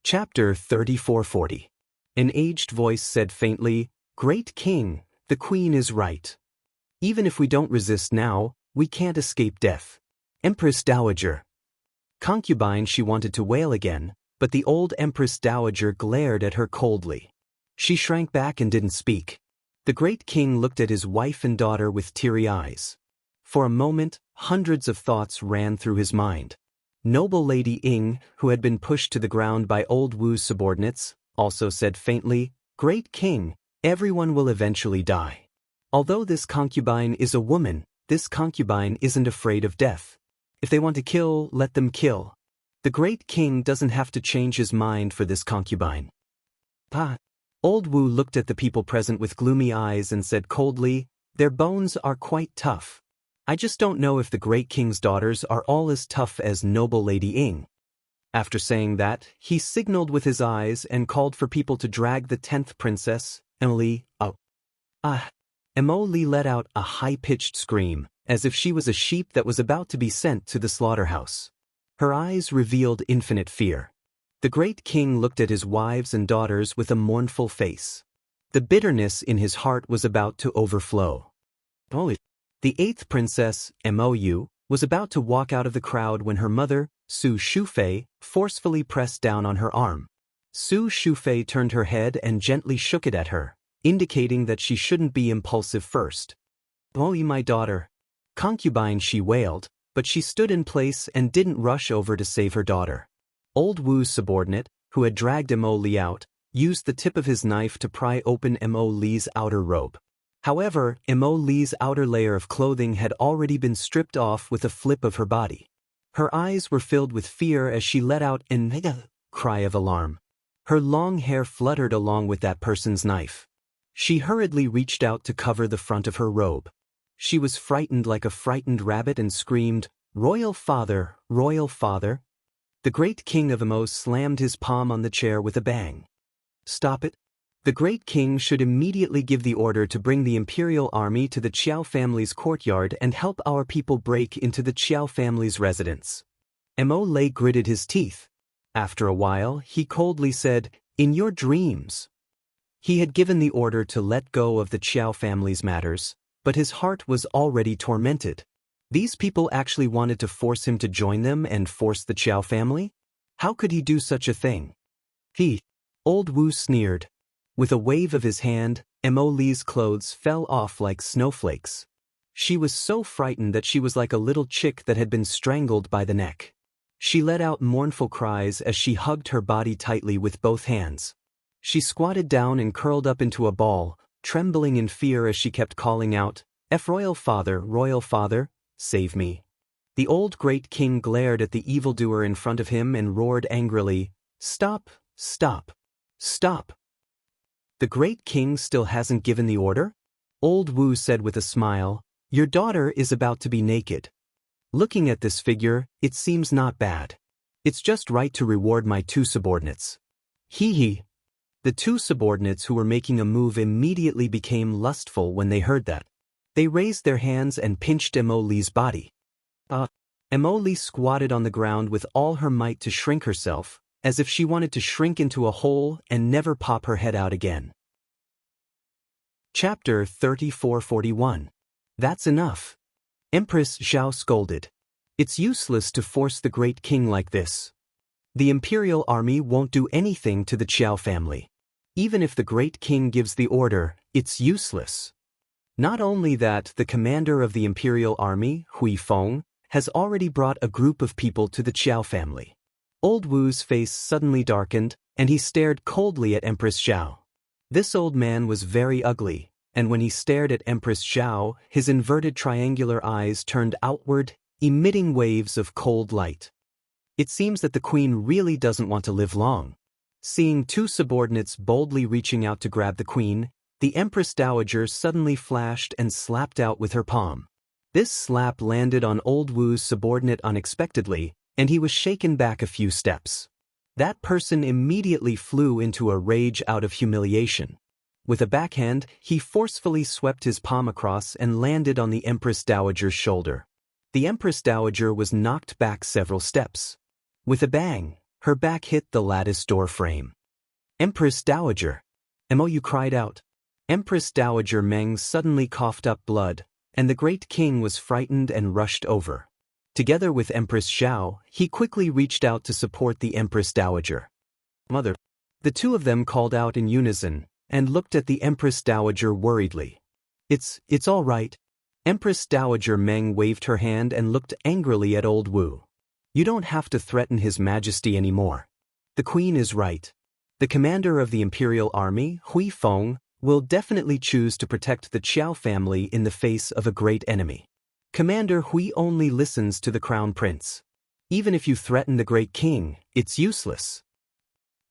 Chapter 3440. An aged voice said faintly, "Great king, the queen is right. Even if we don't resist now, we can't escape death." Empress Dowager. Concubine, she wanted to wail again, but the old Empress Dowager glared at her coldly. She shrank back and didn't speak. The great king looked at his wife and daughter with teary eyes. For a moment, hundreds of thoughts ran through his mind. Noble Lady Ying, who had been pushed to the ground by old Wu's subordinates, also said faintly, "Great king, everyone will eventually die. Although this concubine is a woman, this concubine isn't afraid of death. If they want to kill, let them kill. The great king doesn't have to change his mind for this concubine." Old Wu looked at the people present with gloomy eyes and said coldly, "Their bones are quite tough. I just don't know if the great king's daughters are all as tough as noble Lady Ying." After saying that, he signaled with his eyes and called for people to drag the 10th princess, Emily, out. Emily let out a high-pitched scream, as if she was a sheep that was about to be sent to the slaughterhouse. Her eyes revealed infinite fear. The great king looked at his wives and daughters with a mournful face. The bitterness in his heart was about to overflow. The 8th princess, Mou, was about to walk out of the crowd when her mother, Su Shufei, forcefully pressed down on her arm. Su Shufei turned her head and gently shook it at her, indicating that she shouldn't be impulsive first. "Oh, my daughter." Concubine, she wailed, but she stood in place and didn't rush over to save her daughter. Old Wu's subordinate, who had dragged Emily out, used the tip of his knife to pry open Emily's outer robe. However, Emily's outer layer of clothing had already been stripped off with a flip of her body. Her eyes were filled with fear as she let out a cry of alarm. Her long hair fluttered along with that person's knife. She hurriedly reached out to cover the front of her robe. She was frightened like a frightened rabbit and screamed, "Royal father, royal father." The great king of Emo slammed his palm on the chair with a bang. "Stop it. The great king should immediately give the order to bring the imperial army to the Qiao family's courtyard and help our people break into the Qiao family's residence." Emole gritted his teeth. After a while, he coldly said, "In your dreams." He had given the order to let go of the Qiao family's matters, but his heart was already tormented. These people actually wanted to force him to join them and force the Qiao family? How could he do such a thing? Old Wu sneered. With a wave of his hand, Emily's clothes fell off like snowflakes. She was so frightened that she was like a little chick that had been strangled by the neck. She let out mournful cries as she hugged her body tightly with both hands. She squatted down and curled up into a ball, trembling in fear as she kept calling out, royal father, save me." The old great king glared at the evildoer in front of him and roared angrily, "Stop, stop, stop." "The great king still hasn't given the order?" Old Wu said with a smile, "Your daughter is about to be naked. Looking at this figure, it seems not bad. It's just right to reward my 2 subordinates." The 2 subordinates who were making a move immediately became lustful when they heard that. They raised their hands and pinched Emily's body. Emily squatted on the ground with all her might to shrink herself, as if she wanted to shrink into a hole and never pop her head out again. Chapter 3441. That's enough. Empress Zhao scolded. "It's useless to force the great king like this. The imperial army won't do anything to the Qiao family. Even if the great king gives the order, it's useless. Not only that, the commander of the imperial army, Hui Feng, has already brought a group of people to the Qiao family." Old Wu's face suddenly darkened, and he stared coldly at Empress Zhao. This old man was very ugly, and when he stared at Empress Zhao, his inverted triangular eyes turned outward, emitting waves of cold light. It seems that the queen really doesn't want to live long. Seeing 2 subordinates boldly reaching out to grab the queen, the Empress Dowager suddenly flashed and slapped out with her palm. This slap landed on Old Wu's subordinate unexpectedly, and he was shaken back a few steps. That person immediately flew into a rage out of humiliation. With a backhand, he forcefully swept his palm across and landed on the Empress Dowager's shoulder. The Empress Dowager was knocked back several steps. With a bang, Her back hit the lattice door frame. Empress Dowager! Mo cried out. Empress Dowager Meng suddenly coughed up blood, and the great king was frightened and rushed over. Together with Empress Zhao, he quickly reached out to support the Empress Dowager. Mother. The two of them called out in unison, and looked at the Empress Dowager worriedly. It's all right. Empress Dowager Meng waved her hand and looked angrily at old Wu. You don't have to threaten His Majesty anymore. The Queen is right. The commander of the Imperial Army, Hui Feng, will definitely choose to protect the Qiao family in the face of a great enemy. Commander Hui only listens to the Crown Prince. Even if you threaten the great king, it's useless.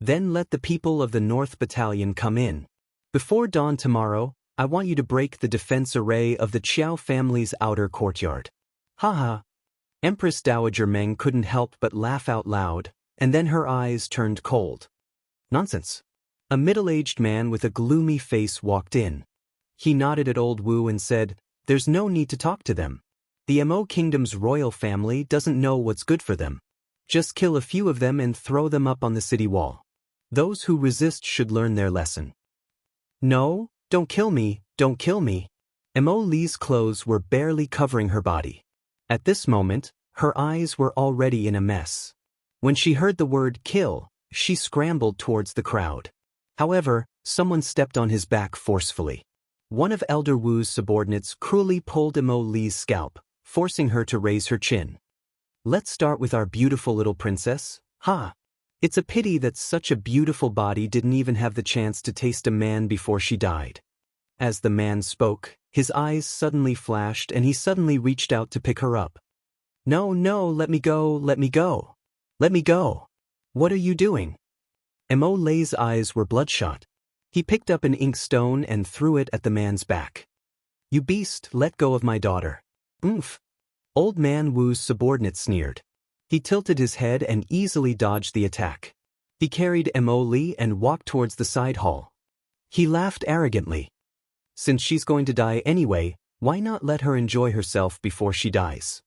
Then let the people of the North Battalion come in. Before dawn tomorrow, I want you to break the defense array of the Qiao family's outer courtyard. Haha. Empress Dowager Meng couldn't help but laugh out loud, and then her eyes turned cold. Nonsense. A middle-aged man with a gloomy face walked in. He nodded at old Wu and said, There's no need to talk to them. The Mo Kingdom's royal family doesn't know what's good for them. Just kill a few of them and throw them up on the city wall. Those who resist should learn their lesson. No, don't kill me, don't kill me. Mo Li's clothes were barely covering her body. At this moment, her eyes were already in a mess. When she heard the word kill, she scrambled towards the crowd. However, someone stepped on his back forcefully. One of Elder Wu's subordinates cruelly pulled Mo Li's scalp, forcing her to raise her chin. Let's start with our beautiful little princess. Ha! It's a pity that such a beautiful body didn't even have the chance to taste a man before she died. As the man spoke, his eyes suddenly flashed and he suddenly reached out to pick her up. No, let me go, let me go. Let me go. What are you doing? Mo Li's eyes were bloodshot. He picked up an inkstone and threw it at the man's back. You beast, let go of my daughter. Oomph. Old man Wu's subordinate sneered. He tilted his head and easily dodged the attack. He carried Mo Li and walked towards the side hall. He laughed arrogantly. Since she's going to die anyway, why not let her enjoy herself before she dies?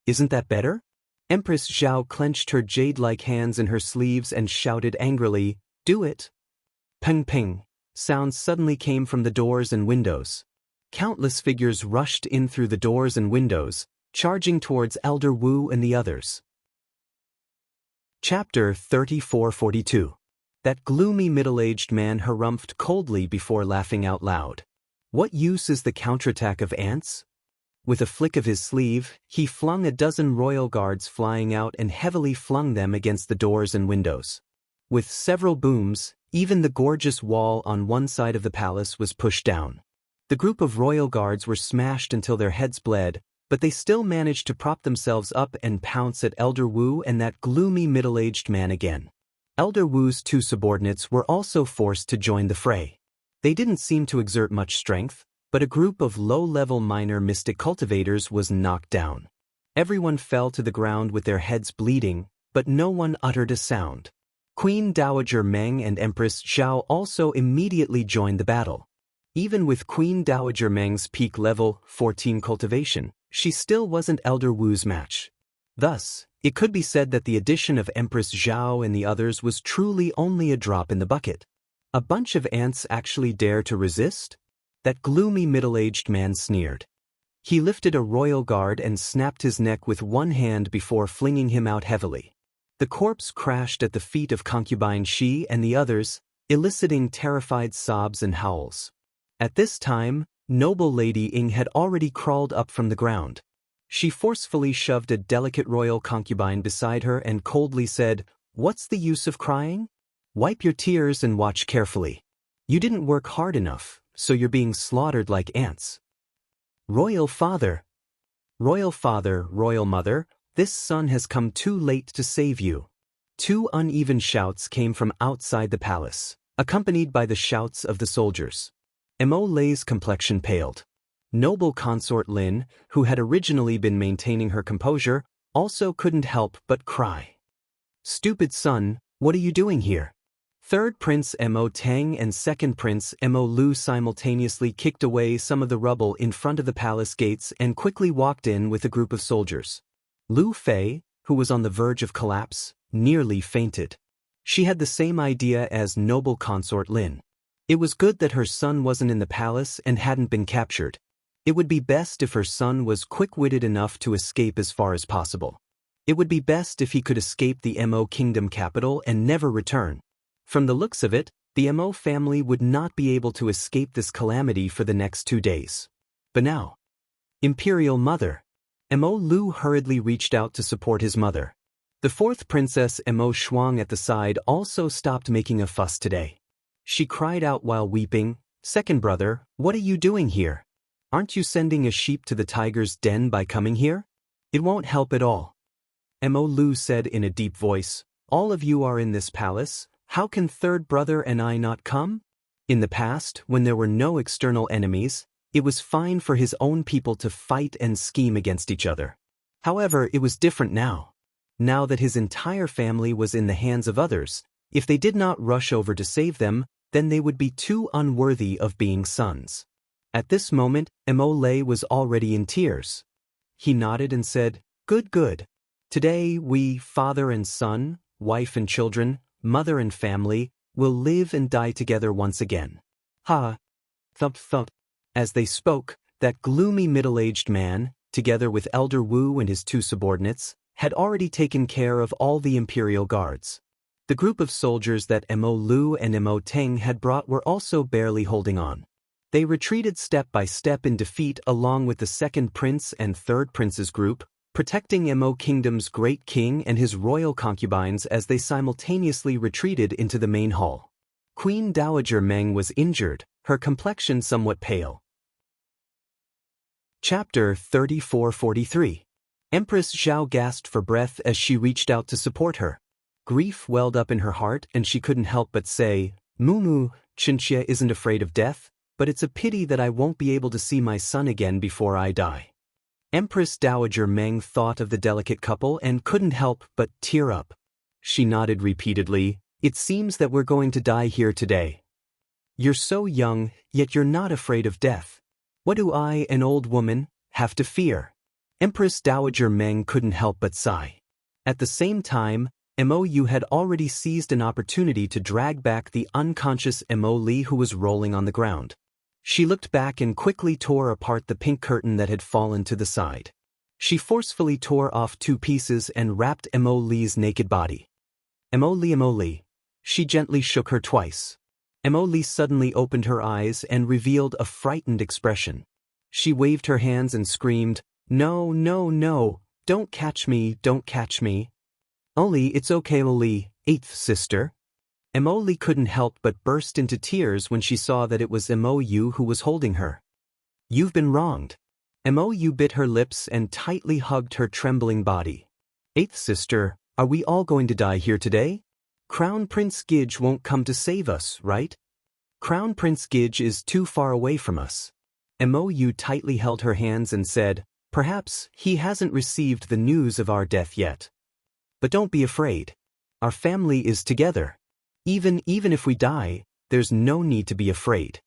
Isn't that better? Empress Zhao clenched her jade-like hands in her sleeves and shouted angrily, Do it! Ping ping. Sounds suddenly came from the doors and windows. Countless figures rushed in through the doors and windows, charging towards Elder Wu and the others. Chapter 3442. That gloomy middle-aged man harumphed coldly before laughing out loud. What use is the counterattack of ants? With a flick of his sleeve, he flung a dozen royal guards flying out and heavily flung them against the doors and windows. With several booms, even the gorgeous wall on one side of the palace was pushed down. The group of royal guards were smashed until their heads bled, but they still managed to prop themselves up and pounce at Elder Wu and that gloomy middle-aged man again. Elder Wu's two subordinates were also forced to join the fray. They didn't seem to exert much strength, but a group of low-level minor mystic cultivators was knocked down. Everyone fell to the ground with their heads bleeding, but no one uttered a sound. Queen Dowager Meng and Empress Zhao also immediately joined the battle. Even with Queen Dowager Meng's peak level 14 cultivation, she still wasn't Elder Wu's match. Thus, it could be said that the addition of Empress Zhao and the others was truly only a drop in the bucket. A bunch of ants actually dare to resist? That gloomy middle-aged man sneered. He lifted a royal guard and snapped his neck with one hand before flinging him out heavily. The corpse crashed at the feet of concubine Shi and the others, eliciting terrified sobs and howls. At this time, noble Lady Ying had already crawled up from the ground. She forcefully shoved a delicate royal concubine beside her and coldly said, What's the use of crying? Wipe your tears and watch carefully. You didn't work hard enough, so you're being slaughtered like ants. Royal Father, Royal Mother, this son has come too late to save you. Two uneven shouts came from outside the palace, accompanied by the shouts of the soldiers. Mo Li's complexion paled. Noble Consort Lin, who had originally been maintaining her composure, also couldn't help but cry. Stupid son, what are you doing here? Third Prince Mo Tang and Second Prince Mo Lu simultaneously kicked away some of the rubble in front of the palace gates and quickly walked in with a group of soldiers. Lu Fei, who was on the verge of collapse, nearly fainted. She had the same idea as noble consort Lin. It was good that her son wasn't in the palace and hadn't been captured. It would be best if her son was quick-witted enough to escape as far as possible. It would be best if he could escape the Mo kingdom capital and never return. From the looks of it, the Mo family would not be able to escape this calamity for the next 2 days. But now, Imperial Mother. Mo Lu hurriedly reached out to support his mother. The fourth princess Mo Shuang at the side also stopped making a fuss today. She cried out while weeping, "Second brother, what are you doing here? Aren't you sending a sheep to the tiger's den by coming here? It won't help at all." Mo Lu said in a deep voice, "All of you are in this palace, how can third brother and I not come?" In the past, when there were no external enemies, it was fine for his own people to fight and scheme against each other. However, it was different now. Now that his entire family was in the hands of others, if they did not rush over to save them, then they would be too unworthy of being sons. At this moment, Mo Lei was already in tears. He nodded and said, "Good, good. Today we, father and son, wife and children, mother and family, will live and die together once again." Ha! Thump thump. As they spoke, that gloomy middle-aged man, together with Elder Wu and his 2 subordinates, had already taken care of all the imperial guards. The group of soldiers that Mo Lu and Mo Teng had brought were also barely holding on. They retreated step by step in defeat along with the second prince and third prince's group, protecting Mo Kingdom's great king and his royal concubines as they simultaneously retreated into the main hall. Queen Dowager Meng was injured, her complexion somewhat pale. Chapter 34-43. Empress Zhao gasped for breath as she reached out to support her. Grief welled up in her heart and she couldn't help but say, "Mumu, Chinchia isn't afraid of death, but it's a pity that I won't be able to see my son again before I die." Empress Dowager Meng thought of the delicate couple and couldn't help but tear up. She nodded repeatedly, "It seems that we're going to die here today. You're so young, yet you're not afraid of death. What do I, an old woman, have to fear?" Empress Dowager Meng couldn't help but sigh. At the same time, Mo Yu had already seized an opportunity to drag back the unconscious Mo Li who was rolling on the ground. She looked back and quickly tore apart the pink curtain that had fallen to the side. She forcefully tore off 2 pieces and wrapped Mo Li's naked body. Mo Li. She gently shook her twice. Mo Li suddenly opened her eyes and revealed a frightened expression. She waved her hands and screamed, "No, no, no, don't catch me, don't catch me." "Oli, it's okay, Oli, 8th sister." Mo Li couldn't help but burst into tears when she saw that it was Mo Yu who was holding her. "You've been wronged." Mo Yu bit her lips and tightly hugged her trembling body. "8th sister, are we all going to die here today? Crown Prince Gidge won't come to save us, right? Crown Prince Gidge is too far away from us." Mo Yu tightly held her hands and said, "Perhaps he hasn't received the news of our death yet. But don't be afraid. Our family is together. Even if we die, there's no need to be afraid."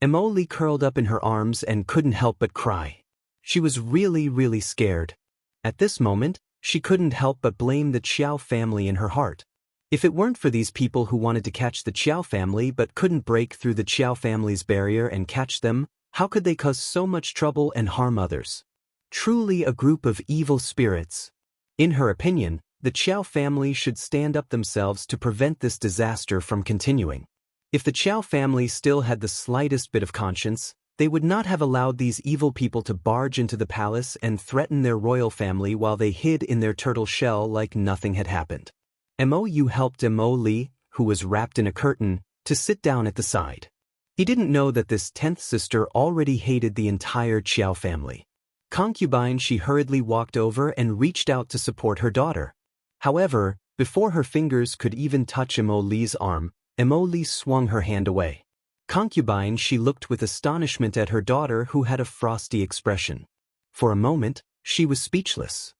Mo Li curled up in her arms and couldn't help but cry. She was really scared. At this moment, she couldn't help but blame the Qiao family in her heart. If it weren't for these people who wanted to catch the Qiao family but couldn't break through the Qiao family's barrier and catch them, how could they cause so much trouble and harm others? Truly a group of evil spirits. In her opinion, the Qiao family should stand up themselves to prevent this disaster from continuing. If the Qiao family still had the slightest bit of conscience, they would not have allowed these evil people to barge into the palace and threaten their royal family while they hid in their turtle shell like nothing had happened. Mo Yu helped Mo Li, who was wrapped in a curtain, to sit down at the side. He didn't know that this 10th sister already hated the entire Qiao family. Concubine, she hurriedly walked over and reached out to support her daughter. However, before her fingers could even touch Mo Li's arm, Mo Li swung her hand away. Concubine, she looked with astonishment at her daughter who had a frosty expression. For a moment, she was speechless.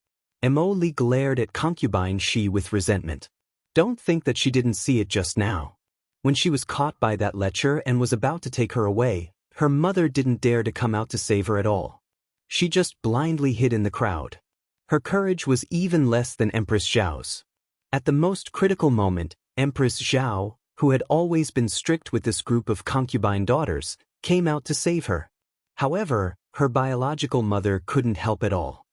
Mo Li glared at Concubine she with resentment. Don't think that she didn't see it just now. When she was caught by that lecher and was about to take her away, her mother didn't dare to come out to save her at all. She just blindly hid in the crowd. Her courage was even less than Empress Zhao's. At the most critical moment, Empress Zhao, who had always been strict with this group of concubine daughters, came out to save her. However, her biological mother couldn't help at all.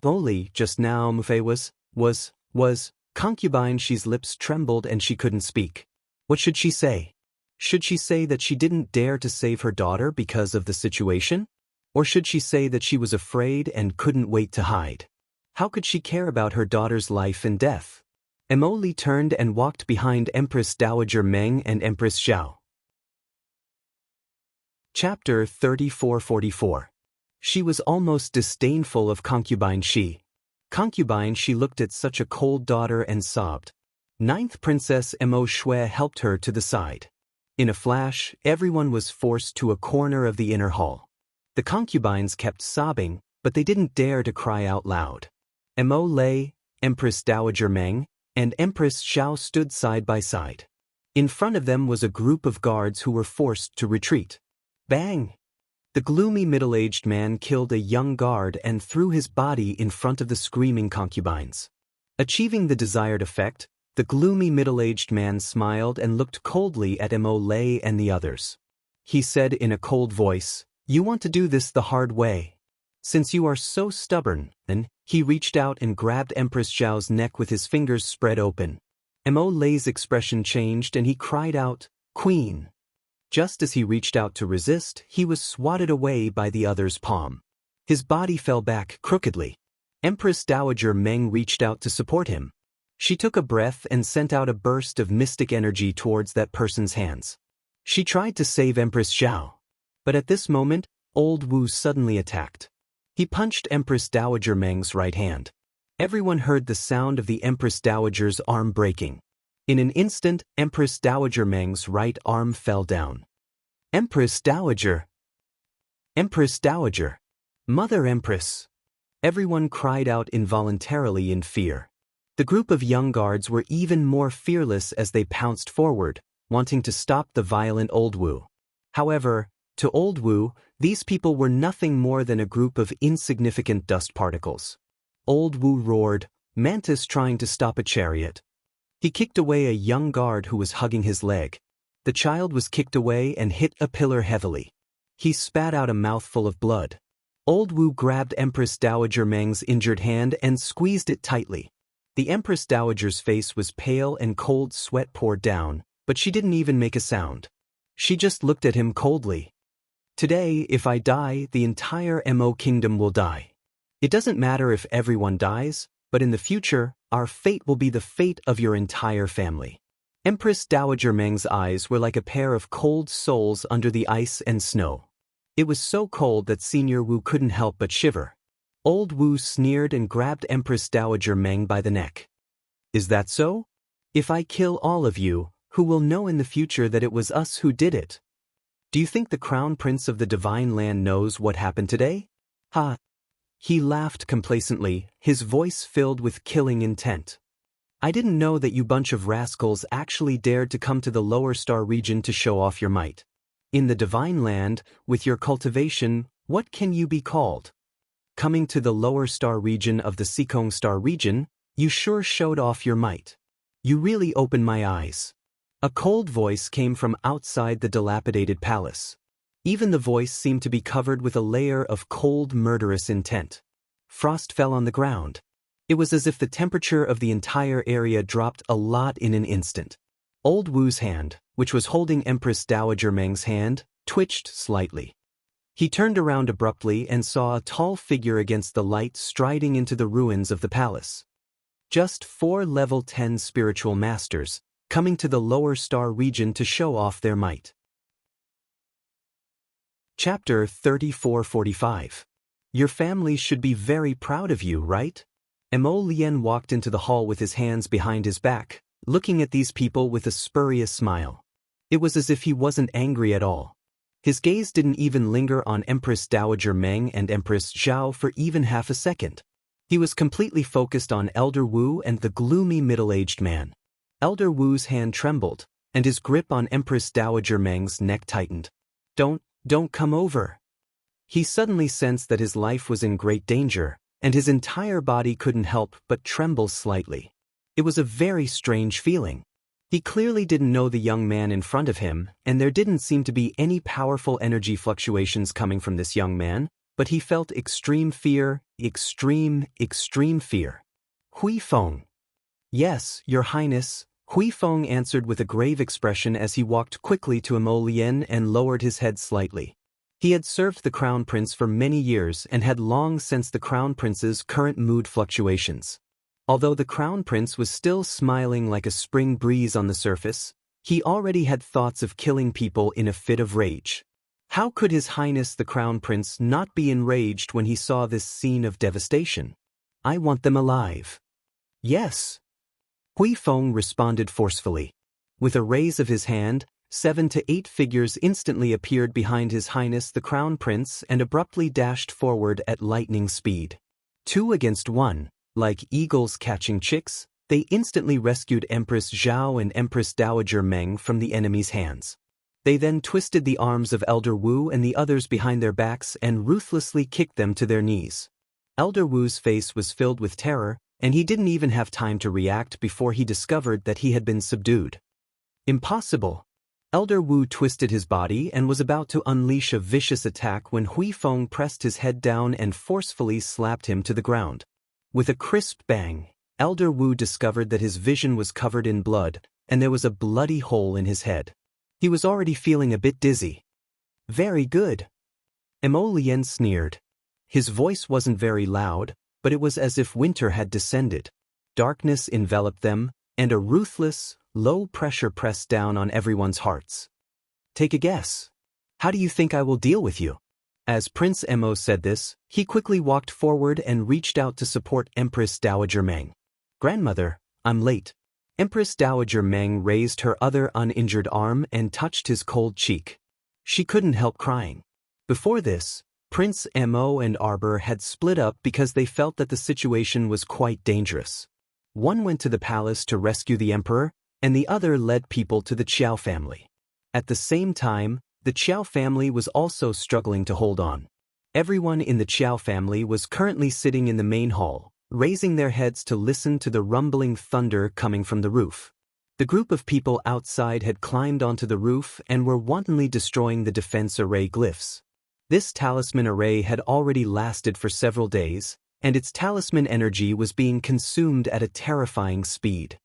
Only just now Mufei was concubine. She's lips trembled and she couldn't speak. What should she say? Should she say that she didn't dare to save her daughter because of the situation? Or should she say that she was afraid and couldn't wait to hide? How could she care about her daughter's life and death? Emily turned and walked behind Empress Dowager Meng and Empress Zhao. Chapter 3444. She was almost disdainful of concubine Shi. Concubine Shi looked at such a cold daughter and sobbed. Ninth Princess Mo Shui helped her to the side. In a flash, everyone was forced to a corner of the inner hall. The concubines kept sobbing, but they didn't dare to cry out loud. Mo Lei, Empress Dowager Meng, and Empress Zhao stood side by side. In front of them was a group of guards who were forced to retreat. Bang! The gloomy middle-aged man killed a young guard and threw his body in front of the screaming concubines. Achieving the desired effect, the gloomy middle-aged man smiled and looked coldly at Mo Lei and the others. He said in a cold voice, "You want to do this the hard way. Since you are so stubborn," and he reached out and grabbed Empress Zhao's neck with his fingers spread open. Mo Lei's expression changed and he cried out, "Queen!" Just as he reached out to resist, he was swatted away by the other's palm. His body fell back crookedly. Empress Dowager Meng reached out to support him. She took a breath and sent out a burst of mystic energy towards that person's hands. She tried to save Empress Zhao. But at this moment, Old Wu suddenly attacked. He punched Empress Dowager Meng's right hand. Everyone heard the sound of the Empress Dowager's arm breaking. In an instant, Empress Dowager Meng's right arm fell down. Empress Dowager! Empress Dowager! Mother Empress! Everyone cried out involuntarily in fear. The group of young guards were even more fearless as they pounced forward, wanting to stop the violent Old Wu. However, to Old Wu, these people were nothing more than a group of insignificant dust particles. Old Wu roared, Mantis trying to stop a chariot. He kicked away a young guard who was hugging his leg. The child was kicked away and hit a pillar heavily. He spat out a mouthful of blood. Old Wu grabbed Empress Dowager Meng's injured hand and squeezed it tightly. The Empress Dowager's face was pale and cold sweat poured down, but she didn't even make a sound. She just looked at him coldly. Today, if I die, the entire Mo kingdom will die. It doesn't matter if everyone dies, but in the future, our fate will be the fate of your entire family. Empress Dowager Meng's eyes were like a pair of cold souls under the ice and snow. It was so cold that Senior Wu couldn't help but shiver. Old Wu sneered and grabbed Empress Dowager Meng by the neck. Is that so? If I kill all of you, who will know in the future that it was us who did it? Do you think the Crown Prince of the Divine Land knows what happened today? Ha! He laughed complacently, his voice filled with killing intent. I didn't know that you bunch of rascals actually dared to come to the Lower Star region to show off your might. In the Divine Land, with your cultivation, what can you be called? Coming to the Lower Star region of the Sikong Star region, you sure showed off your might. You really opened my eyes. A cold voice came from outside the dilapidated palace. Even the voice seemed to be covered with a layer of cold, murderous intent. Frost fell on the ground. It was as if the temperature of the entire area dropped a lot in an instant. Old Wu's hand, which was holding Empress Dowager Meng's hand, twitched slightly. He turned around abruptly and saw a tall figure against the light striding into the ruins of the palace. Just 4 level 10 spiritual masters, coming to the Lower Star region to show off their might. Chapter 3445. Your family should be very proud of you, right? Mo Lien walked into the hall with his hands behind his back, looking at these people with a spurious smile. It was as if he wasn't angry at all. His gaze didn't even linger on Empress Dowager Meng and Empress Zhao for even half a second. He was completely focused on Elder Wu and the gloomy middle-aged man. Elder Wu's hand trembled, and his grip on Empress Dowager Meng's neck tightened. Don't come over. He suddenly sensed that his life was in great danger, and his entire body couldn't help but tremble slightly. It was a very strange feeling. He clearly didn't know the young man in front of him, and there didn't seem to be any powerful energy fluctuations coming from this young man, but he felt extreme fear, extreme fear. Hui Feng. Yes, Your Highness, Hui Feng answered with a grave expression as he walked quickly to Emo Lien and lowered his head slightly. He had served the Crown Prince for many years and had long sensed the Crown Prince's current mood fluctuations. Although the Crown Prince was still smiling like a spring breeze on the surface, he already had thoughts of killing people in a fit of rage. How could His Highness the Crown Prince not be enraged when he saw this scene of devastation? I want them alive. Yes. Hui Feng responded forcefully. With a raise of his hand, 7 to 8 figures instantly appeared behind His Highness the Crown Prince and abruptly dashed forward at lightning speed. 2 against 1. Like eagles catching chicks, they instantly rescued Empress Zhao and Empress Dowager Meng from the enemy's hands. They then twisted the arms of Elder Wu and the others behind their backs and ruthlessly kicked them to their knees. Elder Wu's face was filled with terror, and he didn't even have time to react before he discovered that he had been subdued. Impossible! Elder Wu twisted his body and was about to unleash a vicious attack when Hui Feng pressed his head down and forcefully slapped him to the ground. With a crisp bang, Elder Wu discovered that his vision was covered in blood, and there was a bloody hole in his head. He was already feeling a bit dizzy. Very good. Emo Lien sneered. His voice wasn't very loud, but it was as if winter had descended. Darkness enveloped them, and a ruthless, low pressure pressed down on everyone's hearts. Take a guess. How do you think I will deal with you? As Prince Emo said this, he quickly walked forward and reached out to support Empress Dowager Meng. Grandmother, I'm late. Empress Dowager Meng raised her other uninjured arm and touched his cold cheek. She couldn't help crying. Before this, Prince Emo and Arbor had split up because they felt that the situation was quite dangerous. One went to the palace to rescue the emperor, and the other led people to the Qiao family. At the same time, the Qiao family was also struggling to hold on. Everyone in the Qiao family was currently sitting in the main hall, raising their heads to listen to the rumbling thunder coming from the roof. The group of people outside had climbed onto the roof and were wantonly destroying the defense array glyphs. This talisman array had already lasted for several days, and its talisman energy was being consumed at a terrifying speed.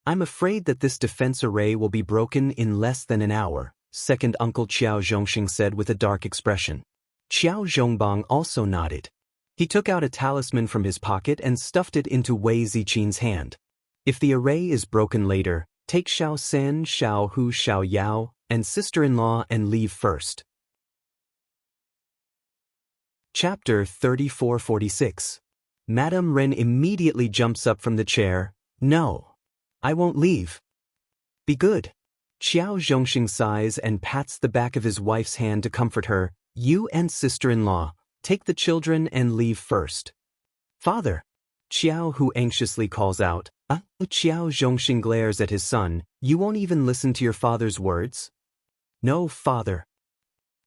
I'm afraid that this defense array will be broken in less than an hour, second Uncle Qiao Zhongxing said with a dark expression. Qiao Zhongbang also nodded. He took out a talisman from his pocket and stuffed it into Wei Ziqin's hand. If the array is broken later, take Xiao Sen, Xiao Hu, Xiao Yao, and sister-in-law and leave first. Chapter 3446. Madame Ren immediately jumps up from the chair. No. I won't leave. Be good. Qiao Zhongxing sighs and pats the back of his wife's hand to comfort her. You and sister-in-law, take the children and leave first. Father. Qiao Hu anxiously calls out. Qiao Zhongxing glares at his son. You won't even listen to your father's words? No, father.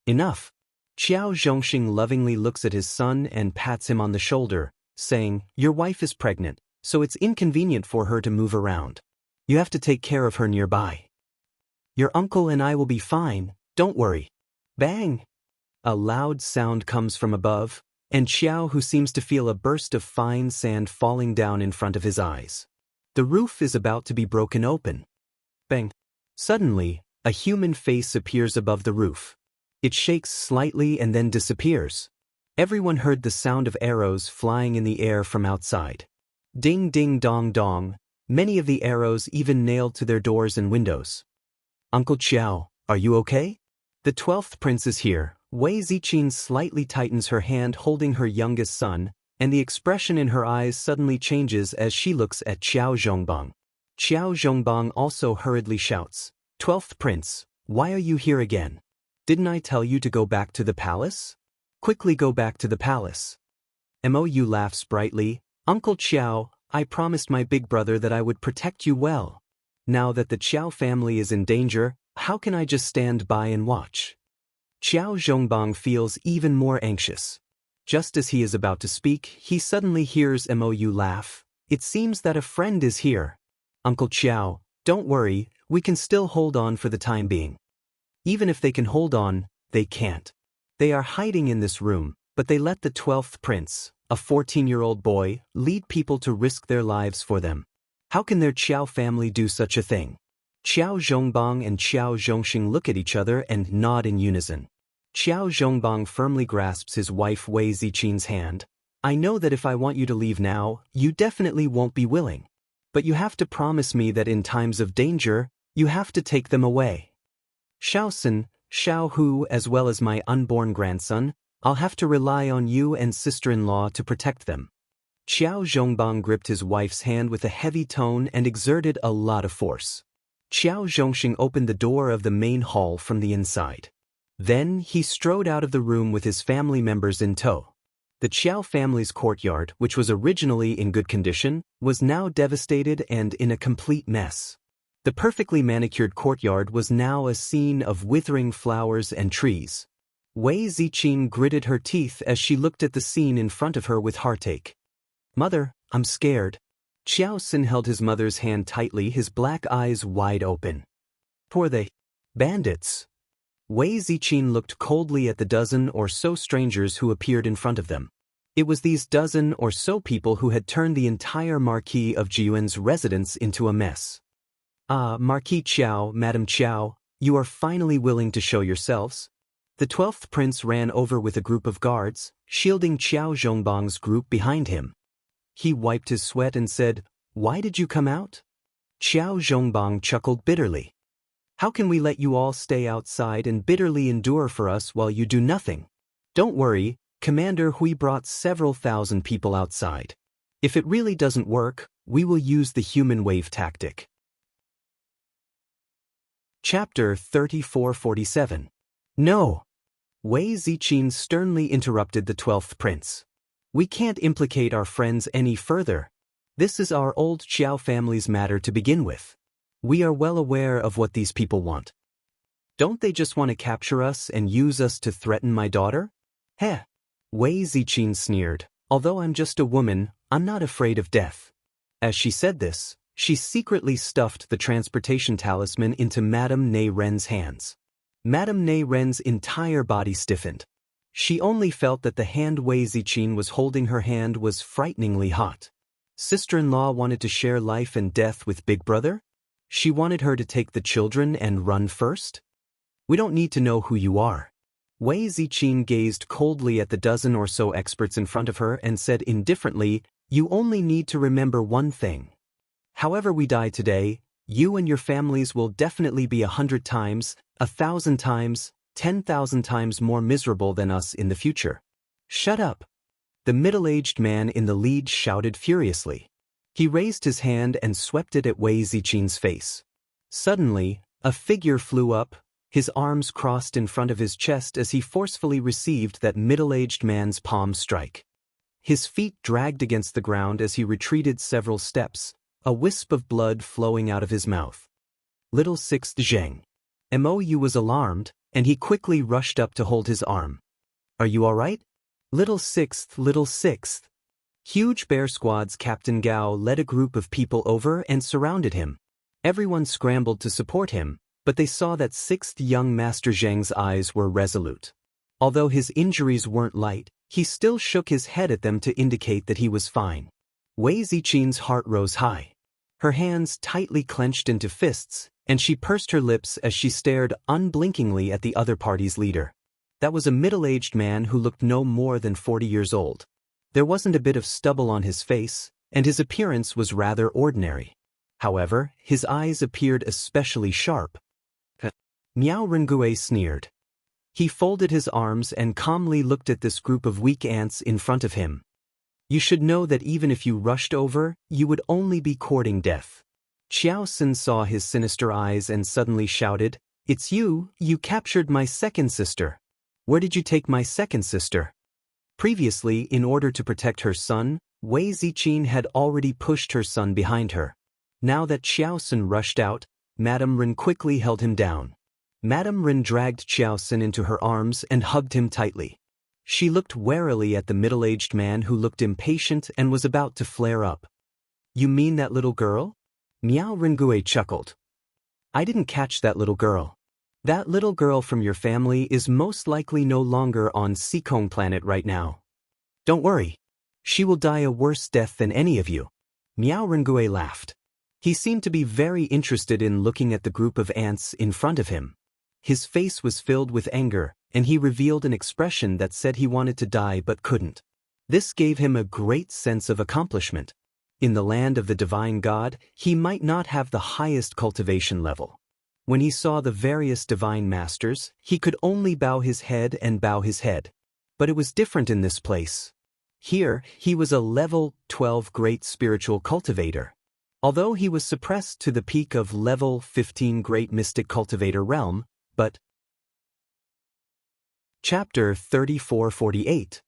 Enough. Qiao Zhongxing lovingly looks at his son and pats him on the shoulder, saying, Your wife is pregnant, so it's inconvenient for her to move around. You have to take care of her nearby. Your uncle and I will be fine, don't worry. Bang! A loud sound comes from above, and Qiao Hu seems to feel a burst of fine sand falling down in front of his eyes. The roof is about to be broken open. Bang! Suddenly, a human face appears above the roof. It shakes slightly and then disappears. Everyone heard the sound of arrows flying in the air from outside. Ding ding dong dong, many of the arrows even nailed to their doors and windows. Uncle Qiao, are you okay? The 12th prince is here. Wei Ziqin slightly tightens her hand holding her youngest son, and the expression in her eyes suddenly changes as she looks at Qiao Zhongbang. Qiao Zhongbang also hurriedly shouts, 12th prince, why are you here again? Didn't I tell you to go back to the palace? Quickly go back to the palace. Mou laughs brightly, Uncle Qiao, I promised my big brother that I would protect you well. Now that the Qiao family is in danger, how can I just stand by and watch? Qiao Zhongbang feels even more anxious. Just as he is about to speak, he suddenly hears Mou laugh. It seems that a friend is here. Uncle Qiao, don't worry, we can still hold on for the time being. Even if they can hold on, they can't. They are hiding in this room, but they let the 12th prince, a 14-year-old boy, lead people to risk their lives for them. How can their Qiao family do such a thing? Qiao Zhongbang and Qiao Zhongxing look at each other and nod in unison. Qiao Zhongbang firmly grasps his wife Wei Ziqin's hand. I know that if I want you to leave now, you definitely won't be willing. But you have to promise me that in times of danger, you have to take them away. Shaosun, Xiao Hu, as well as my unborn grandson, I'll have to rely on you and sister-in-law to protect them. Qiao Zhongbang gripped his wife's hand with a heavy tone and exerted a lot of force. Qiao Zhongxing opened the door of the main hall from the inside. Then he strode out of the room with his family members in tow. The Qiao family's courtyard, which was originally in good condition, was now devastated and in a complete mess. The perfectly manicured courtyard was now a scene of withering flowers and trees. Wei Ziqin gritted her teeth as she looked at the scene in front of her with heartache. Mother, I'm scared. Xiao Sun held his mother's hand tightly, his black eyes wide open. Poor they. Bandits. Wei Ziqin looked coldly at the dozen or so strangers who appeared in front of them. It was these dozen or so people who had turned the entire Marquis of Jiyuan's residence into a mess. Ah, Marquis Qiao, Madam Qiao, you are finally willing to show yourselves. The 12th prince ran over with a group of guards, shielding Qiao Zhongbang's group behind him. He wiped his sweat and said, Why did you come out? Qiao Zhongbang chuckled bitterly. How can we let you all stay outside and bitterly endure for us while you do nothing? Don't worry, Commander Hui brought several thousand people outside. If it really doesn't work, we will use the human wave tactic. Chapter 3447. No! Wei Ziqin sternly interrupted the 12th prince. We can't implicate our friends any further. This is our old Qiao family's matter to begin with. We are well aware of what these people want. Don't they just want to capture us and use us to threaten my daughter? Heh! Wei Ziqin sneered. Although I'm just a woman, I'm not afraid of death. As she said this, she secretly stuffed the transportation talisman into Madame Nei Ren's hands. Madame Nei Ren's entire body stiffened. She only felt that the hand Wei Ziqin was holding her hand was frighteningly hot. Sister-in-law wanted to share life and death with Big Brother? She wanted her to take the children and run first? We don't need to know who you are. Wei Ziqin gazed coldly at the dozen or so experts in front of her and said indifferently, You only need to remember one thing. However we die today, you and your families will definitely be 100 times, 1,000 times, 10,000 times more miserable than us in the future. Shut up! The middle-aged man in the lead shouted furiously. He raised his hand and swept it at Wei Ziqin's face. Suddenly, a figure flew up, his arms crossed in front of his chest as he forcefully received that middle-aged man's palm strike. His feet dragged against the ground as he retreated several steps, a wisp of blood flowing out of his mouth. Little Sixth Zheng. Mou was alarmed, and he quickly rushed up to hold his arm. Are you all right? Little Sixth. Huge Bear Squad's Captain Gao led a group of people over and surrounded him. Everyone scrambled to support him, but they saw that 6th young Master Zheng's eyes were resolute. Although his injuries weren't light, he still shook his head at them to indicate that he was fine. Wei Ziqin's heart rose high. Her hands tightly clenched into fists, and she pursed her lips as she stared unblinkingly at the other party's leader. That was a middle-aged man who looked no more than 40 years old. There wasn't a bit of stubble on his face, and his appearance was rather ordinary. However, his eyes appeared especially sharp. Miao Rengue sneered. He folded his arms and calmly looked at this group of weak ants in front of him. You should know that even if you rushed over, you would only be courting death. Xiao Sun saw his sinister eyes and suddenly shouted, It's you captured my second sister. Where did you take my second sister? Previously, in order to protect her son, Wei Ziqin had already pushed her son behind her. Now that Xiao Sun rushed out, Madame Ren quickly held him down. Madame Ren dragged Xiao Sun into her arms and hugged him tightly. She looked warily at the middle-aged man who looked impatient and was about to flare up. You mean that little girl? Miao Rengue chuckled. I didn't catch that little girl. That little girl from your family is most likely no longer on Seekong planet right now. Don't worry. She will die a worse death than any of you. Miao Rengue laughed. He seemed to be very interested in looking at the group of ants in front of him. His face was filled with anger, and he revealed an expression that said he wanted to die but couldn't. This gave him a great sense of accomplishment. In the land of the divine god, he might not have the highest cultivation level. When he saw the various divine masters, he could only bow his head and bow his head. But it was different in this place. Here, he was a level 12 great spiritual cultivator. Although he was suppressed to the peak of level 15 great mystic cultivator realm, but... Chapter 3448.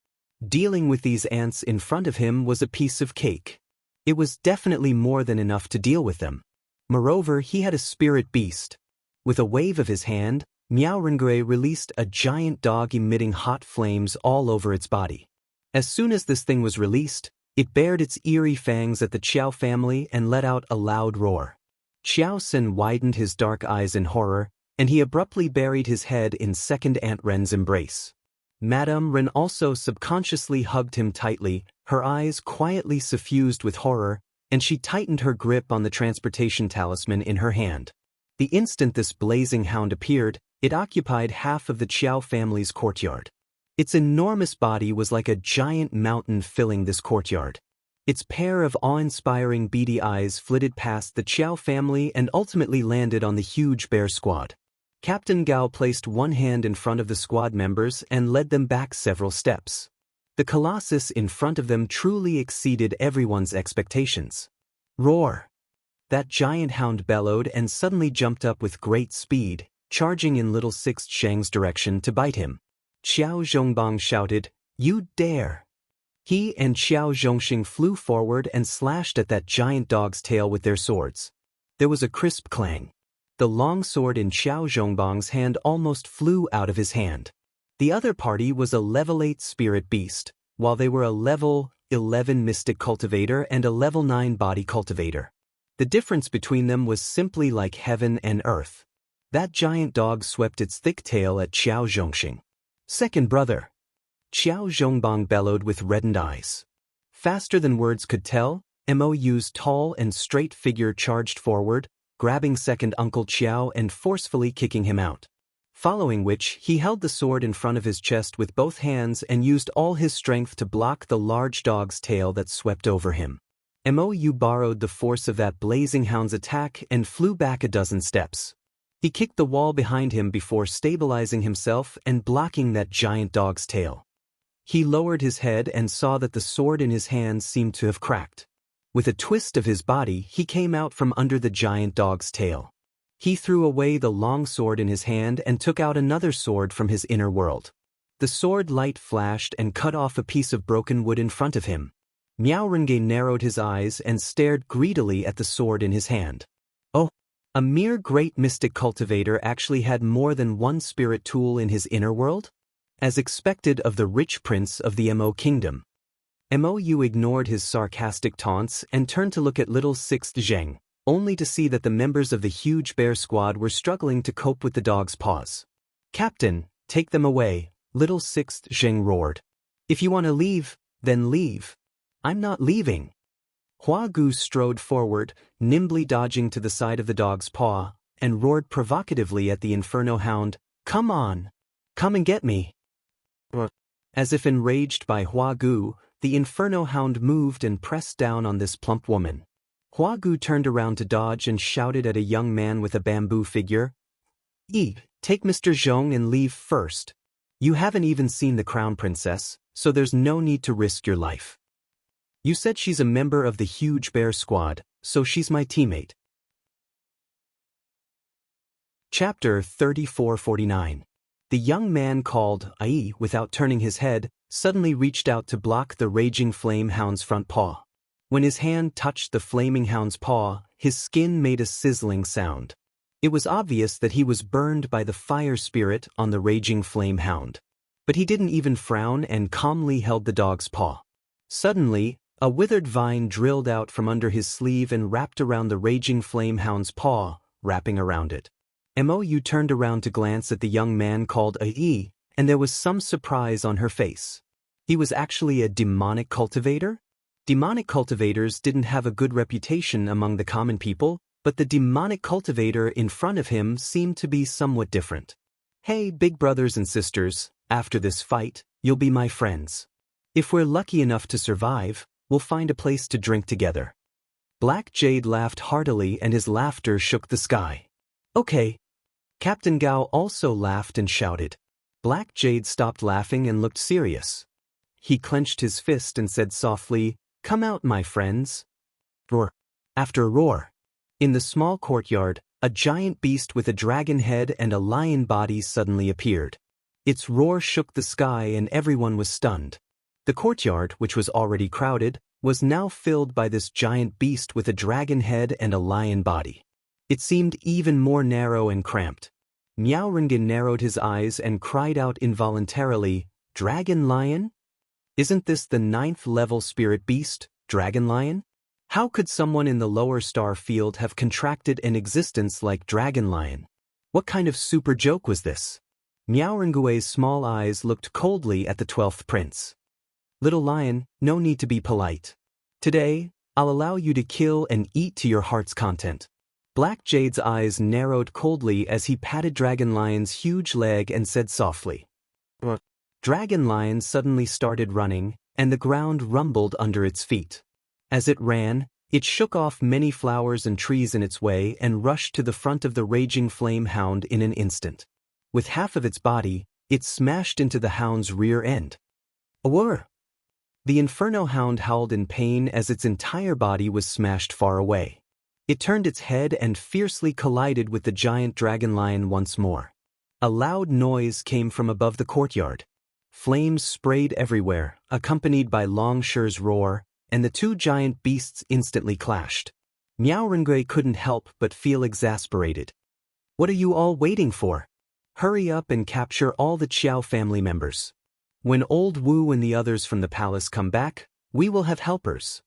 Dealing with these ants in front of him was a piece of cake. It was definitely more than enough to deal with them. Moreover, he had a spirit beast. With a wave of his hand, Miao Rengue released a giant dog emitting hot flames all over its body. As soon as this thing was released, it bared its eerie fangs at the Qiao family and let out a loud roar. Qiao Sen widened his dark eyes in horror, and he abruptly buried his head in second Aunt Ren's embrace. Madame Ren also subconsciously hugged him tightly, her eyes quietly suffused with horror, and she tightened her grip on the transportation talisman in her hand. The instant this blazing hound appeared, it occupied half of the Qiao family's courtyard. Its enormous body was like a giant mountain filling this courtyard. Its pair of awe-inspiring beady eyes flitted past the Qiao family and ultimately landed on the huge bear squad. Captain Gao placed one hand in front of the squad members and led them back several steps. The colossus in front of them truly exceeded everyone's expectations. Roar! That giant hound bellowed and suddenly jumped up with great speed, charging in little Sixth Shang's direction to bite him. Xiao Zhongbang shouted, "You dare!" He and Xiao Zhongxing flew forward and slashed at that giant dog's tail with their swords. There was a crisp clang. The long sword in Xiao Zhongbang's hand almost flew out of his hand. The other party was a level 8 spirit beast, while they were a level 11 mystic cultivator and a level 9 body cultivator. The difference between them was simply like heaven and earth. That giant dog swept its thick tail at Xiao Zhongxing. Second brother. Xiao Zhongbang bellowed with reddened eyes. Faster than words could tell, Mou's tall and straight figure charged forward, grabbing second Uncle Qiao and forcefully kicking him out. Following which, he held the sword in front of his chest with both hands and used all his strength to block the large dog's tail that swept over him. Mou borrowed the force of that blazing hound's attack and flew back a dozen steps. He kicked the wall behind him before stabilizing himself and blocking that giant dog's tail. He lowered his head and saw that the sword in his hand seemed to have cracked. With a twist of his body, he came out from under the giant dog's tail. He threw away the long sword in his hand and took out another sword from his inner world. The sword light flashed and cut off a piece of broken wood in front of him. Miao Rengue narrowed his eyes and stared greedily at the sword in his hand. Oh, a mere great mystic cultivator actually had more than one spirit tool in his inner world? As expected of the rich prince of the Mo kingdom. Mou ignored his sarcastic taunts and turned to look at little Sixth Zheng, only to see that the members of the huge bear squad were struggling to cope with the dog's paws. "Captain, take them away," little Sixth Zheng roared. "If you want to leave, then leave." "I'm not leaving." Hua Gu strode forward, nimbly dodging to the side of the dog's paw, and roared provocatively at the Inferno Hound, "Come on! Come and get me!" As if enraged by Hua Gu, the Inferno Hound moved and pressed down on this plump woman. Hua Gu turned around to dodge and shouted at a young man with a bamboo figure, Take Mr. Zhong and leave first. You haven't even seen the crown princess, so there's no need to risk your life. You said she's a member of the huge bear squad, so she's my teammate." Chapter 3449. The young man called Ai without turning his head, suddenly reached out to block the raging flame hound's front paw. When his hand touched the flaming hound's paw, his skin made a sizzling sound. It was obvious that he was burned by the fire spirit on the raging flame hound. But he didn't even frown and calmly held the dog's paw. Suddenly, A withered vine drilled out from under his sleeve and wrapped around the raging flame hound's paw, wrapping around it. Mou turned around to glance at the young man called Ai, and there was some surprise on her face. He was actually a demonic cultivator? Demonic cultivators didn't have a good reputation among the common people, but the demonic cultivator in front of him seemed to be somewhat different. Hey, big brothers and sisters, after this fight, you'll be my friends. If we're lucky enough to survive, we'll find a place to drink together. Black Jade laughed heartily and his laughter shook the sky. Okay. Captain Gao also laughed and shouted. Black Jade stopped laughing and looked serious. He clenched his fist and said softly, "Come out, my friends." Roar. After a roar. In the small courtyard, a giant beast with a dragon head and a lion body suddenly appeared. Its roar shook the sky and everyone was stunned. The courtyard, which was already crowded, was now filled by this giant beast with a dragon head and a lion body. It seemed even more narrow and cramped. Miao Rengen narrowed his eyes and cried out involuntarily, "Dragon Lion? Isn't this the 9th level spirit beast, Dragon Lion? How could someone in the lower star field have contracted an existence like Dragon Lion? What kind of super joke was this?" Miao Rengui's small eyes looked coldly at the 12th prince. "Little lion, no need to be polite. Today, I'll allow you to kill and eat to your heart's content." Black Jade's eyes narrowed coldly as he patted Dragon Lion's huge leg and said softly. "What?" Dragon Lion suddenly started running, and the ground rumbled under its feet. As it ran, it shook off many flowers and trees in its way and rushed to the front of the raging flame hound in an instant. With half of its body, it smashed into the hound's rear end. Awur! The Inferno Hound howled in pain as its entire body was smashed far away. It turned its head and fiercely collided with the giant Dragon Lion once more. A loud noise came from above the courtyard. Flames sprayed everywhere, accompanied by Long Shi's roar, and the two giant beasts instantly clashed. Miao Rengui couldn't help but feel exasperated. "What are you all waiting for? Hurry up and capture all the Qiao family members. When old Wu and the others from the palace come back, we will have helpers."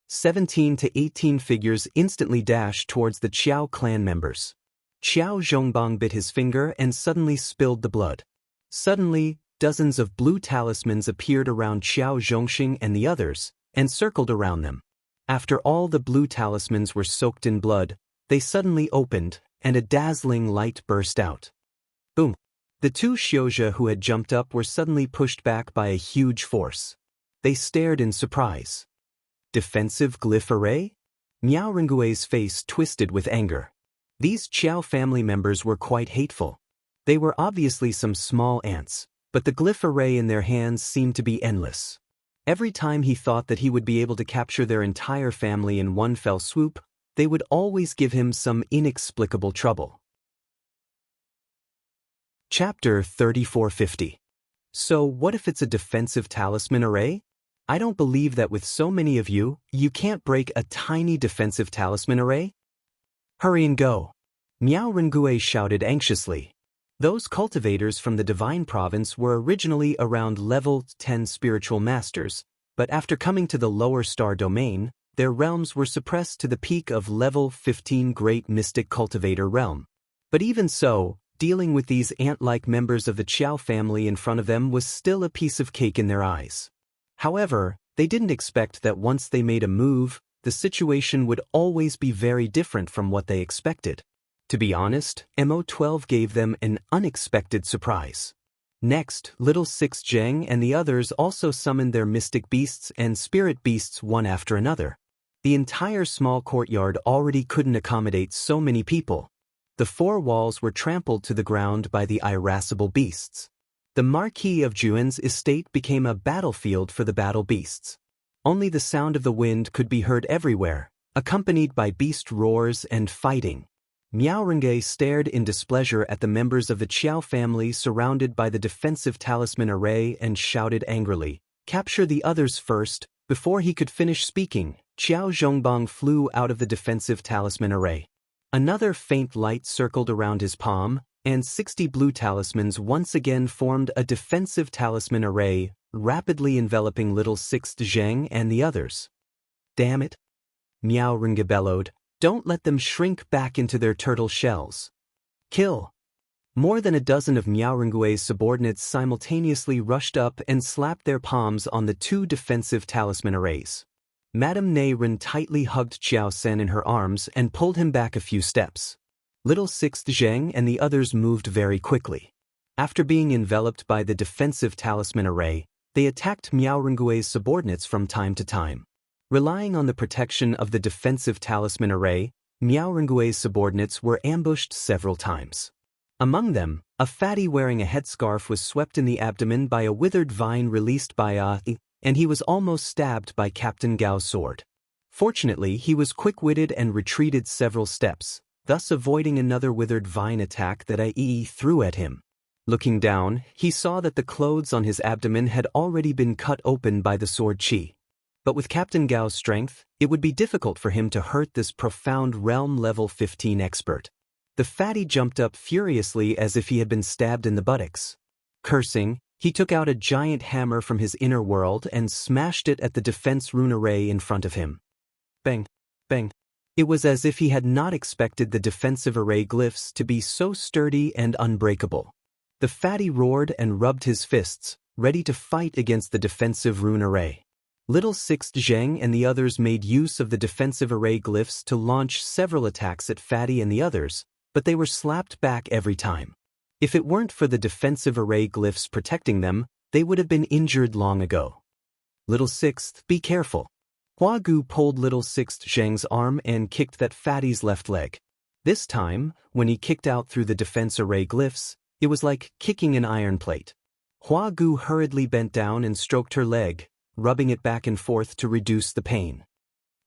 17 to 18 figures instantly dashed towards the Qiao clan members. Qiao Zhongbang bit his finger and suddenly spilled the blood. Suddenly, dozens of blue talismans appeared around Qiao Zhongxing and the others, and circled around them. After all the blue talismans were soaked in blood, they suddenly opened, and a dazzling light burst out. Boom! The two Xiozha who had jumped up were suddenly pushed back by a huge force. They stared in surprise. Defensive glyph array? Miao Rengui's face twisted with anger. These Qiao family members were quite hateful. They were obviously some small ants, but the glyph array in their hands seemed to be endless. Every time he thought that he would be able to capture their entire family in one fell swoop, they would always give him some inexplicable trouble. Chapter 3450. So what if it's a defensive talisman array? I don't believe that with so many of you, you can't break a tiny defensive talisman array. Hurry and go. Miao Rengui shouted anxiously. Those cultivators from the Divine Province were originally around level 10 spiritual masters, but after coming to the lower star domain, their realms were suppressed to the peak of level 15 Great Mystic Cultivator realm. But even so, dealing with these ant-like members of the Qiao family in front of them was still a piece of cake in their eyes. However, they didn't expect that once they made a move, the situation would always be very different from what they expected. To be honest, MO12 gave them an unexpected surprise. Next, Little Six Zheng and the others also summoned their mystic beasts and spirit beasts one after another. The entire small courtyard already couldn't accommodate so many people. The four walls were trampled to the ground by the irascible beasts. The Marquis of Juan's estate became a battlefield for the battle beasts. Only the sound of the wind could be heard everywhere, accompanied by beast roars and fighting. Miao Rengui stared in displeasure at the members of the Qiao family surrounded by the defensive talisman array and shouted angrily, "Capture the others first." Before he could finish speaking, Qiao Zhongbang flew out of the defensive talisman array. Another faint light circled around his palm, and 60 blue talismans once again formed a defensive talisman array, rapidly enveloping Little Six Zheng and the others. Damn it! Meowringa bellowed. Don't let them shrink back into their turtle shells. Kill! More than a dozen of Meowringue's subordinates simultaneously rushed up and slapped their palms on the two defensive talisman arrays. Madame Neyren tightly hugged Qiao Sen in her arms and pulled him back a few steps. Little Sixth Zheng and the others moved very quickly. After being enveloped by the defensive talisman array, they attacked Meowringue's subordinates from time to time. Relying on the protection of the defensive talisman array, Meowringue's subordinates were ambushed several times. Among them, a fatty wearing a headscarf was swept in the abdomen by a withered vine released by and he was almost stabbed by Captain Gao's sword. Fortunately, he was quick-witted and retreated several steps, thus avoiding another withered vine attack that Ai threw at him. Looking down, he saw that the clothes on his abdomen had already been cut open by the sword Qi. But with Captain Gao's strength, it would be difficult for him to hurt this profound realm level 15 expert. The fatty jumped up furiously as if he had been stabbed in the buttocks. Cursing, he took out a giant hammer from his inner world and smashed it at the defense rune array in front of him. Bang! Bang! It was as if he had not expected the defensive array glyphs to be so sturdy and unbreakable. The fatty roared and rubbed his fists, ready to fight against the defensive rune array. Little Sixth Zheng and the others made use of the defensive array glyphs to launch several attacks at Fatty and the others, but they were slapped back every time. If it weren't for the defensive array glyphs protecting them, they would have been injured long ago. Little Sixth, be careful. Hua Gu pulled Little Sixth Zheng's arm and kicked that fatty's left leg. This time, when he kicked out through the defense array glyphs, it was like kicking an iron plate. Hua Gu hurriedly bent down and stroked her leg, rubbing it back and forth to reduce the pain.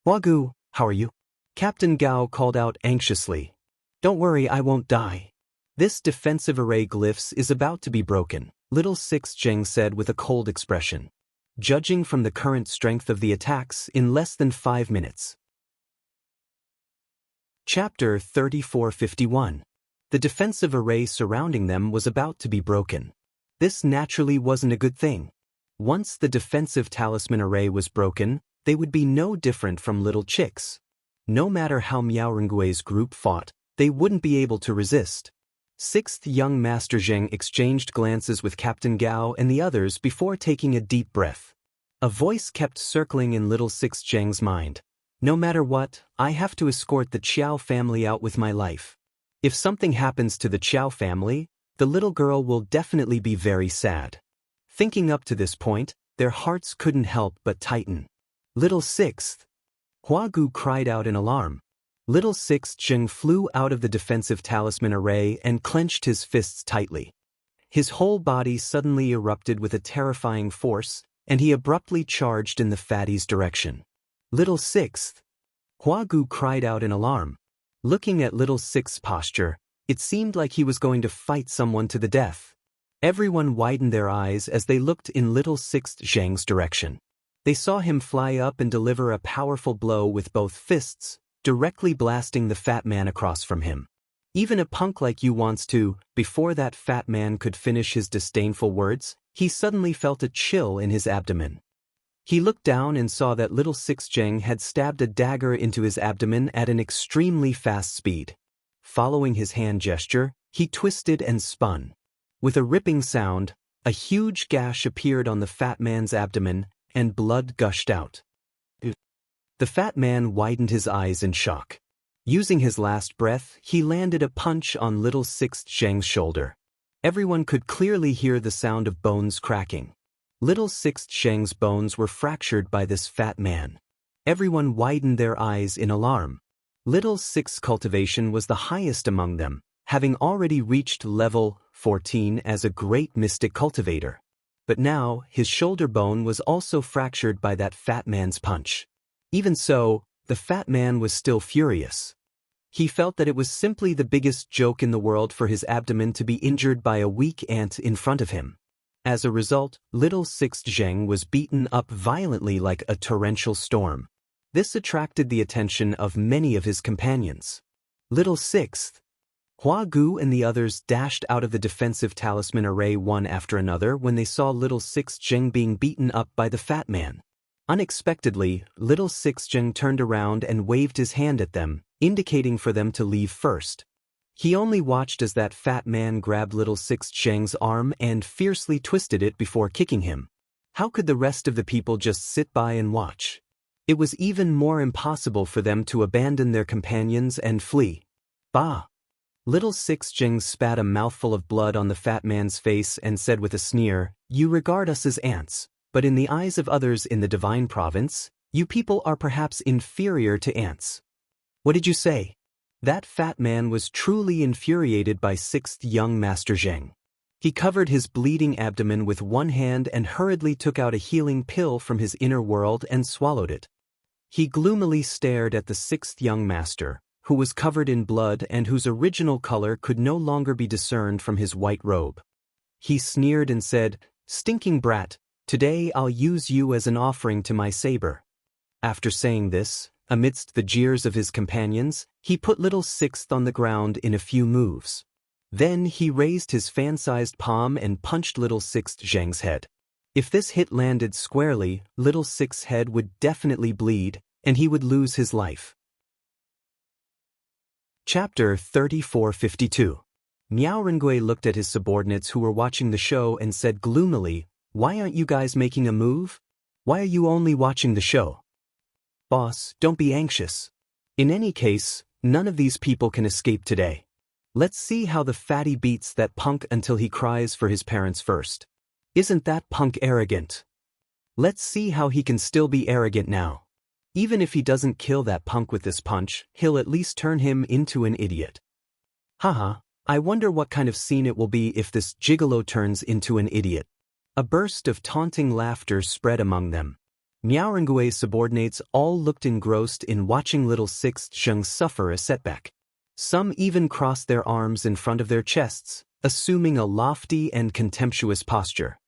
Hua Gu, how are you? Captain Gao called out anxiously. Don't worry, I won't die. This defensive array glyphs is about to be broken, Little Sixth Zheng said with a cold expression. Judging from the current strength of the attacks, in less than 5 minutes. Chapter 3451. The defensive array surrounding them was about to be broken. This naturally wasn't a good thing. Once the defensive talisman array was broken, they would be no different from little chicks. No matter how Meowringue's group fought, they wouldn't be able to resist. Sixth young Master Zheng exchanged glances with Captain Gao and the others before taking a deep breath. A voice kept circling in Little Sixth Zheng's mind. No matter what, I have to escort the Qiao family out with my life. If something happens to the Qiao family, the little girl will definitely be very sad. Thinking up to this point, their hearts couldn't help but tighten. Little Sixth! Hua Gu cried out in alarm. Little Sixth Zheng flew out of the defensive talisman array and clenched his fists tightly. His whole body suddenly erupted with a terrifying force, and he abruptly charged in the fatty's direction. Little Sixth! Hua Gu cried out in alarm. Looking at Little Sixth's posture, it seemed like he was going to fight someone to the death. Everyone widened their eyes as they looked in Little Sixth Zheng's direction. They saw him fly up and deliver a powerful blow with both fists, directly blasting the fat man across from him. Even a punk like you wants to. Before that fat man could finish his disdainful words, he suddenly felt a chill in his abdomen. He looked down and saw that Little Sixth Zheng had stabbed a dagger into his abdomen at an extremely fast speed. Following his hand gesture, he twisted and spun. With a ripping sound, a huge gash appeared on the fat man's abdomen, and blood gushed out. The fat man widened his eyes in shock. Using his last breath, he landed a punch on Little Sixth Zheng's shoulder. Everyone could clearly hear the sound of bones cracking. Little Sixth Zheng's bones were fractured by this fat man. Everyone widened their eyes in alarm. Little Sixth's cultivation was the highest among them, having already reached level 14 as a great mystic cultivator. But now, his shoulder bone was also fractured by that fat man's punch. Even so, the fat man was still furious. He felt that it was simply the biggest joke in the world for his abdomen to be injured by a weak ant in front of him. As a result, Little Sixth Zheng was beaten up violently like a torrential storm. This attracted the attention of many of his companions. Little Sixth! Hua Gu and the others dashed out of the defensive talisman array one after another when they saw Little Sixth Zheng being beaten up by the fat man. Unexpectedly, little Sixjing turned around and waved his hand at them, indicating for them to leave first. He only watched as that fat man grabbed little Sixjing's arm and fiercely twisted it before kicking him. How could the rest of the people just sit by and watch? It was even more impossible for them to abandon their companions and flee. Bah! Little Sixjing spat a mouthful of blood on the fat man's face and said with a sneer, "You regard us as ants, but in the eyes of others in the Divine Province, you people are perhaps inferior to ants." "What did you say?" That fat man was truly infuriated by 6th young Master Zheng. He covered his bleeding abdomen with one hand and hurriedly took out a healing pill from his inner world and swallowed it. He gloomily stared at the 6th young master, who was covered in blood and whose original color could no longer be discerned from his white robe. He sneered and said, "Stinking brat, today I'll use you as an offering to my saber." After saying this, amidst the jeers of his companions, he put little Sixth on the ground in a few moves. Then he raised his fan-sized palm and punched little Sixth Zheng's head. If this hit landed squarely, little Sixth's head would definitely bleed, and he would lose his life. Chapter 3452. Miao Rengui looked at his subordinates who were watching the show and said gloomily, "Why aren't you guys making a move? Why are you only watching the show?" "Boss, don't be anxious. In any case, none of these people can escape today. Let's see how the fatty beats that punk until he cries for his parents first. Isn't that punk arrogant? Let's see how he can still be arrogant now. Even if he doesn't kill that punk with this punch, he'll at least turn him into an idiot. Haha, I wonder what kind of scene it will be if this gigolo turns into an idiot." A burst of taunting laughter spread among them. Miao Rengui's subordinates all looked engrossed in watching little Sixth Zheng suffer a setback. Some even crossed their arms in front of their chests, assuming a lofty and contemptuous posture.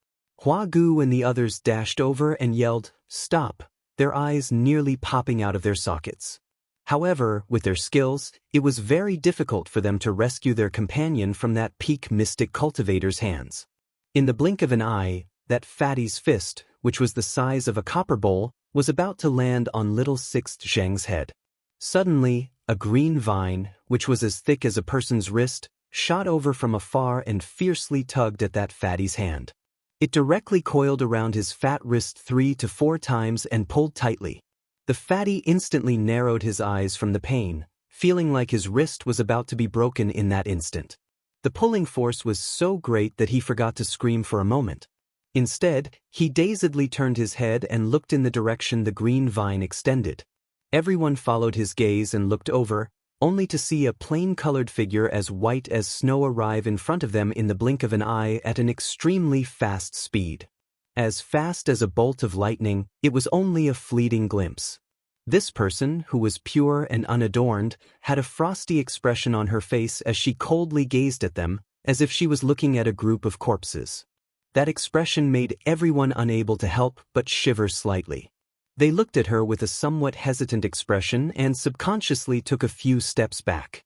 Hua Gu and the others dashed over and yelled, "Stop!" their eyes nearly popping out of their sockets. However, with their skills, it was very difficult for them to rescue their companion from that peak mystic cultivator's hands. In the blink of an eye, that fatty's fist, which was the size of a copper bowl, was about to land on little Sixth Zheng's head. Suddenly, a green vine, which was as thick as a person's wrist, shot over from afar and fiercely tugged at that fatty's hand. It directly coiled around his fat wrist 3 to 4 times and pulled tightly. The fatty instantly narrowed his eyes from the pain, feeling like his wrist was about to be broken in that instant. The pulling force was so great that he forgot to scream for a moment. Instead, he dazedly turned his head and looked in the direction the green vine extended. Everyone followed his gaze and looked over, only to see a plain-colored figure as white as snow arrive in front of them in the blink of an eye at an extremely fast speed. As fast as a bolt of lightning, it was only a fleeting glimpse. This person, who was pure and unadorned, had a frosty expression on her face as she coldly gazed at them, as if she was looking at a group of corpses. That expression made everyone unable to help but shiver slightly. They looked at her with a somewhat hesitant expression and subconsciously took a few steps back.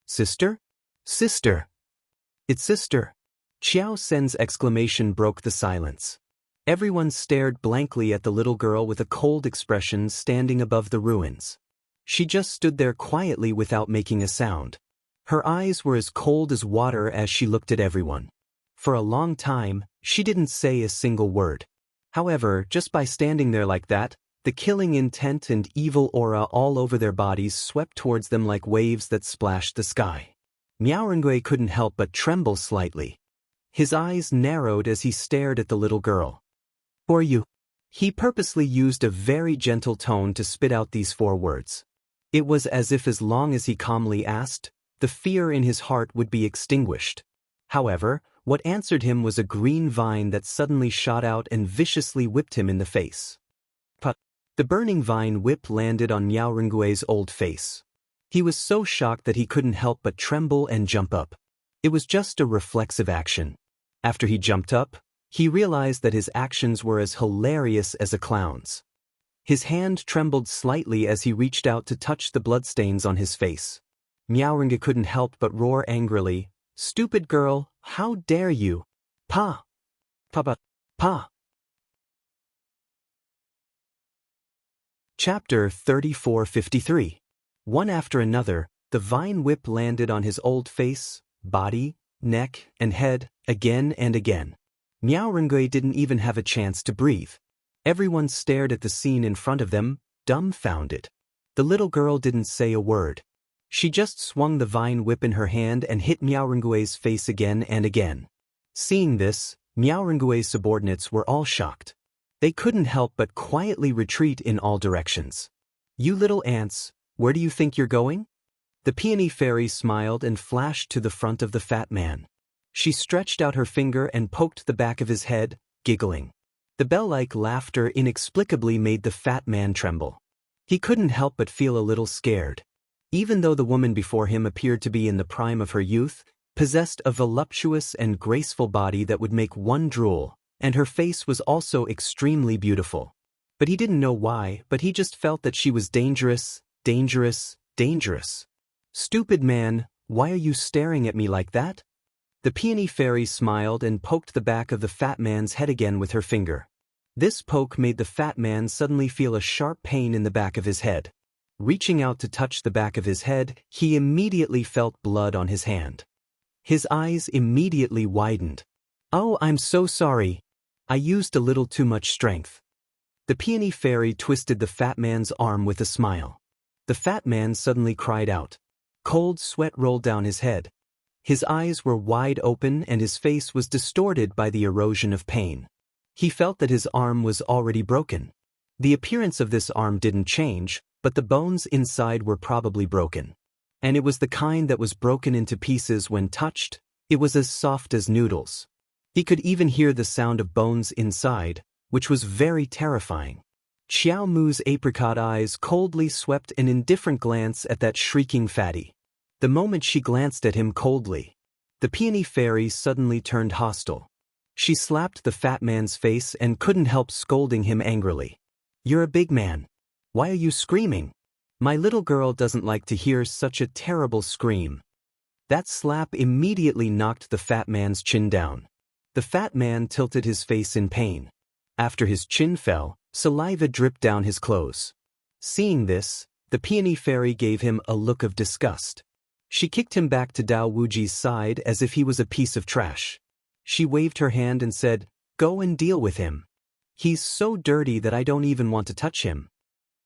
"Sister? Sister! It's sister!" Qiao Sen's exclamation broke the silence. Everyone stared blankly at the little girl with a cold expression standing above the ruins. She just stood there quietly without making a sound. Her eyes were as cold as water as she looked at everyone. For a long time, she didn't say a single word. However, just by standing there like that, the killing intent and evil aura all over their bodies swept towards them like waves that splashed the sky. Miao Rengui couldn't help but tremble slightly. His eyes narrowed as he stared at the little girl. "Who are you?" He purposely used a very gentle tone to spit out these 4 words. It was as if as long as he calmly asked, the fear in his heart would be extinguished. However, what answered him was a green vine that suddenly shot out and viciously whipped him in the face. The burning vine whip landed on Miao Rengui's old face. He was so shocked that he couldn't help but tremble and jump up. It was just a reflexive action. After he jumped up, he realized that his actions were as hilarious as a clown's. His hand trembled slightly as he reached out to touch the bloodstains on his face. Miao Rengui couldn't help but roar angrily, "Stupid girl, how dare you! Pa! Pa! Pa! Chapter 3453. One after another, the vine whip landed on his old face, body, neck, and head, again and again. Miaorengue didn't even have a chance to breathe. Everyone stared at the scene in front of them, dumbfounded. The little girl didn't say a word. She just swung the vine whip in her hand and hit Miaorengue's face again and again. Seeing this, Miaorengue's subordinates were all shocked. They couldn't help but quietly retreat in all directions. "You little ants, where do you think you're going?" The peony fairy smiled and flashed to the front of the fat man. She stretched out her finger and poked the back of his head, giggling. The bell-like laughter inexplicably made the fat man tremble. He couldn't help but feel a little scared. Even though the woman before him appeared to be in the prime of her youth, possessed a voluptuous and graceful body that would make one drool, and her face was also extremely beautiful. But he didn't know why, but he just felt that she was dangerous, dangerous, dangerous. "Stupid man, why are you staring at me like that?" The peony fairy smiled and poked the back of the fat man's head again with her finger. This poke made the fat man suddenly feel a sharp pain in the back of his head. Reaching out to touch the back of his head, he immediately felt blood on his hand. His eyes immediately widened. "Oh, I'm so sorry. I used a little too much strength." The peony fairy twisted the fat man's arm with a smile. The fat man suddenly cried out. Cold sweat rolled down his head. His eyes were wide open and his face was distorted by the erosion of pain. He felt that his arm was already broken. The appearance of this arm didn't change, but the bones inside were probably broken. And it was the kind that was broken into pieces when touched. It was as soft as noodles. He could even hear the sound of bones inside, which was very terrifying. Xiao Mu's apricot eyes coldly swept an indifferent glance at that shrieking fatty. The moment she glanced at him coldly, the peony fairy suddenly turned hostile. She slapped the fat man's face and couldn't help scolding him angrily. "You're a big man. Why are you screaming? My little girl doesn't like to hear such a terrible scream." That slap immediately knocked the fat man's chin down. The fat man tilted his face in pain. After his chin fell, saliva dripped down his clothes. Seeing this, the peony fairy gave him a look of disgust. She kicked him back to Dao Wuji's side as if he was a piece of trash. She waved her hand and said, "Go and deal with him. He's so dirty that I don't even want to touch him."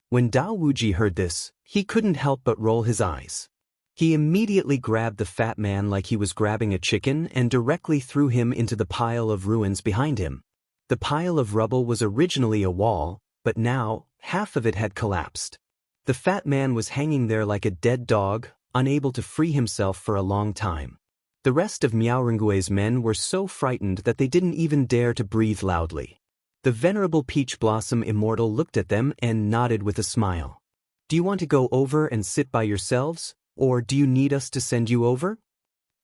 When Dao Wuji heard this, he couldn't help but roll his eyes. He immediately grabbed the fat man like he was grabbing a chicken and directly threw him into the pile of ruins behind him. The pile of rubble was originally a wall, but now, half of it had collapsed. The fat man was hanging there like a dead dog, unable to free himself for a long time. The rest of Miaorengue's men were so frightened that they didn't even dare to breathe loudly. The venerable Peach Blossom Immortal looked at them and nodded with a smile. "Do you want to go over and sit by yourselves, or do you need us to send you over?"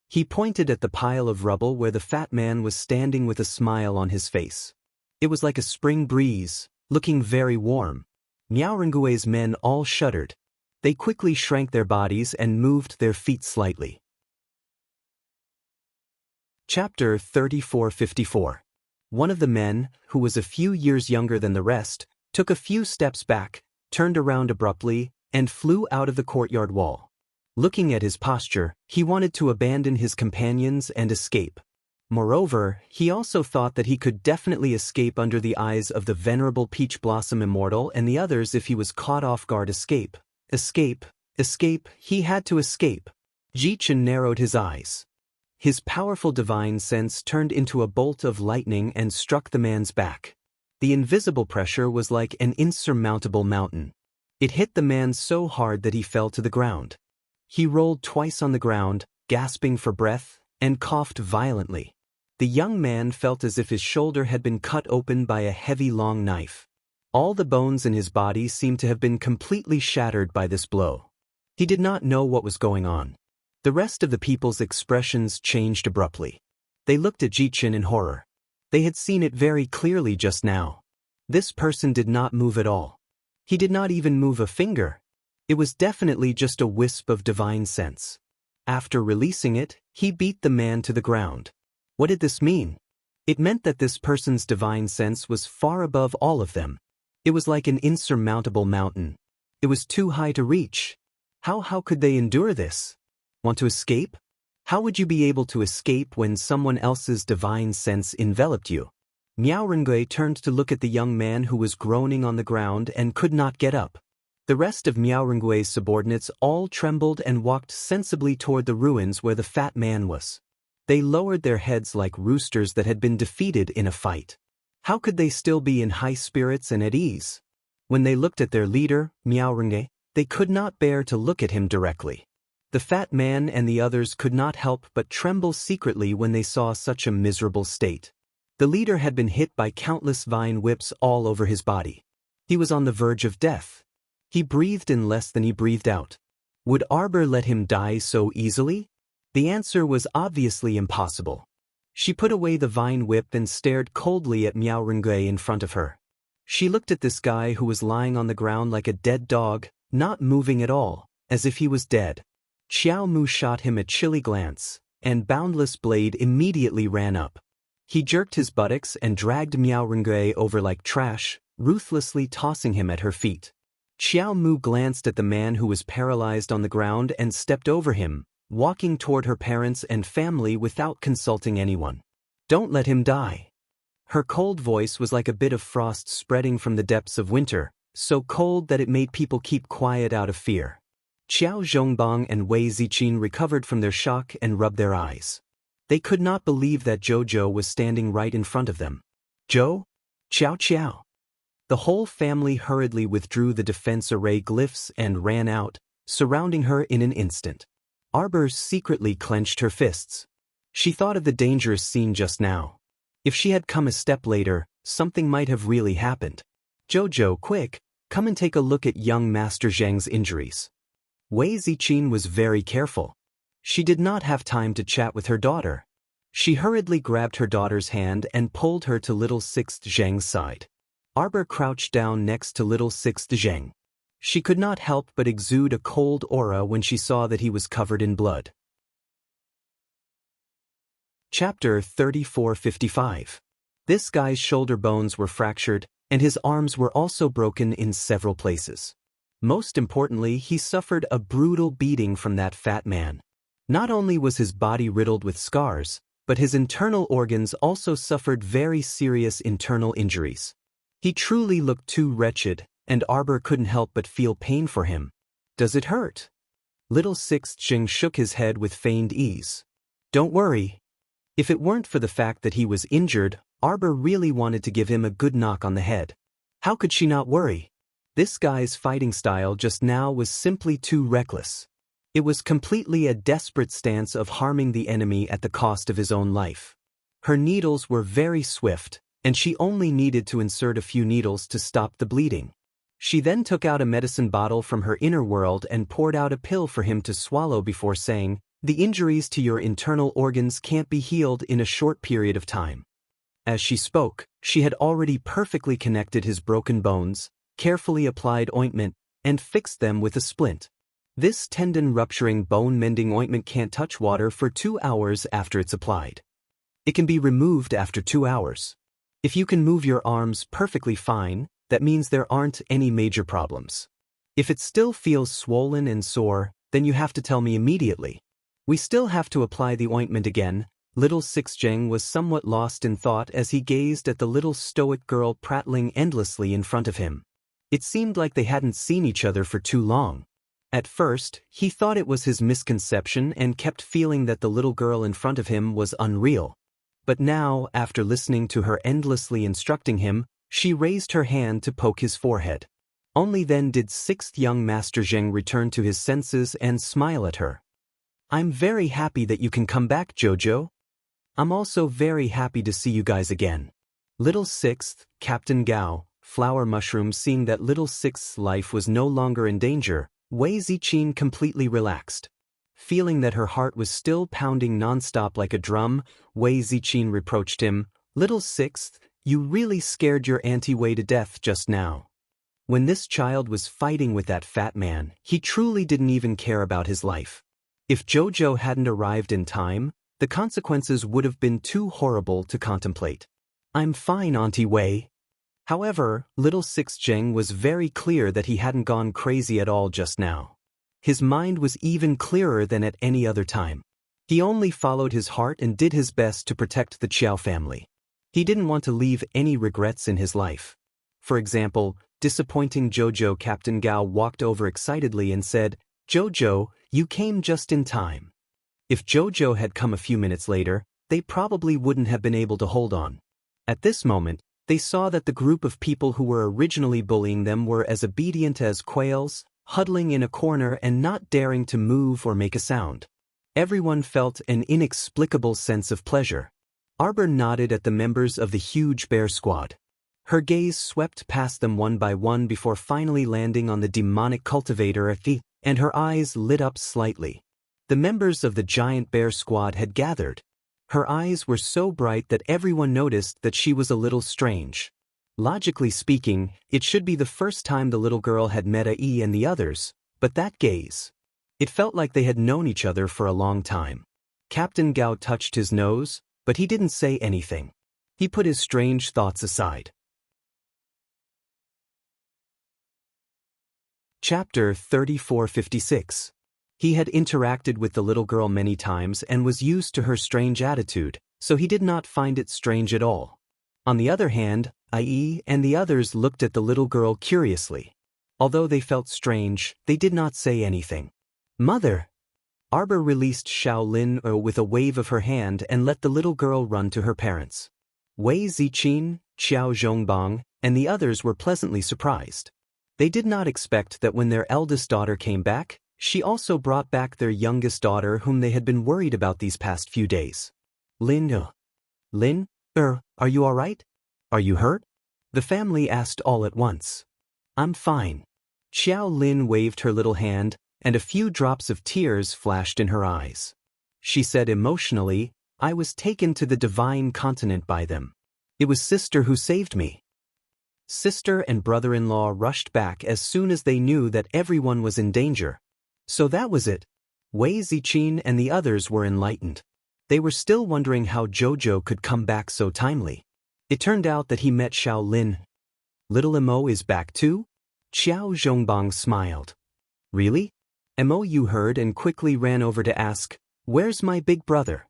He pointed at the pile of rubble where the fat man was standing with a smile on his face. It was like a spring breeze, looking very warm. Miaorengue's men all shuddered. They quickly shrank their bodies and moved their feet slightly. Chapter 3454. One of the men, who was a few years younger than the rest, took a few steps back, turned around abruptly, and flew out of the courtyard wall. Looking at his posture, he wanted to abandon his companions and escape. Moreover, he also thought that he could definitely escape under the eyes of the venerable Peach Blossom Immortal and the others if he was caught off guard. Escape, he had to escape. Ji-Chen narrowed his eyes. His powerful divine sense turned into a bolt of lightning and struck the man's back. The invisible pressure was like an insurmountable mountain. It hit the man so hard that he fell to the ground. He rolled twice on the ground, gasping for breath, and coughed violently. The young man felt as if his shoulder had been cut open by a heavy long knife. All the bones in his body seemed to have been completely shattered by this blow. He did not know what was going on. The rest of the people's expressions changed abruptly. They looked at Ji-Chen in horror. They had seen it very clearly just now. This person did not move at all. He did not even move a finger. It was definitely just a wisp of divine sense. After releasing it, he beat the man to the ground. What did this mean? It meant that this person's divine sense was far above all of them. It was like an insurmountable mountain. It was too high to reach. How could they endure this? Want to escape? How would you be able to escape when someone else's divine sense enveloped you? Miaorongui turned to look at the young man who was groaning on the ground and could not get up. The rest of Miaorongui's subordinates all trembled and walked sensibly toward the ruins where the fat man was. They lowered their heads like roosters that had been defeated in a fight. How could they still be in high spirits and at ease? When they looked at their leader, Miaorongui, they could not bear to look at him directly. The fat man and the others could not help but tremble secretly when they saw such a miserable state. The leader had been hit by countless vine whips all over his body. He was on the verge of death. He breathed in less than he breathed out. Would Arbor let him die so easily? The answer was obviously impossible. She put away the vine whip and stared coldly at Miaorongui in front of her. She looked at this guy who was lying on the ground like a dead dog, not moving at all, as if he was dead. Xiao Mu shot him a chilly glance, and Boundless Blade immediately ran up. He jerked his buttocks and dragged Miaorongui over like trash, ruthlessly tossing him at her feet. Xiao Mu glanced at the man who was paralyzed on the ground and stepped over him, walking toward her parents and family without consulting anyone. Don't let him die. Her cold voice was like a bit of frost spreading from the depths of winter, so cold that it made people keep quiet out of fear. Qiao Zhongbang and Wei Ziqin recovered from their shock and rubbed their eyes. They could not believe that Zhou was standing right in front of them. Zhou? Qiao. The whole family hurriedly withdrew the defense array glyphs and ran out, surrounding her in an instant. Arbor secretly clenched her fists. She thought of the dangerous scene just now. If she had come a step later, something might have really happened. Zhou, quick, come and take a look at young Master Zheng's injuries. Wei Ziqin was very careful. She did not have time to chat with her daughter. She hurriedly grabbed her daughter's hand and pulled her to little Sixth Zheng's side. Arbor crouched down next to little Sixth Zheng. She could not help but exude a cold aura when she saw that he was covered in blood. Chapter 3455. This guy's shoulder bones were fractured, and his arms were also broken in several places. Most importantly, he suffered a brutal beating from that fat man. Not only was his body riddled with scars, but his internal organs also suffered very serious internal injuries. He truly looked too wretched, and Arbor couldn't help but feel pain for him. Does it hurt? Little Sixth Zheng shook his head with feigned ease. Don't worry. If it weren't for the fact that he was injured, Arbor really wanted to give him a good knock on the head. How could she not worry? This guy's fighting style just now was simply too reckless. It was completely a desperate stance of harming the enemy at the cost of his own life. Her needles were very swift, and she only needed to insert a few needles to stop the bleeding. She then took out a medicine bottle from her inner world and poured out a pill for him to swallow before saying, "The injuries to your internal organs can't be healed in a short period of time." As she spoke, she had already perfectly connected his broken bones, carefully applied ointment, and fixed them with a splint. This tendon-rupturing bone-mending ointment can't touch water for 2 hours after it's applied. It can be removed after 2 hours. If you can move your arms perfectly fine, that means there aren't any major problems. If it still feels swollen and sore, then you have to tell me immediately. We still have to apply the ointment again. Little Sixth Zheng was somewhat lost in thought as he gazed at the little stoic girl prattling endlessly in front of him. It seemed like they hadn't seen each other for too long. At first, he thought it was his misconception and kept feeling that the little girl in front of him was unreal. But now, after listening to her endlessly instructing him, she raised her hand to poke his forehead. Only then did Sixth Young Master Zheng return to his senses and smile at her. "I'm very happy that you can come back, Zhou. I'm also very happy to see you guys again." Little Sixth, Captain Gao, Flower Mushroom, seeing that Little Sixth's life was no longer in danger, Wei Ziqin completely relaxed. Feeling that her heart was still pounding nonstop like a drum, Wei Ziqin reproached him, "Little Sixth, you really scared your Auntie Wei to death just now. When this child was fighting with that fat man, he truly didn't even care about his life. If Zhou hadn't arrived in time, the consequences would have been too horrible to contemplate." "I'm fine, Auntie Wei." However, little Six Zheng was very clear that he hadn't gone crazy at all just now. His mind was even clearer than at any other time. He only followed his heart and did his best to protect the Qiao family. He didn't want to leave any regrets in his life. For example, disappointing Jojo. Captain Gao walked over excitedly and said, "Jojo, you came just in time." If Jojo had come a few minutes later, they probably wouldn't have been able to hold on. At this moment, they saw that the group of people who were originally bullying them were as obedient as quails, huddling in a corner and not daring to move or make a sound. Everyone felt an inexplicable sense of pleasure. Arbor nodded at the members of the huge bear squad. Her gaze swept past them one by one before finally landing on the demonic cultivator, and her eyes lit up slightly. The members of the giant bear squad had gathered. Her eyes were so bright that everyone noticed that she was a little strange. Logically speaking, it should be the first time the little girl had met Ai and the others, but that gaze. It felt like they had known each other for a long time. Captain Gao touched his nose, but he didn't say anything. He put his strange thoughts aside. Chapter 3456. He had interacted with the little girl many times and was used to her strange attitude, so he did not find it strange at all. On the other hand, Ai and the others looked at the little girl curiously. Although they felt strange, they did not say anything. "Mother!" Arbor released Shaolin with a wave of her hand and let the little girl run to her parents. Wei Ziqin, Qiao Zhongbang, and the others were pleasantly surprised. They did not expect that when their eldest daughter came back, she also brought back their youngest daughter whom they had been worried about these past few days. Lin, are you all right? Are you hurt?" The family asked all at once. "I'm fine." Xiao Lin waved her little hand, and a few drops of tears flashed in her eyes. She said emotionally, "I was taken to the divine continent by them. It was sister who saved me." Sister and brother-in-law rushed back as soon as they knew that everyone was in danger. So that was it. Wei Ziqin and the others were enlightened. They were still wondering how Jojo could come back so timely. It turned out that he met Xiao Lin. "Little Mo is back too?" Xiao Zhongbang smiled. "Really?" Mo heard and quickly ran over to ask, "Where's my big brother?"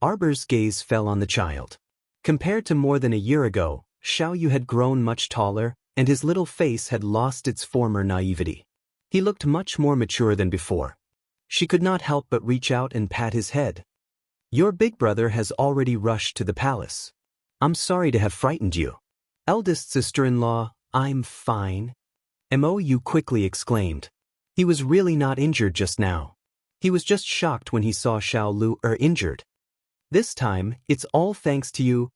Arbor's gaze fell on the child. Compared to more than a year ago, Xiao Yu had grown much taller, and his little face had lost its former naivety. He looked much more mature than before. She could not help but reach out and pat his head. "Your big brother has already rushed to the palace. I'm sorry to have frightened you." "Eldest sister-in-law, I'm fine," Mo quickly exclaimed. He was really not injured just now. He was just shocked when he saw Xiao Lu injured. "This time, it's all thanks to you,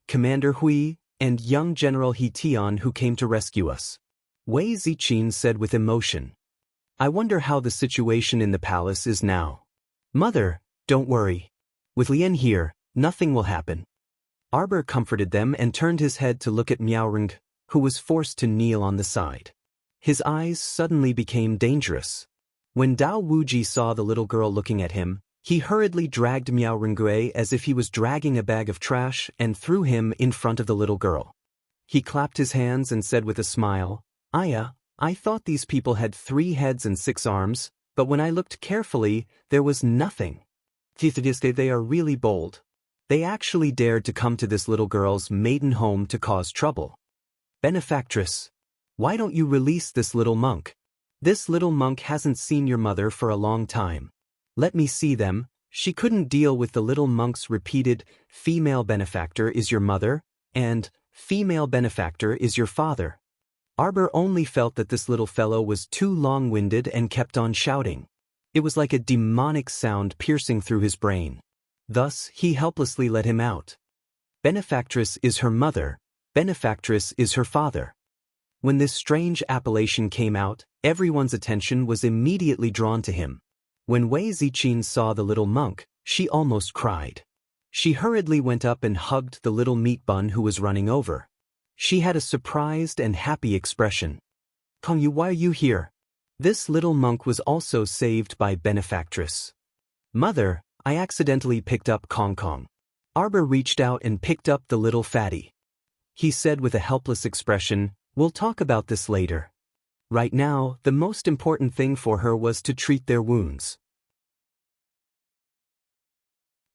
Commander Hui, and young General He Tian who came to rescue us," Wei Ziqin said with emotion. "I wonder how the situation in the palace is now." "Mother, don't worry. With Lian here, nothing will happen." Arbor comforted them and turned his head to look at Miaoring, who was forced to kneel on the side. His eyes suddenly became dangerous. When Dao Wuji saw the little girl looking at him, he hurriedly dragged Miaoring away as if he was dragging a bag of trash and threw him in front of the little girl. He clapped his hands and said with a smile, "Aya, I thought these people had 3 heads and 6 arms, but when I looked carefully, there was nothing. They are really bold. They actually dared to come to this little girl's maiden home to cause trouble. Benefactress, why don't you release this little monk? This little monk hasn't seen your mother for a long time. Let me see them." She couldn't deal with the little monk's repeated, "Female benefactor is your mother," and "Female benefactor is your father." Arbor only felt that this little fellow was too long-winded and kept on shouting. It was like a demonic sound piercing through his brain. Thus, he helplessly let him out. Benefactress is her mother, benefactress is her father. When this strange appellation came out, everyone's attention was immediately drawn to him. When Wei Ziqin saw the little monk, she almost cried. She hurriedly went up and hugged the little meat bun who was running over. She had a surprised and happy expression. "Kong Yu, why are you here?" This little monk was also saved by benefactress. "Mother, I accidentally picked up Kong Kong." Arbor reached out and picked up the little fatty. He said with a helpless expression, "We'll talk about this later." Right now, the most important thing for her was to treat their wounds.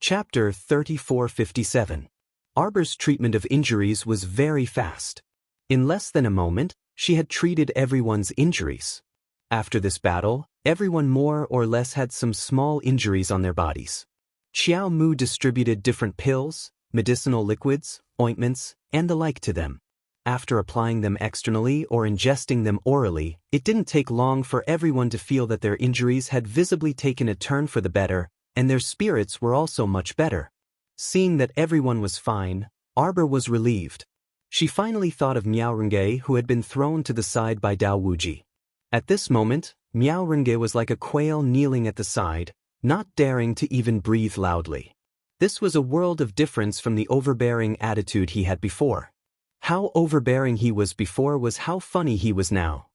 Chapter 3457. Arbor's treatment of injuries was very fast. In less than a moment, she had treated everyone's injuries. After this battle, everyone more or less had some small injuries on their bodies. Xiao Mu distributed different pills, medicinal liquids, ointments, and the like to them. After applying them externally or ingesting them orally, it didn't take long for everyone to feel that their injuries had visibly taken a turn for the better, and their spirits were also much better. Seeing that everyone was fine, Arbor was relieved. She finally thought of Miao Renge, who had been thrown to the side by Dao Wuji. At this moment, Miao Renge was like a quail kneeling at the side, not daring to even breathe loudly. This was a world of difference from the overbearing attitude he had before. How overbearing he was before was how funny he was now.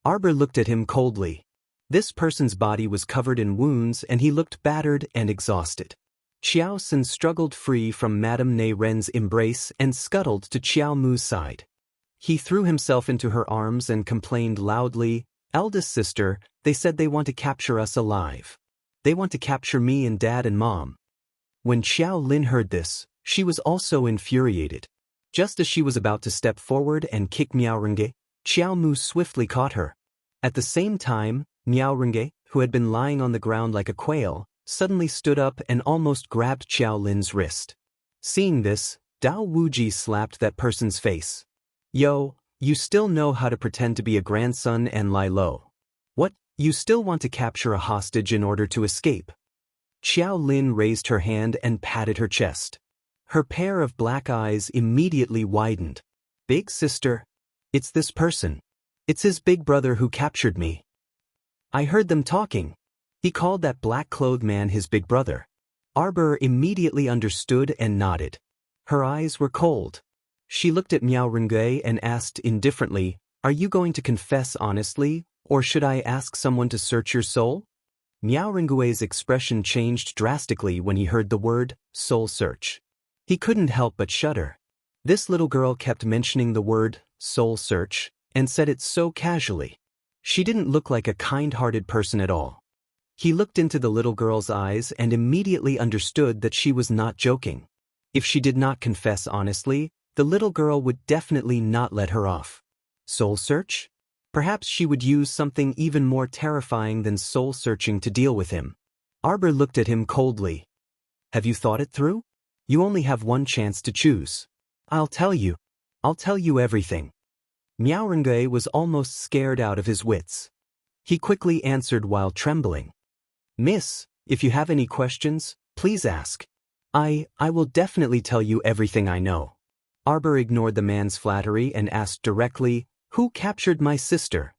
Arbor looked at him coldly. This person's body was covered in wounds and he looked battered and exhausted. Xiao Xin struggled free from Madame Ne Ren's embrace and scuttled to Xiao Mu's side. He threw himself into her arms and complained loudly, "Eldest sister, they said they want to capture us alive. They want to capture me and Dad and Mom." When Xiao Lin heard this, she was also infuriated. Just as she was about to step forward and kick Miao Renge, Xiao Mu swiftly caught her. At the same time, Miao Renge, who had been lying on the ground like a quail, suddenly stood up and almost grabbed Xiao Lin's wrist. Seeing this, Dao Wuji slapped that person's face. "Yo, you still know how to pretend to be a grandson and lie low. What, you still want to capture a hostage in order to escape?" Xiao Lin raised her hand and patted her chest. Her pair of black eyes immediately widened. "Big sister? It's this person. It's his big brother who captured me. I heard them talking. He called that black-clothed man his big brother." Arbor immediately understood and nodded. Her eyes were cold. She looked at Miao Renge and asked indifferently, "Are you going to confess honestly, or should I ask someone to search your soul?" Miao Renge's expression changed drastically when he heard the word, soul search. He couldn't help but shudder. This little girl kept mentioning the word, soul search, and said it so casually. She didn't look like a kind-hearted person at all. He looked into the little girl's eyes and immediately understood that she was not joking. If she did not confess honestly, the little girl would definitely not let her off. Soul search? Perhaps she would use something even more terrifying than soul searching to deal with him. Arbor looked at him coldly. "Have you thought it through? You only have one chance to choose. I'll tell you. I'll tell you everything." Miao Renge was almost scared out of his wits. He quickly answered while trembling. "Miss, if you have any questions, please ask. I will definitely tell you everything I know." Arbor ignored the man's flattery and asked directly, "Who captured my sister?"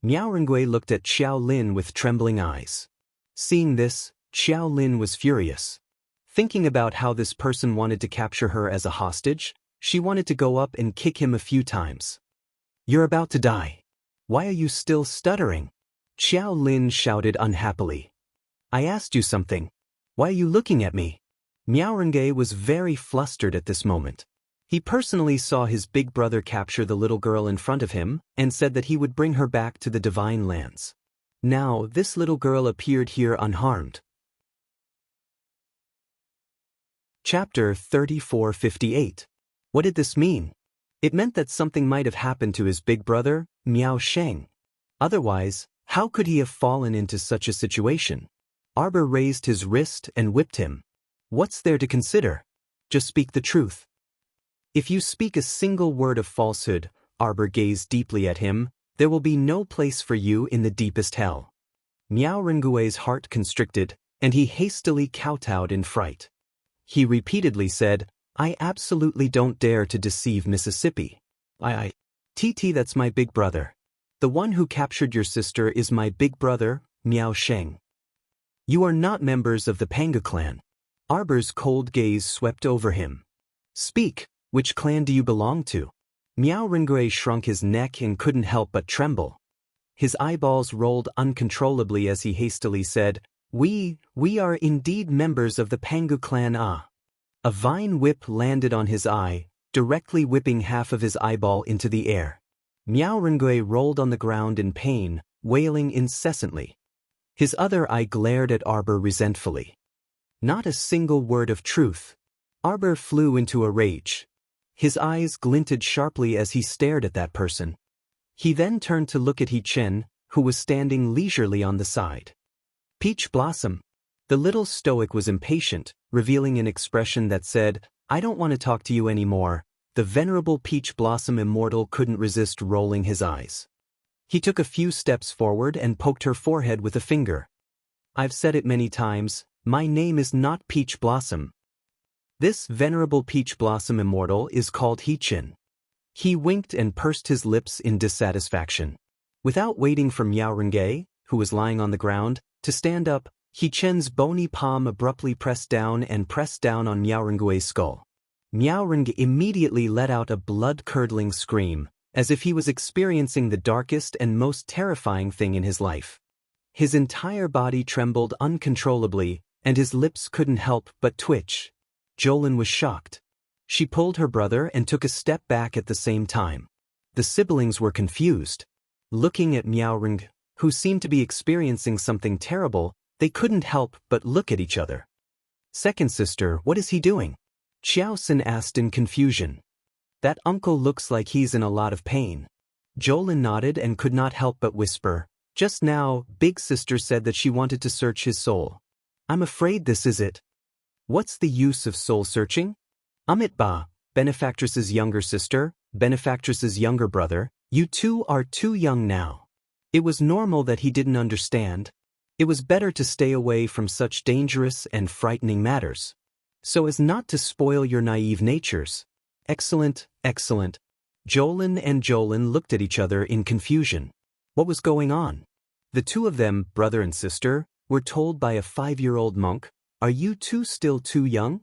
Miao Renge looked at Xiao Lin with trembling eyes. Seeing this, Xiao Lin was furious. Thinking about how this person wanted to capture her as a hostage, she wanted to go up and kick him a few times. "You're about to die. Why are you still stuttering?" Xiao Lin shouted unhappily. "I asked you something. Why are you looking at me?" Miao Renge was very flustered at this moment. He personally saw his big brother capture the little girl in front of him and said that he would bring her back to the divine lands. Now, this little girl appeared here unharmed. Chapter 3458. What did this mean? It meant that something might have happened to his big brother, Miao Sheng. Otherwise, how could he have fallen into such a situation? Arbor raised his wrist and whipped him. What's there to consider? Just speak the truth. If you speak a single word of falsehood, Arbor gazed deeply at him, there will be no place for you in the deepest hell. Miao Renge's heart constricted, and he hastily kowtowed in fright. He repeatedly said, "I absolutely don't dare to deceive Mississippi. That's my big brother. The one who captured your sister is my big brother, Miao Sheng. You are not members of the Panga clan." Arbor's cold gaze swept over him. "Speak, which clan do you belong to?" Miao Renge shrunk his neck and couldn't help but tremble. His eyeballs rolled uncontrollably as he hastily said, We are indeed members of the Pangu clan. Ah." A vine whip landed on his eye, directly whipping half of his eyeball into the air. Miao rolled on the ground in pain, wailing incessantly. His other eye glared at Arbor resentfully. Not a single word of truth. Arbor flew into a rage. His eyes glinted sharply as he stared at that person. He then turned to look at He-Chen, who was standing leisurely on the side. Peach Blossom. The little stoic was impatient, revealing an expression that said, "I don't want to talk to you anymore." The venerable Peach Blossom immortal couldn't resist rolling his eyes. He took a few steps forward and poked her forehead with a finger. "I've said it many times, my name is not Peach Blossom. This venerable Peach Blossom immortal is called He-Chen." He winked and pursed his lips in dissatisfaction. Without waiting for Miao Renge, who was lying on the ground, to stand up, He-Chen's bony palm abruptly pressed down on Miao Rengui's skull. Miao Renge immediately let out a blood-curdling scream, as if he was experiencing the darkest and most terrifying thing in his life. His entire body trembled uncontrollably, and his lips couldn't help but twitch. Jolin was shocked. She pulled her brother and took a step back at the same time. The siblings were confused. Looking at Miao Renge, who seemed to be experiencing something terrible, they couldn't help but look at each other. "Second sister, what is he doing?" Xiaosun asked in confusion. "That uncle looks like he's in a lot of pain." Jolin nodded and could not help but whisper, "Just now, big sister said that she wanted to search his soul. I'm afraid this is it." "What's the use of soul searching?" "Amitba, benefactress's younger sister, benefactress's younger brother, you two are too young now." It was normal that he didn't understand. It was better to stay away from such dangerous and frightening matters, so as not to spoil your naive natures. "Excellent, excellent." Jolin and Jolin looked at each other in confusion. What was going on? The two of them, brother and sister, were told by a 5-year-old monk, "Are you two still too young?"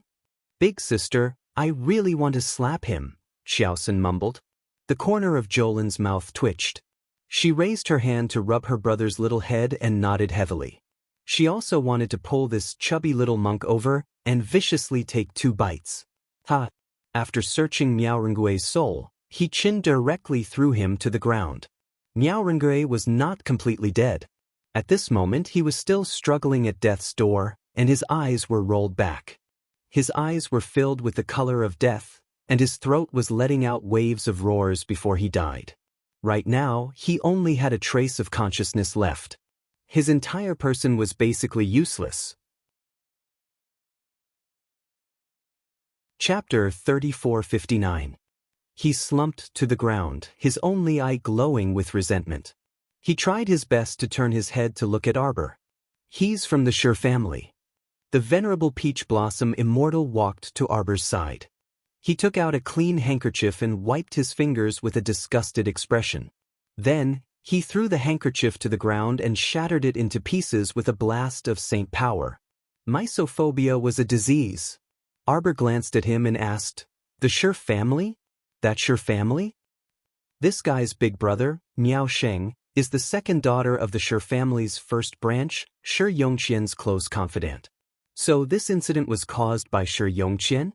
"Big sister, I really want to slap him," Xiaosun mumbled. The corner of Jolin's mouth twitched. She raised her hand to rub her brother's little head and nodded heavily. She also wanted to pull this chubby little monk over and viciously take 2 bites. Ha! After searching Miao Rengui's soul, He-Chen directly threw him to the ground. Miao Rengui was not completely dead. At this moment he was still struggling at death's door, and his eyes were rolled back. His eyes were filled with the color of death, and his throat was letting out waves of roars before he died. Right now, he only had a trace of consciousness left. His entire person was basically useless. Chapter 3459. He slumped to the ground, his only eye glowing with resentment. He tried his best to turn his head to look at Arbor. "He's from the Sure family." The venerable Peach Blossom immortal walked to Arbor's side. He took out a clean handkerchief and wiped his fingers with a disgusted expression. Then, he threw the handkerchief to the ground and shattered it into pieces with a blast of saint power. Mysophobia was a disease. Arbor glanced at him and asked, "The Sure family? That Sure family?" This guy's big brother, Miao Sheng, is the second daughter of the Sure family's first branch, Shi Yongqian's close confidant. So this incident was caused by Shi Yongqian?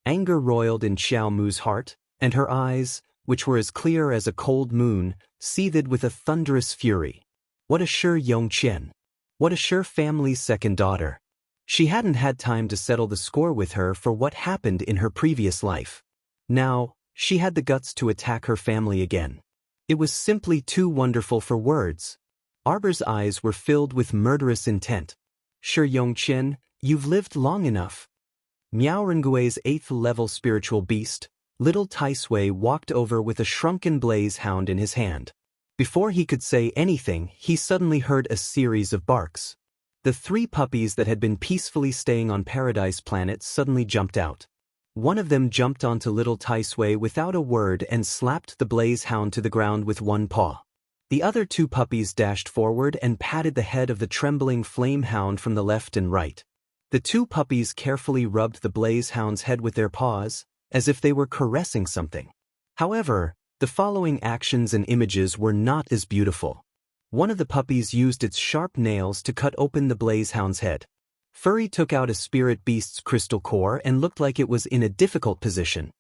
Anger roiled in Xiao Mu's heart, and her eyes, which were as clear as a cold moon, seethed with a thunderous fury. What a Shi Yongqian! What a Shi family's second daughter! She hadn't had time to settle the score with her for what happened in her previous life. Now, she had the guts to attack her family again. It was simply too wonderful for words. Arbor's eyes were filled with murderous intent. "Shi Yongqian, you've lived long enough." Miao Rengui's 8th-level spiritual beast, little Tai Sui, walked over with a shrunken blaze hound in his hand. Before he could say anything, he suddenly heard a series of barks. The 3 puppies that had been peacefully staying on Paradise Planet suddenly jumped out. One of them jumped onto little Tai Sui without a word and slapped the blaze hound to the ground with one paw. The other 2 puppies dashed forward and patted the head of the trembling flame hound from the left and right. The 2 puppies carefully rubbed the blaze hound's head with their paws, as if they were caressing something. However, the following actions and images were not as beautiful. One of the puppies used its sharp nails to cut open the blaze hound's head. Furry took out a spirit beast's crystal core and looked like it was in a difficult position.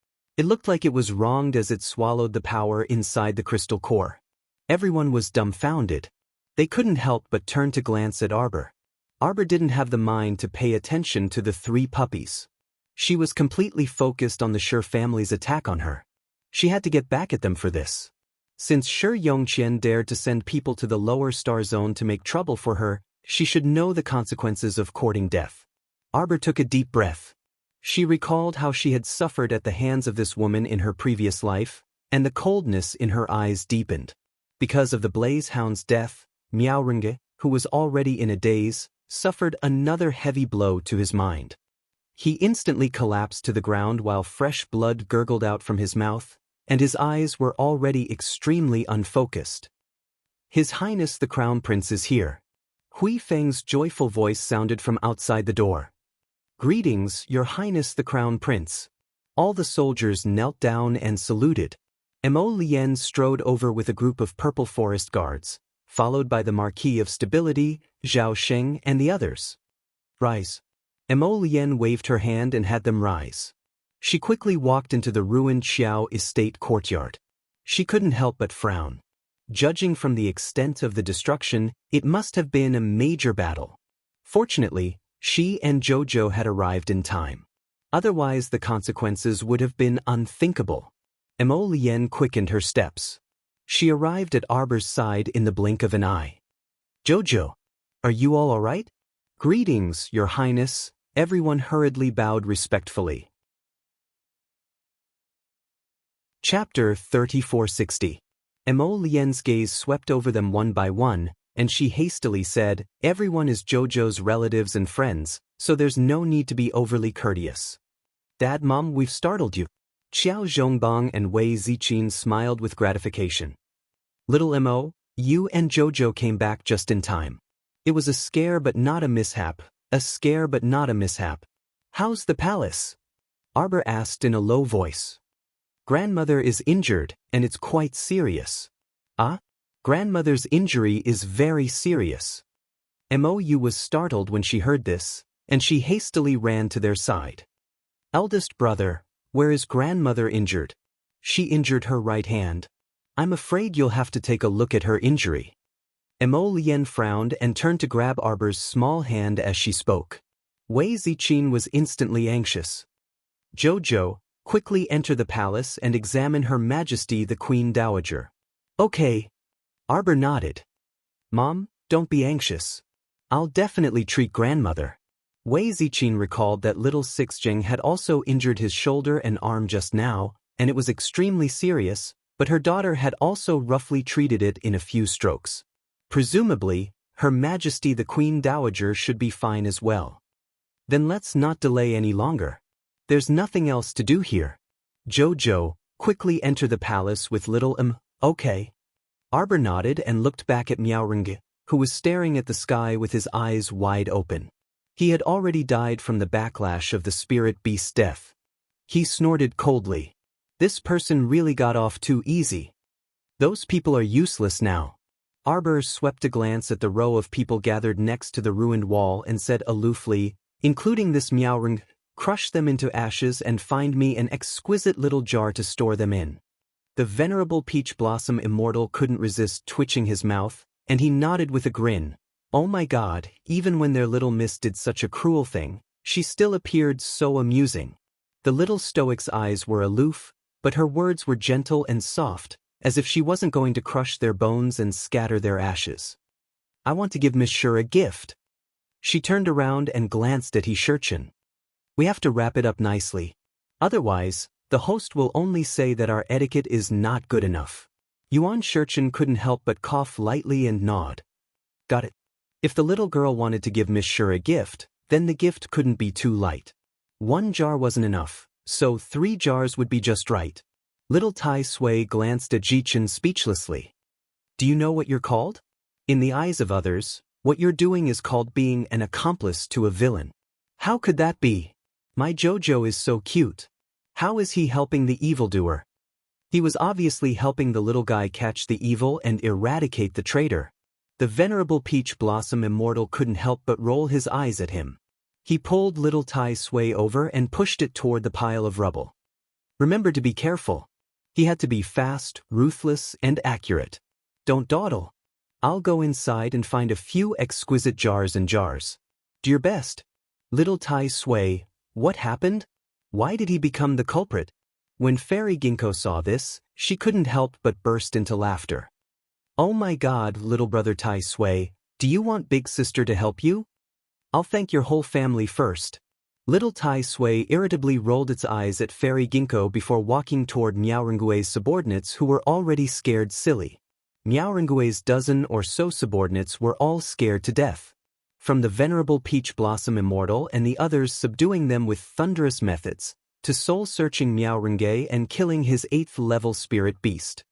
It looked like it was wronged as it swallowed the power inside the crystal core. Everyone was dumbfounded. They couldn't help but turn to glance at Arbor. Arbor didn't have the mind to pay attention to the three puppies. She was completely focused on the Shi family's attack on her. She had to get back at them for this. Since Shi Yongqian dared to send people to the lower star zone to make trouble for her, she should know the consequences of courting death. Arbor took a deep breath. She recalled how she had suffered at the hands of this woman in her previous life, and the coldness in her eyes deepened. Because of the Blaze Hound's death, Miaoringe, who was already in a daze, suffered another heavy blow to his mind. He instantly collapsed to the ground while fresh blood gurgled out from his mouth, and his eyes were already extremely unfocused. His Highness the Crown Prince is here. Hui Feng's joyful voice sounded from outside the door. Greetings, Your Highness the Crown Prince. All the soldiers knelt down and saluted. Mo Lien strode over with a group of purple forest guards, followed by the Marquis of Stability, Zhao Sheng, and the others. Rise. Mo Lien waved her hand and had them rise. She quickly walked into the ruined Xiao estate courtyard. She couldn't help but frown. Judging from the extent of the destruction, it must have been a major battle. Fortunately, she and Jojo had arrived in time. Otherwise, the consequences would have been unthinkable. Mo Lien quickened her steps. She arrived at Arbor's side in the blink of an eye. Jojo, are you all right? Greetings, Your Highness. Everyone hurriedly bowed respectfully. Chapter 3460. Mo Lien's gaze swept over them one by one, and she hastily said, Everyone is Jojo's relatives and friends, so there's no need to be overly courteous. Dad, Mom, we've startled you. Xiao Zhongbang and Wei Ziqin smiled with gratification. Little Mo, you and Jojo came back just in time. It was a scare but not a mishap, a scare but not a mishap. How's the palace? Arbor asked in a low voice. Grandmother is injured, and it's quite serious. Ah? Grandmother's injury is very serious. Mou was startled when she heard this, and she hastily ran to their side. Eldest brother, where is grandmother injured? She injured her right hand. I'm afraid you'll have to take a look at her injury. Mo Lien frowned and turned to grab Arbor's small hand as she spoke. Wei Ziqin was instantly anxious. Jojo, quickly enter the palace and examine Her Majesty the Queen Dowager. Okay. Arbor nodded. Mom, don't be anxious. I'll definitely treat grandmother. Wei Ziqin recalled that little Sixjing had also injured his shoulder and arm just now, and it was extremely serious, but her daughter had also roughly treated it in a few strokes. Presumably, Her Majesty the Queen Dowager should be fine as well. Then let's not delay any longer. There's nothing else to do here. Jojo, quickly enter the palace with little Okay. Arbor nodded and looked back at Miaoringe, who was staring at the sky with his eyes wide open. He had already died from the backlash of the spirit beast's death. He snorted coldly. This person really got off too easy. Those people are useless now. Arbor swept a glance at the row of people gathered next to the ruined wall and said aloofly, including this Miaoringe, crush them into ashes and find me an exquisite little jar to store them in. The venerable Peach Blossom Immortal couldn't resist twitching his mouth, and he nodded with a grin. Oh my God, even when their little miss did such a cruel thing, she still appeared so amusing. The little stoic's eyes were aloof, but her words were gentle and soft, as if she wasn't going to crush their bones and scatter their ashes. I want to give Miss Shi a gift. She turned around and glanced at He Shurchen. We have to wrap it up nicely. Otherwise, the host will only say that our etiquette is not good enough. Yuan Shurchen couldn't help but cough lightly and nod. Got it. If the little girl wanted to give Miss Shi a gift, then the gift couldn't be too light. 1 jar wasn't enough, so 3 jars would be just right. Little Tai Sui glanced at Jichen speechlessly. Do you know what you're called? In the eyes of others, what you're doing is called being an accomplice to a villain. How could that be? My Jojo is so cute. How is he helping the evildoer? He was obviously helping the little guy catch the evil and eradicate the traitor. The venerable Peach Blossom Immortal couldn't help but roll his eyes at him. He pulled little Tai Sui over and pushed it toward the pile of rubble. Remember to be careful. He had to be fast, ruthless, and accurate. Don't dawdle. I'll go inside and find a few exquisite jars and jars. Do your best. Little Tai Sui, what happened? Why did he become the culprit? When Fairy Ginkgo saw this, she couldn't help but burst into laughter. Oh my God, little brother Tai Sui, do you want big sister to help you? I'll thank your whole family first. Little Tai Sui irritably rolled its eyes at Fairy Ginkgo before walking toward Miaorengue's subordinates who were already scared silly. Miaorengue's dozen or so subordinates were all scared to death. From the venerable Peach Blossom Immortal and the others subduing them with thunderous methods, to soul-searching Miaorengue and killing his 8th-level spirit beast.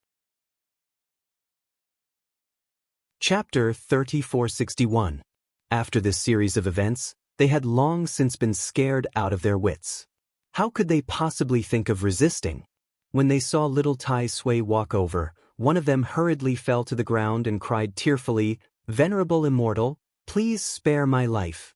Chapter 3461. After this series of events, they had long since been scared out of their wits. How could they possibly think of resisting? When they saw little Tai Sui walk over, one of them hurriedly fell to the ground and cried tearfully, "Venerable Immortal, please spare my life."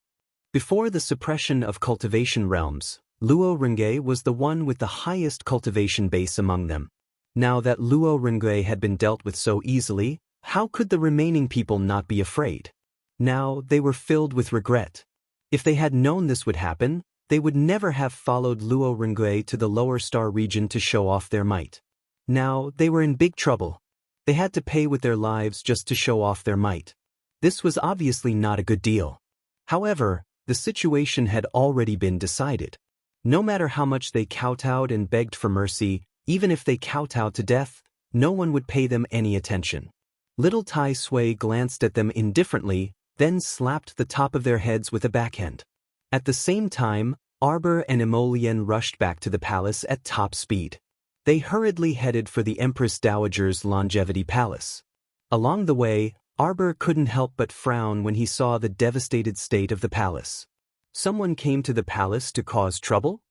Before the suppression of cultivation realms, Luo Renge was the one with the highest cultivation base among them. Now that Luo Renge had been dealt with so easily, how could the remaining people not be afraid? Now they were filled with regret. If they had known this would happen, they would never have followed Luo Renge to the lower star region to show off their might. Now they were in big trouble. They had to pay with their lives just to show off their might. This was obviously not a good deal. However, the situation had already been decided. No matter how much they kowtowed and begged for mercy, even if they kowtowed to death, no one would pay them any attention. Little Tai Sui glanced at them indifferently, then slapped the top of their heads with a backhand. At the same time, Arbor and Emolien rushed back to the palace at top speed. They hurriedly headed for the Empress Dowager's Longevity Palace. Along the way, Arbor couldn't help but frown when he saw the devastated state of the palace. Someone came to the palace to cause trouble?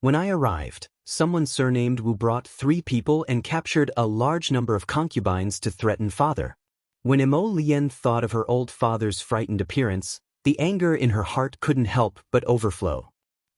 When I arrived, someone surnamed Wu brought 3 people and captured a large number of concubines to threaten father. When Emolien thought of her old father's frightened appearance, the anger in her heart couldn't help but overflow.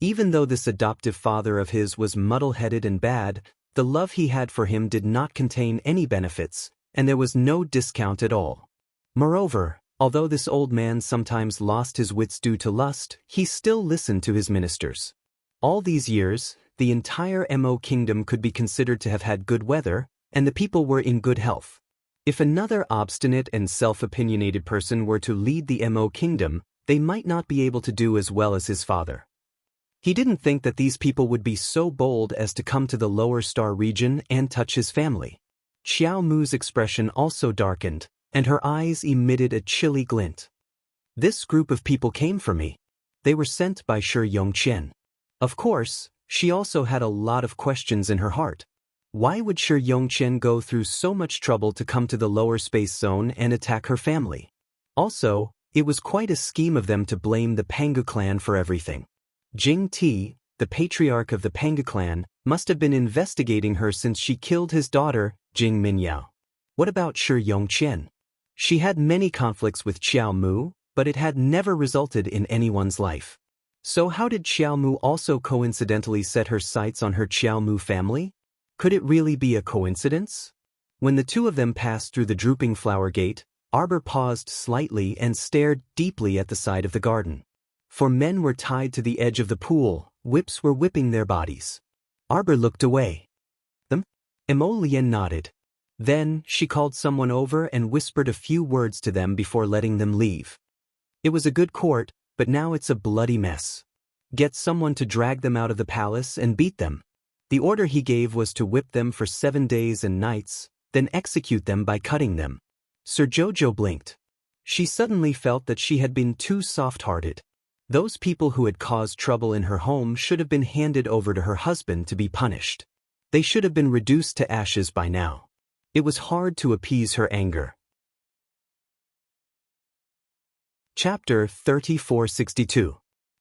Even though this adoptive father of his was muddle-headed and bad, the love he had for him did not contain any benefits, and there was no discount at all. Moreover, although this old man sometimes lost his wits due to lust, he still listened to his ministers. All these years, the entire Mo kingdom could be considered to have had good weather, and the people were in good health. If another obstinate and self-opinionated person were to lead the Mo kingdom, they might not be able to do as well as his father. He didn't think that these people would be so bold as to come to the lower star region and touch his family. Xiao Mu's expression also darkened, and her eyes emitted a chilly glint. This group of people came for me. They were sent by Shi Yongqian. Of course, she also had a lot of questions in her heart. Why would Shi Yongqian go through so much trouble to come to the lower space zone and attack her family? Also, it was quite a scheme of them to blame the Pangu clan for everything. Jing Ti, the patriarch of the Pangu clan, must have been investigating her since she killed his daughter, Jing Minyao. What about Shi Yongqian? She had many conflicts with Xiao Mu, but it had never resulted in anyone's life. So how did Xiao Mu also coincidentally set her sights on her Xiao Mu family? Could it really be a coincidence? When the two of them passed through the drooping flower gate, Arbor paused slightly and stared deeply at the side of the garden. For men were tied to the edge of the pool, whips were whipping their bodies. Arbor looked away. Them? Emolien nodded. Then, she called someone over and whispered a few words to them before letting them leave. It was a good court, but now it's a bloody mess. Get someone to drag them out of the palace and beat them. The order he gave was to whip them for 7 days and nights, then execute them by cutting them. Sir Jojo blinked. She suddenly felt that she had been too soft-hearted. Those people who had caused trouble in her home should have been handed over to her husband to be punished. They should have been reduced to ashes by now. It was hard to appease her anger. Chapter 3462.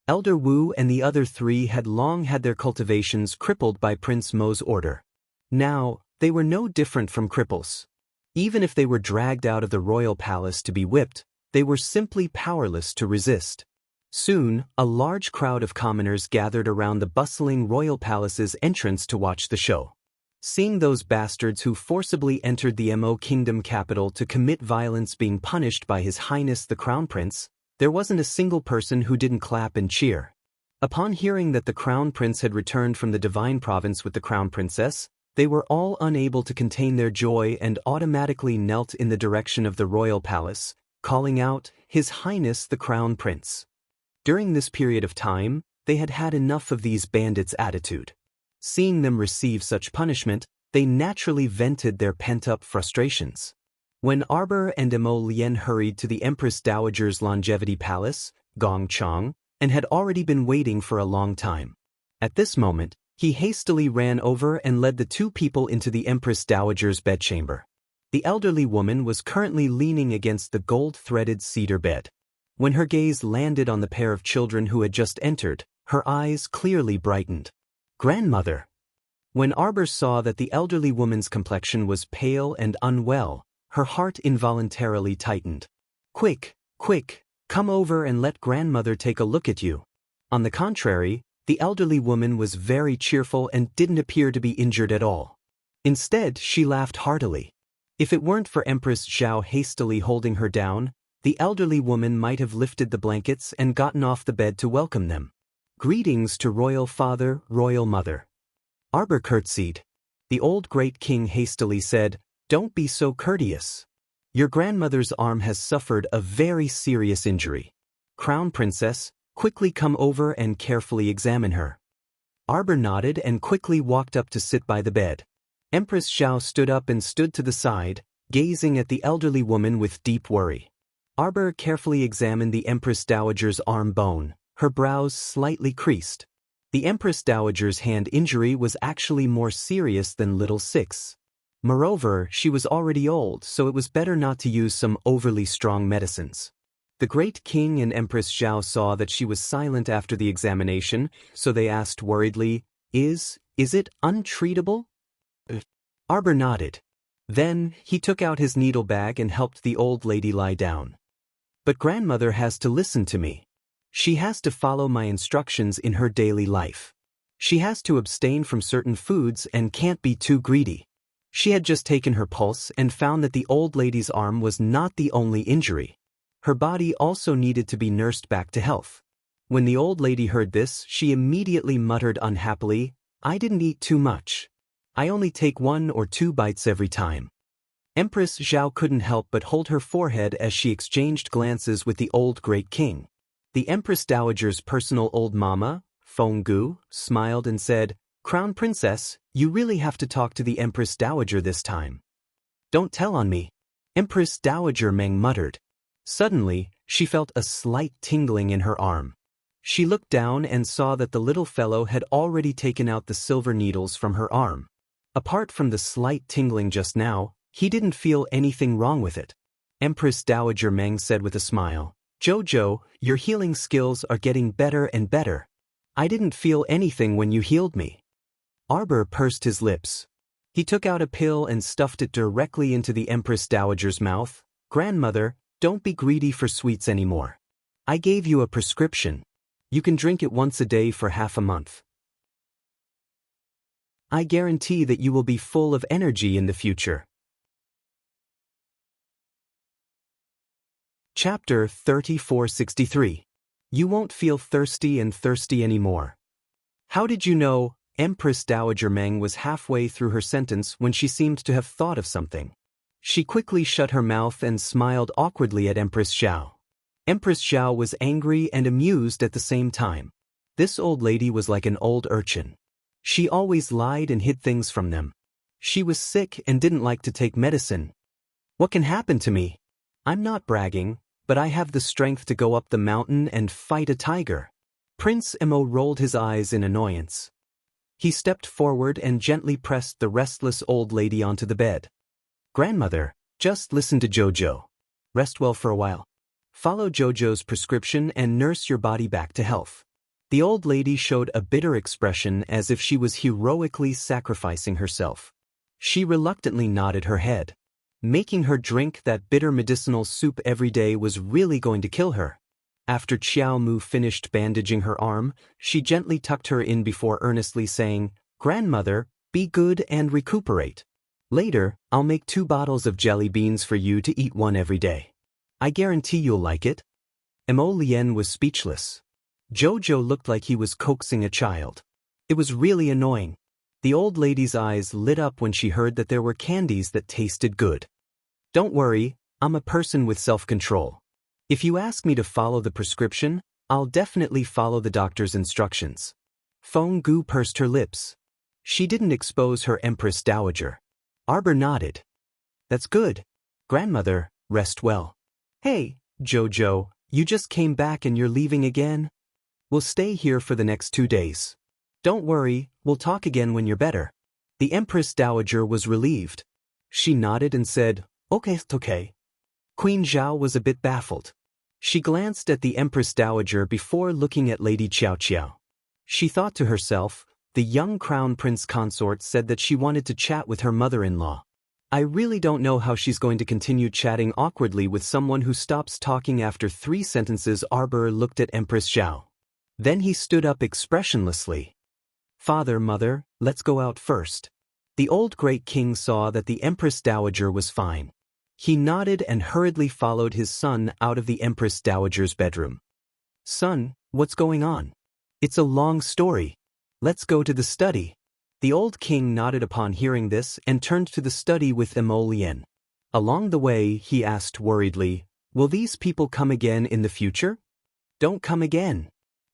Elder Wu and the other 3 had long had their cultivations crippled by Prince Mo's order. Now, they were no different from cripples. Even if they were dragged out of the royal palace to be whipped, they were simply powerless to resist. Soon, a large crowd of commoners gathered around the bustling royal palace's entrance to watch the show. Seeing those bastards who forcibly entered the Mo Kingdom capital to commit violence being punished by His Highness the Crown Prince, there wasn't a single person who didn't clap and cheer. Upon hearing that the Crown Prince had returned from the Divine Province with the Crown Princess, they were all unable to contain their joy and automatically knelt in the direction of the royal palace, calling out, "His Highness the Crown Prince." During this period of time, they had had enough of these bandits' attitude. Seeing them receive such punishment, they naturally vented their pent-up frustrations. When Arbor and Mo Lien hurried to the Empress Dowager's Longevity Palace, Gongchang, and had already been waiting for a long time. At this moment, he hastily ran over and led the two people into the Empress Dowager's bedchamber. The elderly woman was currently leaning against the gold-threaded cedar bed. When her gaze landed on the pair of children who had just entered, her eyes clearly brightened. "Grandmother." When Arbor saw that the elderly woman's complexion was pale and unwell, her heart involuntarily tightened. "Quick, quick, come over and let grandmother take a look at you." On the contrary, the elderly woman was very cheerful and didn't appear to be injured at all. Instead, she laughed heartily. If it weren't for Empress Zhao hastily holding her down, the elderly woman might have lifted the blankets and gotten off the bed to welcome them. "Greetings to Royal Father, Royal Mother." Arbor curtsied. The old great king hastily said, "Don't be so courteous. Your grandmother's arm has suffered a very serious injury. Crown Princess, quickly come over and carefully examine her." Arbor nodded and quickly walked up to sit by the bed. Empress Zhao stood up and stood to the side, gazing at the elderly woman with deep worry. Arbor carefully examined the Empress Dowager's arm bone, her brows slightly creased. The Empress Dowager's hand injury was actually more serious than Little Six. Moreover, she was already old, so it was better not to use some overly strong medicines. The great king and Empress Zhao saw that she was silent after the examination, so they asked worriedly, Is it untreatable?" Arbor nodded. Then, he took out his needle bag and helped the old lady lie down. "But grandmother has to listen to me. She has to follow my instructions in her daily life. She has to abstain from certain foods and can't be too greedy." She had just taken her pulse and found that the old lady's arm was not the only injury. Her body also needed to be nursed back to health. When the old lady heard this, she immediately muttered unhappily, "I didn't eat too much. I only take 1 or 2 bites every time." Empress Zhao couldn't help but hold her forehead as she exchanged glances with the old great king. The Empress Dowager's personal old mama, Feng Gu, smiled and said, "Crown Princess, you really have to talk to the Empress Dowager this time." "Don't tell on me," Empress Dowager Meng muttered. Suddenly, she felt a slight tingling in her arm. She looked down and saw that the little fellow had already taken out the silver needles from her arm. Apart from the slight tingling just now, he didn't feel anything wrong with it. Empress Dowager Meng said with a smile, "Jojo, your healing skills are getting better and better. I didn't feel anything when you healed me." Arbor pursed his lips. He took out a pill and stuffed it directly into the Empress Dowager's mouth. "Grandmother, don't be greedy for sweets anymore. I gave you a prescription. You can drink it once a day for half a month. I guarantee that you will be full of energy in the future." Chapter 3463. You won't feel thirsty and thirsty anymore. "How did you know?" Empress Dowager Meng was halfway through her sentence when she seemed to have thought of something. She quickly shut her mouth and smiled awkwardly at Empress Zhao. Empress Zhao was angry and amused at the same time. This old lady was like an old urchin. She always lied and hid things from them. She was sick and didn't like to take medicine. "What can happen to me? I'm not bragging, but I have the strength to go up the mountain and fight a tiger." Prince Mo rolled his eyes in annoyance. He stepped forward and gently pressed the restless old lady onto the bed. "Grandmother, just listen to Jojo. Rest well for a while. Follow Jojo's prescription and nurse your body back to health." The old lady showed a bitter expression as if she was heroically sacrificing herself. She reluctantly nodded her head. Making her drink that bitter medicinal soup every day was really going to kill her. After Xiao Mu finished bandaging her arm, she gently tucked her in before earnestly saying, "Grandmother, be good and recuperate. Later, I'll make 2 bottles of jelly beans for you to eat one every day. I guarantee you'll like it." Mo Lien was speechless. Jojo looked like he was coaxing a child. It was really annoying. The old lady's eyes lit up when she heard that there were candies that tasted good. "Don't worry, I'm a person with self-control. If you ask me to follow the prescription, I'll definitely follow the doctor's instructions." Feng Gu pursed her lips. She didn't expose her Empress Dowager. Arbor nodded. "That's good. Grandmother, rest well." "Hey, Jojo, you just came back and you're leaving again?" "We'll stay here for the next 2 days. Don't worry, we'll talk again when you're better." The Empress Dowager was relieved. She nodded and said, Okay. Queen Zhao was a bit baffled. She glanced at the Empress Dowager before looking at Lady Qiao Qiao. She thought to herself, the young Crown Prince Consort said that she wanted to chat with her mother-in-law. I really don't know how she's going to continue chatting awkwardly with someone who stops talking after 3 sentences. Arbor looked at Empress Zhao. Then he stood up expressionlessly. "Father, Mother, let's go out first." The old great king saw that the Empress Dowager was fine. He nodded and hurriedly followed his son out of the Empress Dowager's bedroom. "Son, what's going on?" "It's a long story. Let's go to the study." The old king nodded upon hearing this and turned to the study with Mo Lien. Along the way, he asked worriedly, "Will these people come again in the future?" "Don't come again."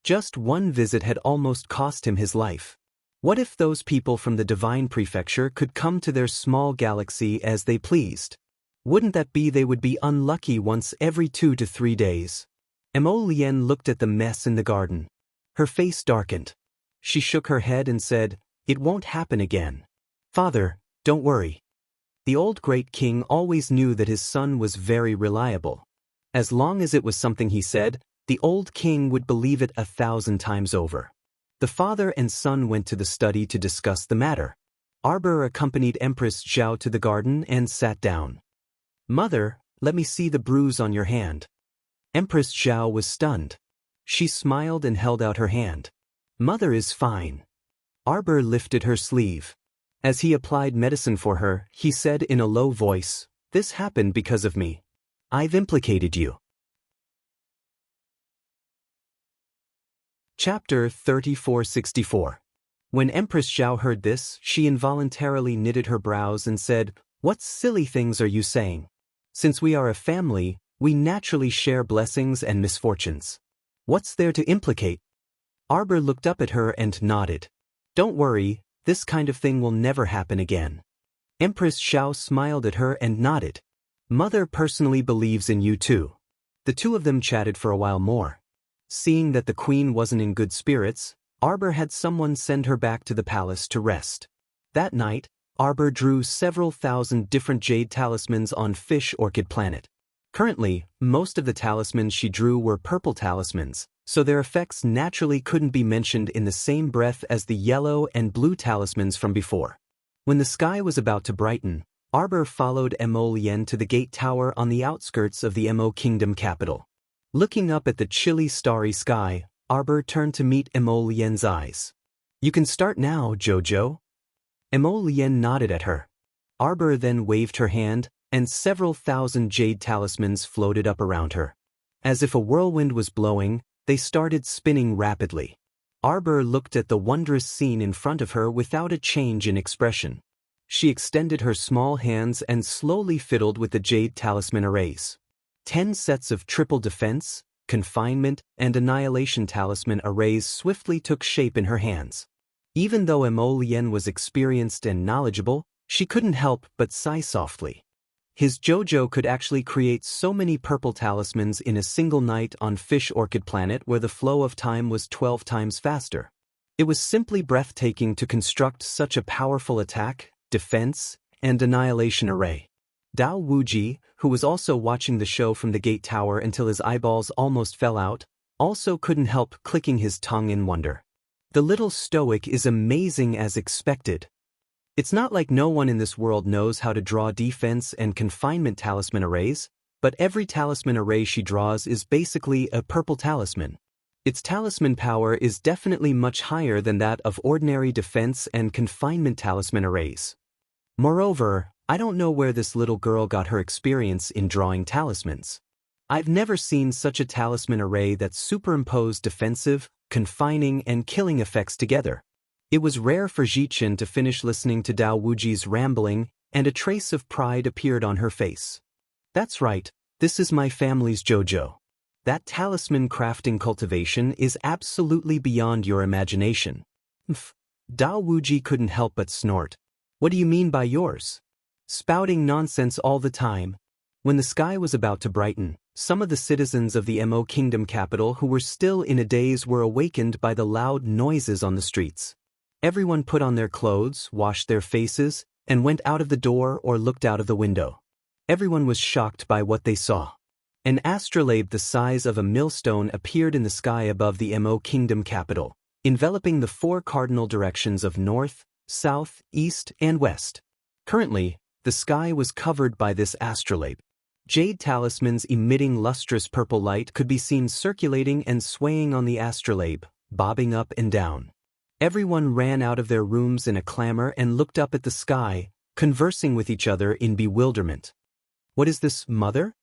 Just one visit had almost cost him his life. What if those people from the Divine Prefecture could come to their small galaxy as they pleased? Wouldn't that be they would be unlucky once every 2 to 3 days? Mo Lien looked at the mess in the garden. Her face darkened. She shook her head and said, "It won't happen again. Father, don't worry." The old great king always knew that his son was very reliable. As long as it was something he said, the old king would believe it 1,000 times over. The father and son went to the study to discuss the matter. Arbor accompanied Empress Zhao to the garden and sat down. "Mother, let me see the bruise on your hand." Empress Zhao was stunned. She smiled and held out her hand. "Mother is fine." Arbor lifted her sleeve. As he applied medicine for her, he said in a low voice, "This happened because of me. I've implicated you." Chapter 3464. When Empress Zhao heard this, she involuntarily knitted her brows and said, "What silly things are you saying? Since we are a family, we naturally share blessings and misfortunes. What's there to implicate?" Arbor looked up at her and nodded. "Don't worry, this kind of thing will never happen again." Empress Zhao smiled at her and nodded. "Mother personally believes in you too." The 2 of them chatted for a while more. Seeing that the queen wasn't in good spirits, Arbor had someone send her back to the palace to rest. That night, Arbor drew several thousand different jade talismans on Fish Orchid Planet. Currently, most of the talismans she drew were purple talismans, so their effects naturally couldn't be mentioned in the same breath as the yellow and blue talismans from before. When the sky was about to brighten, Arbor followed Mo Lien to the gate tower on the outskirts of the Mo Kingdom capital. Looking up at the chilly starry sky, Arbor turned to meet Mo Lien's eyes. "You can start now, Jojo." Mo Lien nodded at her. Arbor then waved her hand, and several thousand jade talismans floated up around her. As if a whirlwind was blowing, they started spinning rapidly. Arbor looked at the wondrous scene in front of her without a change in expression. She extended her small hands and slowly fiddled with the jade talisman arrays. 10 sets of triple defense, confinement, and annihilation talisman arrays swiftly took shape in her hands. Even though Mo Lien was experienced and knowledgeable, she couldn't help but sigh softly. His Jojo could actually create so many purple talismans in a single night on Fish Orchid Planet where the flow of time was 12 times faster. It was simply breathtaking to construct such a powerful attack, defense, and annihilation array. Dao Wuji, who was also watching the show from the gate tower until his eyeballs almost fell out, also couldn't help clicking his tongue in wonder. The little stoic is amazing as expected. It's not like no one in this world knows how to draw defense and confinement talisman arrays. but every talisman array she draws is basically a purple talisman. Its talisman power is definitely much higher than that of ordinary defense and confinement talisman arrays. Moreover, I don't know where this little girl got her experience in drawing talismans. I've never seen such a talisman array that superimposed defensive, confining, and killing effects together. It was rare for Jichen to finish listening to Dao Wuji's rambling, and a trace of pride appeared on her face. That's right, this is my family's JoJo. That talisman crafting cultivation is absolutely beyond your imagination. Dao Wuji couldn't help but snort. What do you mean by yours? Spouting nonsense all the time. When the sky was about to brighten, some of the citizens of the Mo Kingdom capital who were still in a daze were awakened by the loud noises on the streets. Everyone put on their clothes, washed their faces, and went out of the door or looked out of the window. Everyone was shocked by what they saw. An astrolabe the size of a millstone appeared in the sky above the Mo Kingdom capital, enveloping the 4 cardinal directions of north, south, east, and west. Currently, the sky was covered by this astrolabe. Jade talismans emitting lustrous purple light could be seen circulating and swaying on the astrolabe, bobbing up and down. Everyone ran out of their rooms in a clamor and looked up at the sky, conversing with each other in bewilderment. What is this, mother?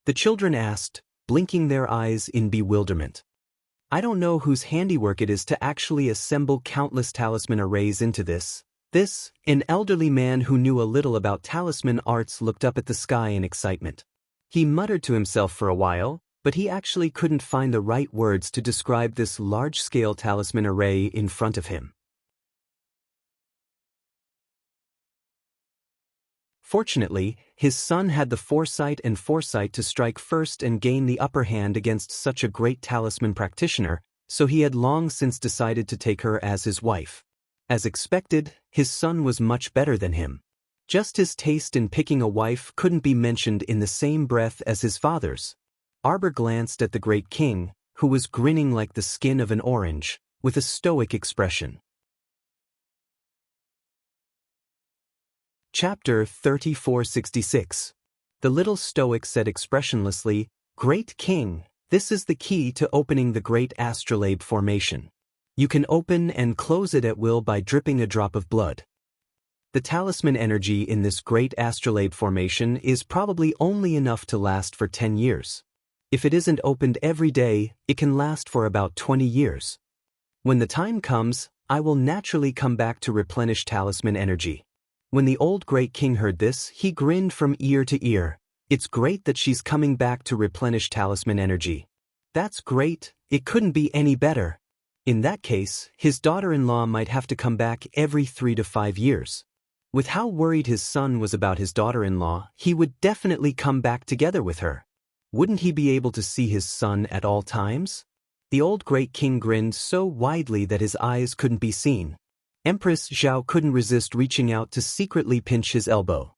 The children asked, blinking their eyes in bewilderment. I don't know whose handiwork it is to actually assemble countless talisman arrays into this. An elderly man who knew a little about talisman arts looked up at the sky in excitement. He muttered to himself for a while, but he actually couldn't find the right words to describe this large-scale talisman array in front of him. Fortunately, his son had the foresight to strike first and gain the upper hand against such a great talisman practitioner, so he had long since decided to take her as his wife. As expected, his son was much better than him. Just his taste in picking a wife couldn't be mentioned in the same breath as his father's. Arbor glanced at the great king, who was grinning like the skin of an orange, with a stoic expression. Chapter 3466. The little stoic said expressionlessly, "Great king, this is the key to opening the great astrolabe formation. You can open and close it at will by dripping a drop of blood. The talisman energy in this great astrolabe formation is probably only enough to last for 10 years. If it isn't opened every day, it can last for about 20 years. When the time comes, I will naturally come back to replenish talisman energy." When the old great king heard this, he grinned from ear to ear. It's great that she's coming back to replenish talisman energy. That's great, it couldn't be any better. In that case, his daughter-in-law might have to come back every 3 to 5 years. With how worried his son was about his daughter-in-law, he would definitely come back together with her. Wouldn't he be able to see his son at all times? The old great king grinned so widely that his eyes couldn't be seen. Empress Zhao couldn't resist reaching out to secretly pinch his elbow.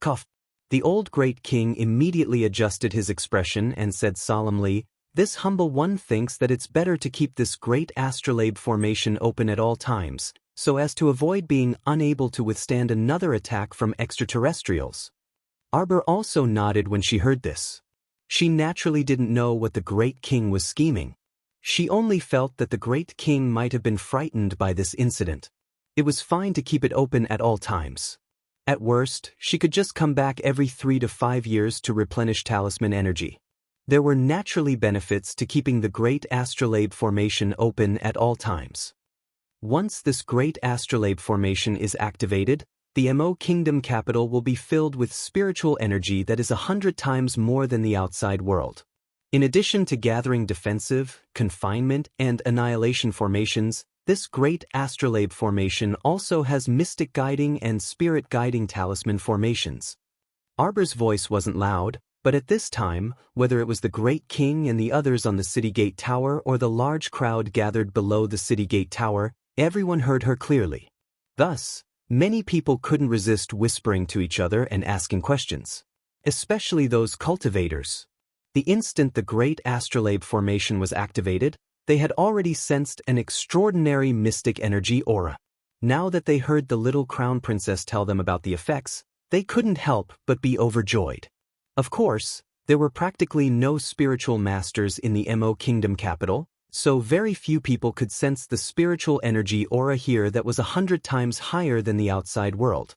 Cough. The old great king immediately adjusted his expression and said solemnly, "This humble one thinks that it's better to keep this great astrolabe formation open at all times, so as to avoid being unable to withstand another attack from extraterrestrials." Arbor also nodded when she heard this. She naturally didn't know what the great king was scheming. She only felt that the great king might have been frightened by this incident. It was fine to keep it open at all times. At worst, she could just come back every 3 to 5 years to replenish talisman energy. There were naturally benefits to keeping the great astrolabe formation open at all times. Once this great astrolabe formation is activated, the Mo Kingdom capital will be filled with spiritual energy that is 100 times more than the outside world. In addition to gathering defensive, confinement, and annihilation formations, this great astrolabe formation also has mystic guiding and spirit guiding talisman formations. Arbor's voice wasn't loud, but at this time, whether it was the great king and the others on the city gate tower or the large crowd gathered below the city gate tower, everyone heard her clearly. Thus, many people couldn't resist whispering to each other and asking questions, especially those cultivators. The instant the great astrolabe formation was activated, they had already sensed an extraordinary mystic energy aura. Now that they heard the little crown princess tell them about the effects, they couldn't help but be overjoyed. Of course, There were practically no spiritual masters in the Mo Kingdom capital, so very few people could sense the spiritual energy aura here that was 100 times higher than the outside world.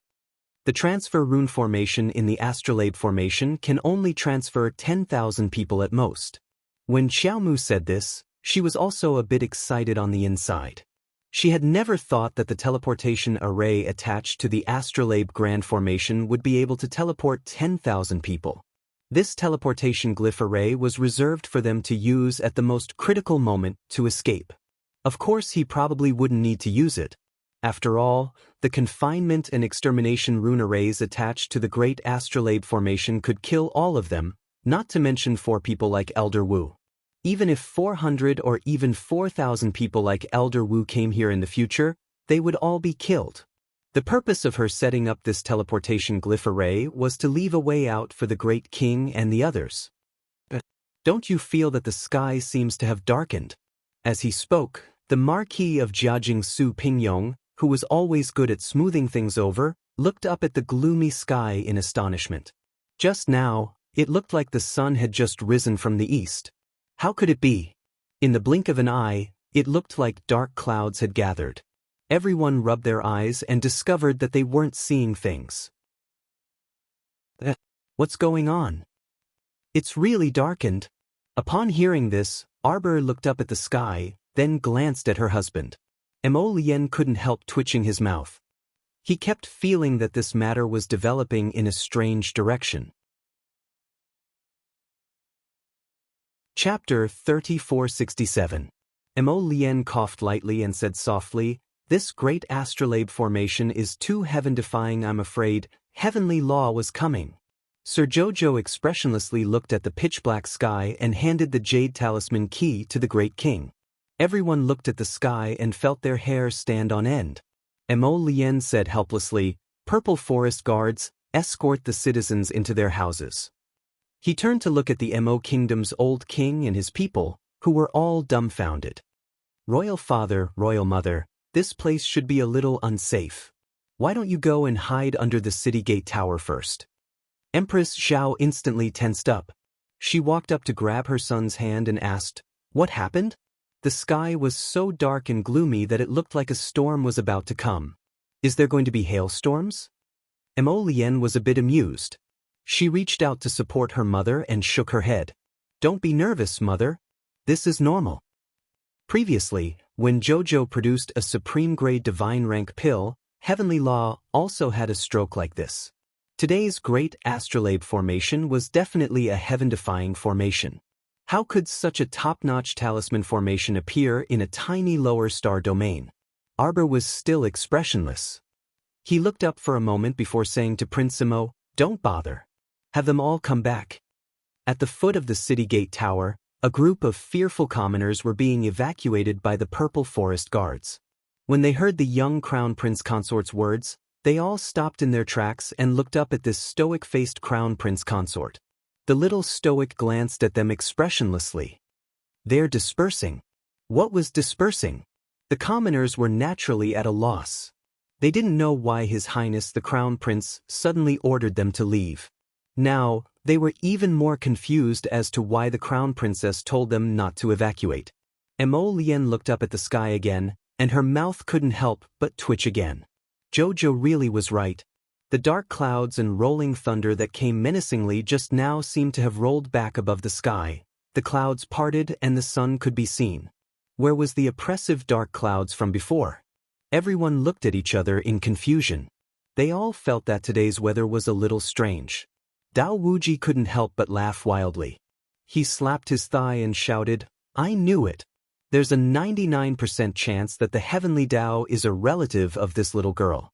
The transfer rune formation in the astrolabe formation can only transfer 10,000 people at most. When Xiaomu said this, she was also a bit excited on the inside. She had never thought that the teleportation array attached to the astrolabe grand formation would be able to teleport 10,000 people. This teleportation glyph array was reserved for them to use at the most critical moment to escape. Of course, he probably wouldn't need to use it. After all, the confinement and extermination rune arrays attached to the great astrolabe formation could kill all of them, not to mention 4 people like Elder Wu. Even if 400 or even 4,000 people like Elder Wu came here in the future, they would all be killed. The purpose of her setting up this teleportation glyph array was to leave a way out for the Great King and the others. Don't you feel that the sky seems to have darkened? As he spoke, the Marquis of Jiajing Su Pingyong, who was always good at smoothing things over, looked up at the gloomy sky in astonishment. Just now, it looked like the sun had just risen from the east. How could it be? In the blink of an eye, it looked like dark clouds had gathered. Everyone rubbed their eyes and discovered that they weren't seeing things. What's going on? It's really darkened. Upon hearing this, Arbor looked up at the sky, then glanced at her husband. Mo Lien couldn't help twitching his mouth. He kept feeling that this matter was developing in a strange direction. Chapter 3467. Mo Lien coughed lightly and said softly, "This great astrolabe formation is too heaven-defying. I'm afraid heavenly law was coming." Sir Jojo expressionlessly looked at the pitch-black sky and handed the jade talisman key to the Great King. Everyone looked at the sky and felt their hair stand on end. Mo Lien said helplessly, "Purple Forest Guards, escort the citizens into their houses." He turned to look at the Mo Kingdom's old king and his people, who were all dumbfounded. "Royal father, royal mother, this place should be a little unsafe. Why don't you go and hide under the city gate tower first?" Empress Xiao instantly tensed up. She walked up to grab her son's hand and asked, "What happened?" The sky was so dark and gloomy that it looked like a storm was about to come. "Is there going to be hailstorms?" Mo Lien was a bit amused. She reached out to support her mother and shook her head. "Don't be nervous, mother. This is normal." Previously, when Jojo produced a supreme-grade divine rank pill, Heavenly Law also had a stroke like this. Today's great astrolabe formation was definitely a heaven-defying formation. How could such a top-notch talisman formation appear in a tiny lower star domain? Arbor was still expressionless. He looked up for a moment before saying to Prince Simo, "Don't bother. Have them all come back." At the foot of the city gate tower, a group of fearful commoners were being evacuated by the Purple Forest Guards. When they heard the young Crown Prince Consort's words, they all stopped in their tracks and looked up at this stoic-faced Crown Prince Consort. The little stoic glanced at them expressionlessly. "They're dispersing." What was dispersing? The commoners were naturally at a loss. They didn't know why His Highness the Crown Prince suddenly ordered them to leave. Now, they were even more confused as to why the Crown Princess told them not to evacuate. Mo Lien looked up at the sky again, and her mouth couldn't help but twitch again. Jojo really was right. The dark clouds and rolling thunder that came menacingly just now seemed to have rolled back above the sky. The clouds parted and the sun could be seen. Where was the oppressive dark clouds from before? Everyone looked at each other in confusion. They all felt that today's weather was a little strange. Dao Wuji couldn't help but laugh wildly. He slapped his thigh and shouted, "I knew it. There's a 99% chance that the Heavenly Dao is a relative of this little girl."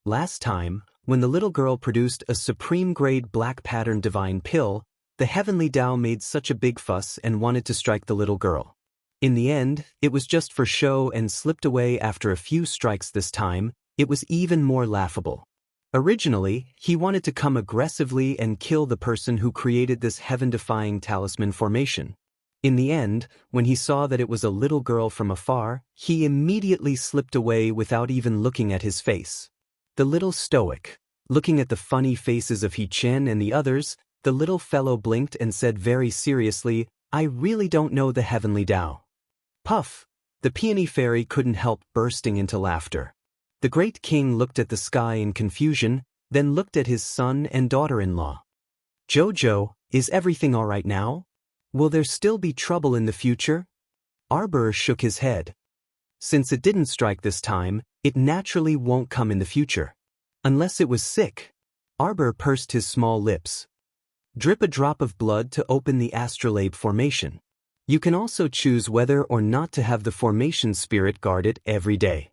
Last time, when the little girl produced a supreme-grade black pattern divine pill, the Heavenly Dao made such a big fuss and wanted to strike the little girl. In the end, it was just for show and slipped away after a few strikes. This time, it was even more laughable. Originally, he wanted to come aggressively and kill the person who created this heaven-defying talisman formation. In the end, when he saw that it was a little girl from afar, he immediately slipped away without even looking at his face. The little stoic, looking at the funny faces of He Chen and the others, The little fellow blinked and said very seriously, I really don't know the heavenly Tao. Puff! The peony fairy couldn't help bursting into laughter. The great king looked at the sky in confusion, then looked at his son and daughter-in-law. Jojo, is everything all right now? Will there still be trouble in the future? Arbor shook his head. Since it didn't strike this time, it naturally won't come in the future. Unless it was sick. Arbor pursed his small lips. Drip a drop of blood to open the astrolabe formation. You can also choose whether or not to have the formation spirit guard it every day.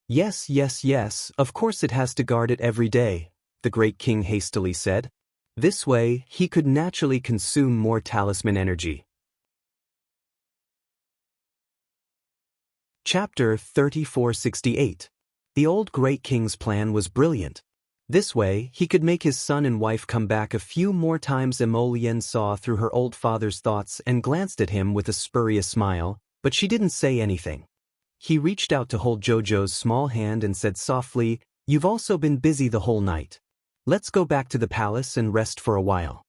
Yes, of course it has to guard it every day, the great king hastily said. This way, he could naturally consume more talisman energy. Chapter 3468. The old great king's plan was brilliant. This way, he could make his son and wife come back a few more times. Emolienne saw through her old father's thoughts and glanced at him with a spurious smile, but she didn't say anything. He reached out to hold Jojo's small hand and said softly, You've also been busy the whole night. Let's go back to the palace and rest for a while.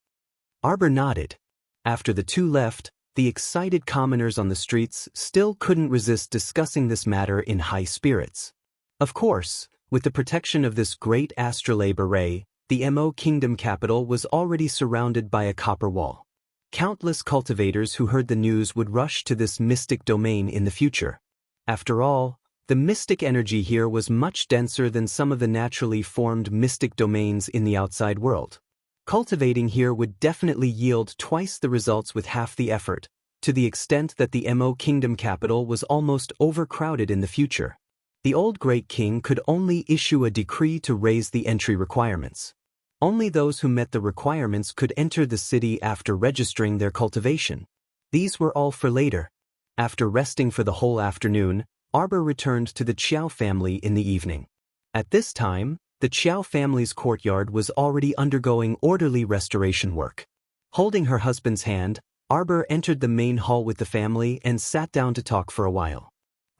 Arbor nodded. After the two left, the excited commoners on the streets still couldn't resist discussing this matter in high spirits. Of course, with the protection of this great astrolabe array, the Mo Kingdom capital was already surrounded by a copper wall. Countless cultivators who heard the news would rush to this mystic domain in the future. After all, the mystic energy here was much denser than some of the naturally formed mystic domains in the outside world. Cultivating here would definitely yield twice the results with half the effort, to the extent that the Mo Kingdom capital was almost overcrowded in the future. The old great king could only issue a decree to raise the entry requirements. Only those who met the requirements could enter the city after registering their cultivation. These were all for later. After resting for the whole afternoon, Arbor returned to the Qiao family in the evening. At this time, the Qiao family's courtyard was already undergoing orderly restoration work. Holding her husband's hand, Arbor entered the main hall with the family and sat down to talk for a while.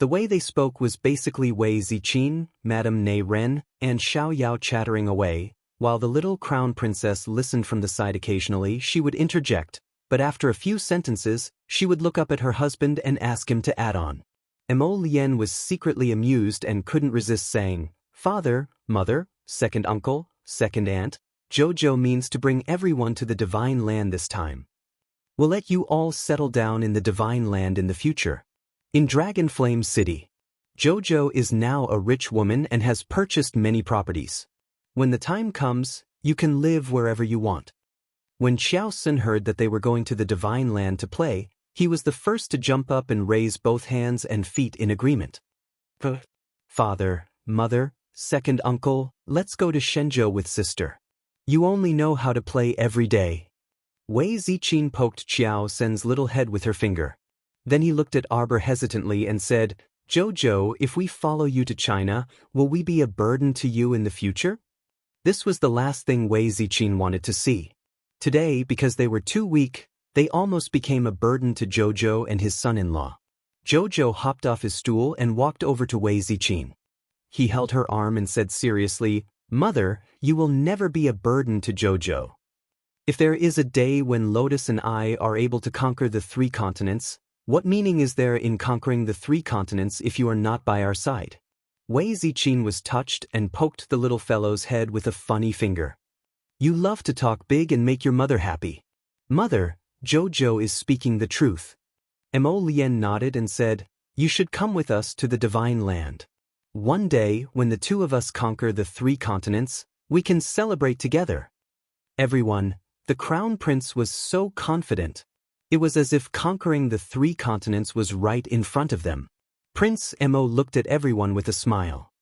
The way they spoke was basically Wei Ziqin, Madame Nei Ren, and Xiao Yao chattering away, while the little crown princess listened from the side. Occasionally she would interject, but after a few sentences, she would look up at her husband and ask him to add on. Emolienne was secretly amused and couldn't resist saying, Father, Mother, second uncle, second aunt, Jojo means to bring everyone to the divine land this time. We'll let you all settle down in the divine land in the future. In Dragonflame City, Jojo is now a rich woman and has purchased many properties. When the time comes, you can live wherever you want. When Xiao Sun heard that they were going to the divine land to play, he was the first to jump up and raise both hands and feet in agreement. Father, Mother, second uncle, let's go to Shenzhou with sister. You only know how to play every day. Wei Ziqin poked Qiao Sen's little head with her finger. Then he looked at Arbor hesitantly and said, Jojo, if we follow you to China, will we be a burden to you in the future? This was the last thing Wei Ziqin wanted to see. Today, because they were too weak, they almost became a burden to Jojo and his son-in-law. Jojo hopped off his stool and walked over to Wei Ziqin. He held her arm and said seriously, Mother, you will never be a burden to Jojo. If there is a day when Lotus and I are able to conquer the 3 continents, what meaning is there in conquering the 3 continents if you are not by our side? Wei Ziqin was touched and poked the little fellow's head with a funny finger. You love to talk big and make your mother happy. Mother, Jojo is speaking the truth. Emolienne nodded and said, You should come with us to the divine land. One day, when the 2 of us conquer the 3 continents, we can celebrate together. Everyone, the crown prince was so confident. It was as if conquering the 3 continents was right in front of them. Prince Mo looked at everyone with a smile.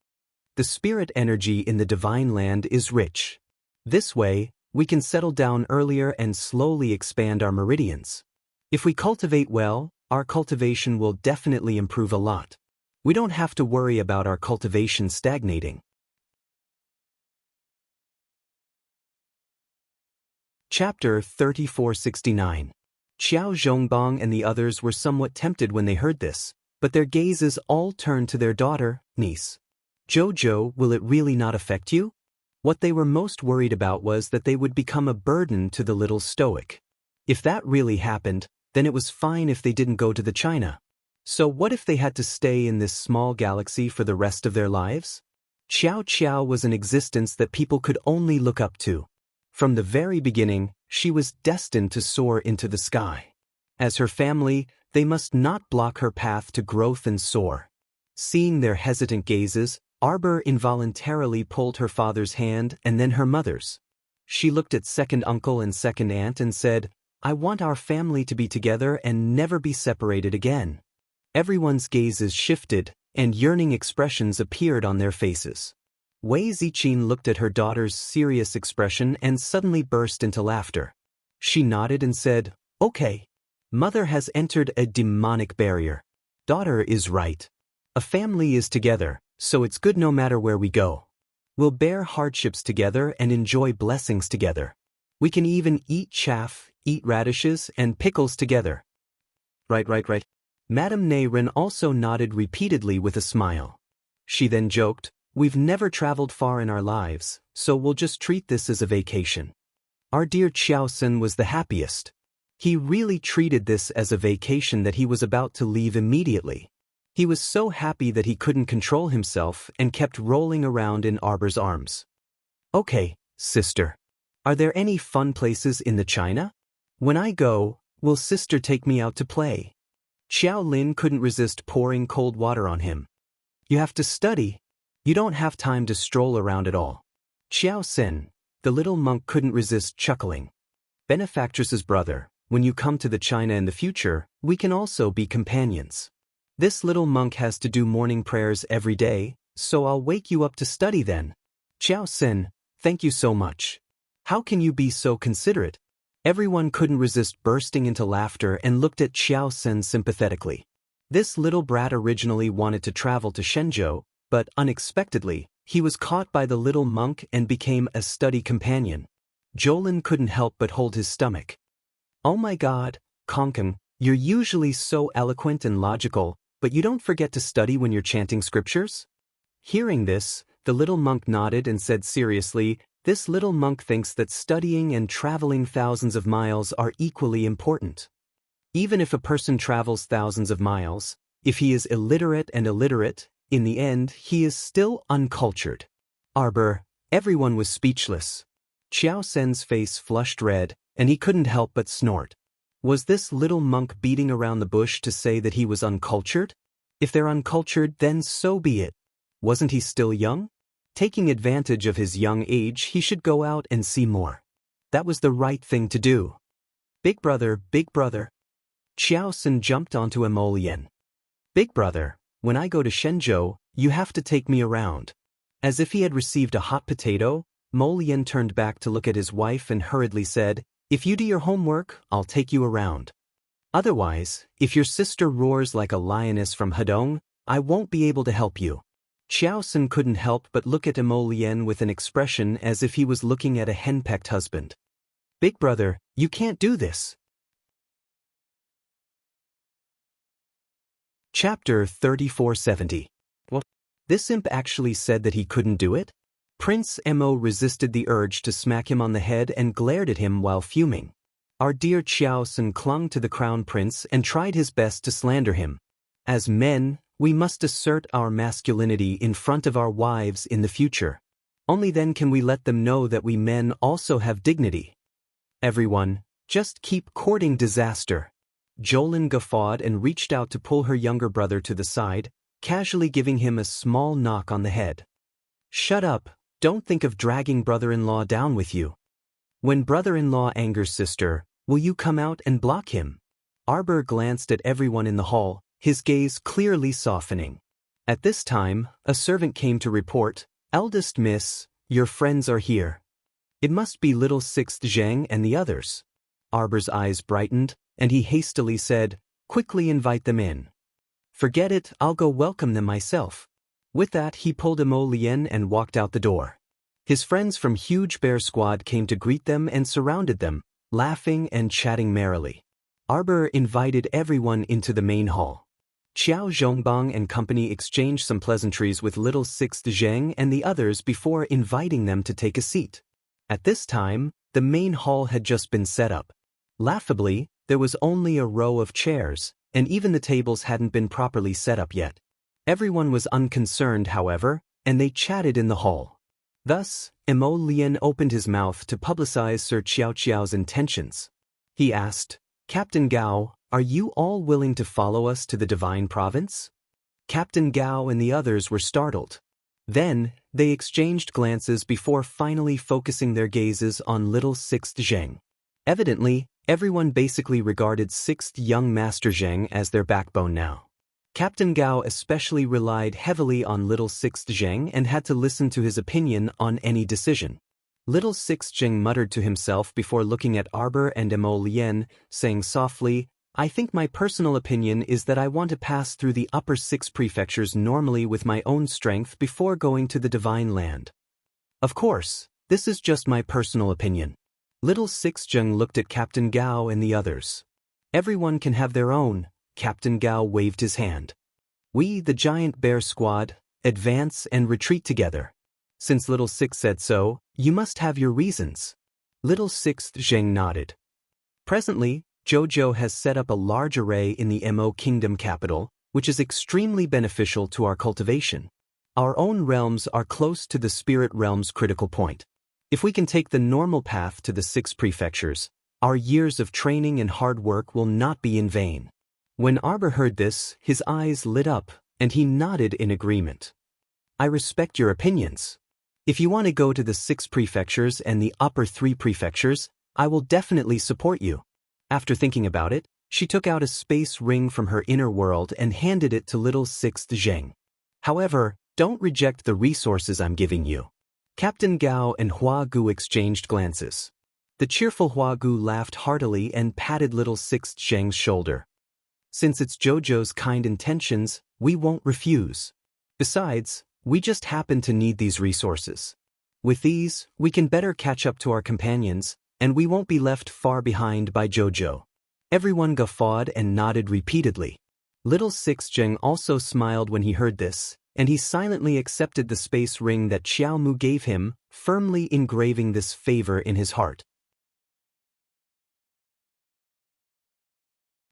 The spirit energy in the divine land is rich. This way, we can settle down earlier and slowly expand our meridians. If we cultivate well, our cultivation will definitely improve a lot. We don't have to worry about our cultivation stagnating. Chapter 3469. Xiao Zhongbang and the others were somewhat tempted when they heard this, but their gazes all turned to their daughter, niece. Jojo, will it really not affect you? What they were most worried about was that they would become a burden to the little stoic. If that really happened, then it was fine if they didn't go to the China. So what if they had to stay in this small galaxy for the rest of their lives? Xiao Qiao was an existence that people could only look up to. From the very beginning, she was destined to soar into the sky. As her family, they must not block her path to growth and soar. Seeing their hesitant gazes, Arbor involuntarily pulled her father's hand and then her mother's. She looked at second uncle and second aunt and said, "I want our family to be together and never be separated again." Everyone's gazes shifted, and yearning expressions appeared on their faces. Wei Ziqin looked at her daughter's serious expression and suddenly burst into laughter. She nodded and said, "Okay. Mother has entered a demonic barrier. Daughter is right. A family is together, so it's good no matter where we go. We'll bear hardships together and enjoy blessings together. We can even eat chaff, eat radishes, and pickles together." Right. Madame Neyrin also nodded repeatedly with a smile. She then joked, "We've never traveled far in our lives, so we'll just treat this as a vacation." Our dear Qiaosen was the happiest. He really treated this as a vacation that he was about to leave immediately. He was so happy that he couldn't control himself and kept rolling around in Arbor's arms. "Okay, sister. Are there any fun places in the China? When I go, will sister take me out to play?" Xiao Lin couldn't resist pouring cold water on him. "You have to study. You don't have time to stroll around at all." Xiao Sen, the little monk, couldn't resist chuckling. "Benefactress's brother, when you come to the China in the future, we can also be companions. This little monk has to do morning prayers every day, so I'll wake you up to study then." "Xiao Sen, thank you so much. How can you be so considerate?" Everyone couldn't resist bursting into laughter and looked at Xiao Sen sympathetically. This little brat originally wanted to travel to Shenzhou, but unexpectedly, he was caught by the little monk and became a study companion. Jolin couldn't help but hold his stomach. "Oh my God, Kongkong, you're usually so eloquent and logical, but you don't forget to study when you're chanting scriptures?" Hearing this, the little monk nodded and said seriously, "This little monk thinks that studying and traveling thousands of miles are equally important. Even if a person travels thousands of miles, if he is illiterate, in the end, he is still uncultured." Arbor, everyone was speechless. Xiao Sen's face flushed red, and he couldn't help but snort. Was this little monk beating around the bush to say that he was uncultured? If they're uncultured, then so be it. Wasn't he still young? Taking advantage of his young age, he should go out and see more. That was the right thing to do. Big brother. Xiao Sen jumped onto Emolian. "Big brother, when I go to Shenzhou, you have to take me around." As if he had received a hot potato, Molian turned back to look at his wife and hurriedly said, "If you do your homework, I'll take you around. Otherwise, if your sister roars like a lioness from Hedong, I won't be able to help you." Xiao Sen couldn't help but look at Emolian with an expression as if he was looking at a henpecked husband. "Big brother, you can't do this." Chapter 3470. What? This imp actually said that he couldn't do it? Prince Mo resisted the urge to smack him on the head and glared at him while fuming. Our dear Xiao Sen clung to the crown prince and tried his best to slander him. As men, we must assert our masculinity in front of our wives in the future. Only then can we let them know that we men also have dignity. Everyone, just keep courting disaster. Jolin guffawed and reached out to pull her younger brother to the side, casually giving him a small knock on the head. "Shut up, don't think of dragging brother-in-law down with you. When brother-in-law angers sister, will you come out and block him?" Arbor glanced at everyone in the hall, his gaze clearly softening. At this time, a servant came to report, "Eldest miss, your friends are here." It must be little Sixth Zhang and the others. Arbor's eyes brightened, and he hastily said, "Quickly invite them in." "Forget it, I'll go welcome them myself." With that, he pulled Mo Lien and walked out the door. His friends from Huge Bear Squad came to greet them and surrounded them, laughing and chatting merrily. Arbor invited everyone into the main hall. Qiao Zhongbang and company exchanged some pleasantries with little Sixth Zheng and the others before inviting them to take a seat. At this time, the main hall had just been set up. Laughably, there was only a row of chairs, and even the tables hadn't been properly set up yet. Everyone was unconcerned, however, and they chatted in the hall. Thus, Mo Lian opened his mouth to publicize Sir Qiao Qiao's intentions. He asked, "Captain Gao, are you all willing to follow us to the Divine Province?" Captain Gao and the others were startled. Then, they exchanged glances before finally focusing their gazes on little Sixth Zheng. Evidently, everyone basically regarded Sixth Young Master Zheng as their backbone now. Captain Gao especially relied heavily on little Sixth Zheng and had to listen to his opinion on any decision. Little Sixth Zheng muttered to himself before looking at Arbor and Mo Lian, saying softly, "I think my personal opinion is that I want to pass through the upper 6 prefectures normally with my own strength before going to the Divine Land. Of course, this is just my personal opinion." Little Sixth Zheng looked at Captain Gao and the others. "Everyone can have their own." Captain Gao waved his hand. "We, the Giant Bear Squad, advance and retreat together. Since Little Six said so, you must have your reasons." Little Sixth Zheng nodded. Presently, Jojo has set up a large array in the Mo Kingdom capital, which is extremely beneficial to our cultivation. Our own realms are close to the spirit realm's critical point. If we can take the normal path to the 6 prefectures, our years of training and hard work will not be in vain. When Arbor heard this, his eyes lit up, and he nodded in agreement. "I respect your opinions. If you want to go to the 6 prefectures and the upper 3 prefectures, I will definitely support you." After thinking about it, she took out a space ring from her inner world and handed it to little Sixth Zheng. "However, don't reject the resources I'm giving you." Captain Gao and Hua Gu exchanged glances. The cheerful Hua Gu laughed heartily and patted little Sixth Zheng's shoulder. "Since it's Jojo's kind intentions, we won't refuse. Besides, we just happen to need these resources. With these, we can better catch up to our companions, and we won't be left far behind by Jojo." Everyone guffawed and nodded repeatedly. Little Sixth Zheng also smiled when he heard this, and he silently accepted the space ring that Xiao Mu gave him, firmly engraving this favor in his heart.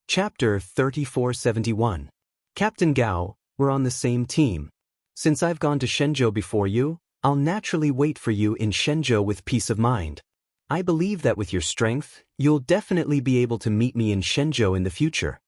Chapter 3471. Captain Gao, we're on the same team. Since I've gone to Shenzhou before you, I'll naturally wait for you in Shenzhou with peace of mind. I believe that with your strength, you'll definitely be able to meet me in Shenzhou in the future.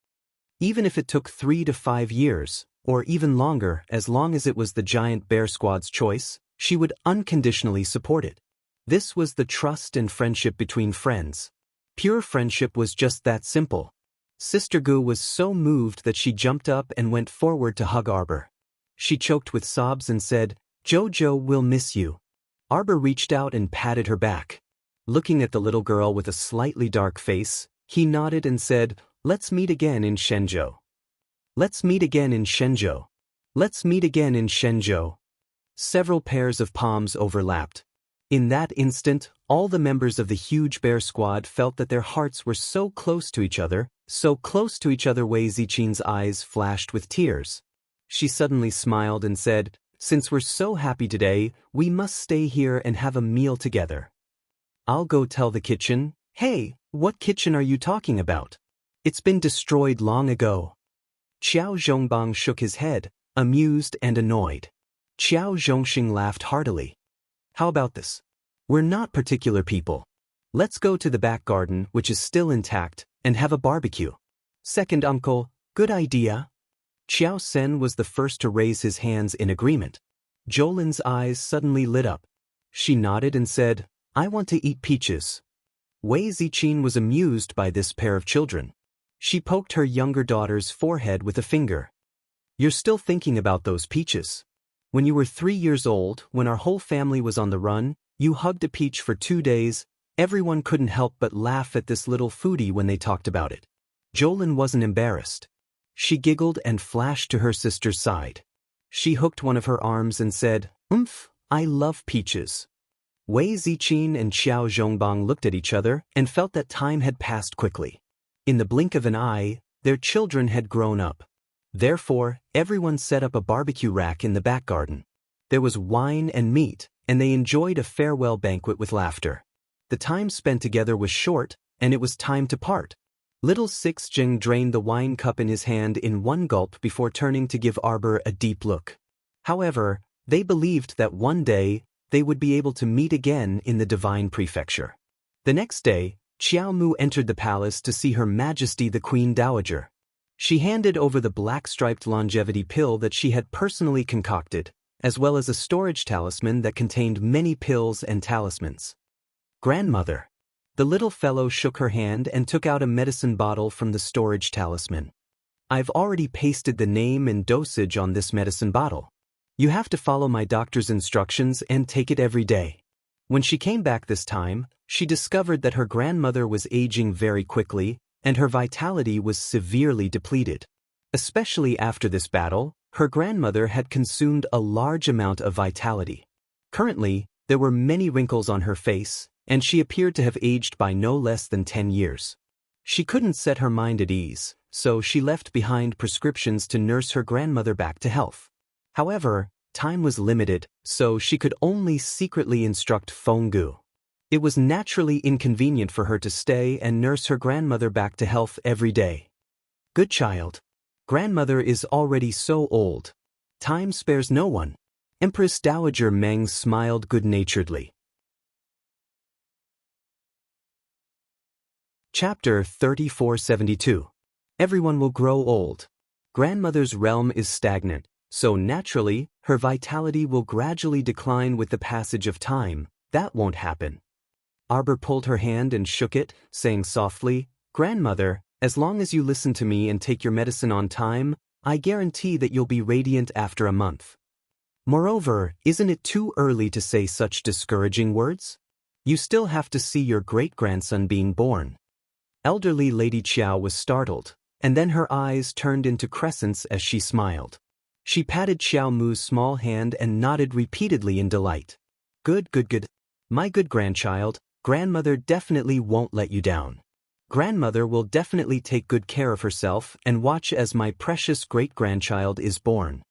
Even if it took 3 to 5 years, or even longer, as long as it was the Giant Bear Squad's choice, she would unconditionally support it. This was the trust and friendship between friends. Pure friendship was just that simple. Sister Gu was so moved that she jumped up and went forward to hug Arbor. She choked with sobs and said, "Jojo will miss you." Arbor reached out and patted her back. Looking at the little girl with a slightly dark face, he nodded and said, "Let's meet again in Shenzhou. Let's meet again in Shenzhou. Let's meet again in Shenzhou." Several pairs of palms overlapped. In that instant, all the members of the huge bear squad felt that their hearts were so close to each other, Wei Zichin's eyes flashed with tears. She suddenly smiled and said, "Since we're so happy today, we must stay here and have a meal together. I'll go tell the kitchen." "Hey, what kitchen are you talking about? It's been destroyed long ago." Qiao Zhongbang shook his head, amused and annoyed. Qiao Zhongxing laughed heartily. "How about this? We're not particular people. Let's go to the back garden, which is still intact, and have a barbecue." "Second uncle, good idea." Qiao Sen was the first to raise his hands in agreement. Jolin's eyes suddenly lit up. She nodded and said, "I want to eat peaches." Wei Zichin was amused by this pair of children. She poked her younger daughter's forehead with a finger. "You're still thinking about those peaches. When you were 3 years old, when our whole family was on the run, you hugged a peach for 2 days. Everyone couldn't help but laugh at this little foodie when they talked about it." Jolin wasn't embarrassed. She giggled and flashed to her sister's side. She hooked one of her arms and said, I love peaches." Wei Zichin and Qiao Zhongbang looked at each other and felt that time had passed quickly. In the blink of an eye, their children had grown up. Therefore, everyone set up a barbecue rack in the back garden. There was wine and meat, and they enjoyed a farewell banquet with laughter. The time spent together was short, and it was time to part. Little Six-Jing drained the wine cup in his hand in one gulp before turning to give Arbor a deep look. However, they believed that one day, they would be able to meet again in the divine prefecture. The next day, Qiao Mu entered the palace to see Her Majesty the Queen Dowager. She handed over the black-striped longevity pill that she had personally concocted, as well as a storage talisman that contained many pills and talismans. Grandmother. The little fellow shook her hand and took out a medicine bottle from the storage talisman. I've already pasted the name and dosage on this medicine bottle. You have to follow my doctor's instructions and take it every day. When she came back this time, she discovered that her grandmother was aging very quickly, and her vitality was severely depleted. Especially after this battle, her grandmother had consumed a large amount of vitality. Currently, there were many wrinkles on her face, and she appeared to have aged by no less than 10 years. She couldn't set her mind at ease, so she left behind prescriptions to nurse her grandmother back to health. However, time was limited, so she could only secretly instruct Fenggu. It was naturally inconvenient for her to stay and nurse her grandmother back to health every day. Good child. Grandmother is already so old. Time spares no one. Empress Dowager Meng smiled good-naturedly. Chapter 3472. Everyone will grow old. Grandmother's realm is stagnant, so naturally, her vitality will gradually decline with the passage of time. That won't happen. Arbor pulled her hand and shook it, saying softly, Grandmother, as long as you listen to me and take your medicine on time, I guarantee that you'll be radiant after a month. Moreover, isn't it too early to say such discouraging words? You still have to see your great-grandson being born. Elderly Lady Qiao was startled, and then her eyes turned into crescents as she smiled. She patted Qiao Mu's small hand and nodded repeatedly in delight. Good. My good grandchild, grandmother definitely won't let you down. Grandmother will definitely take good care of herself and watch as my precious great-grandchild is born.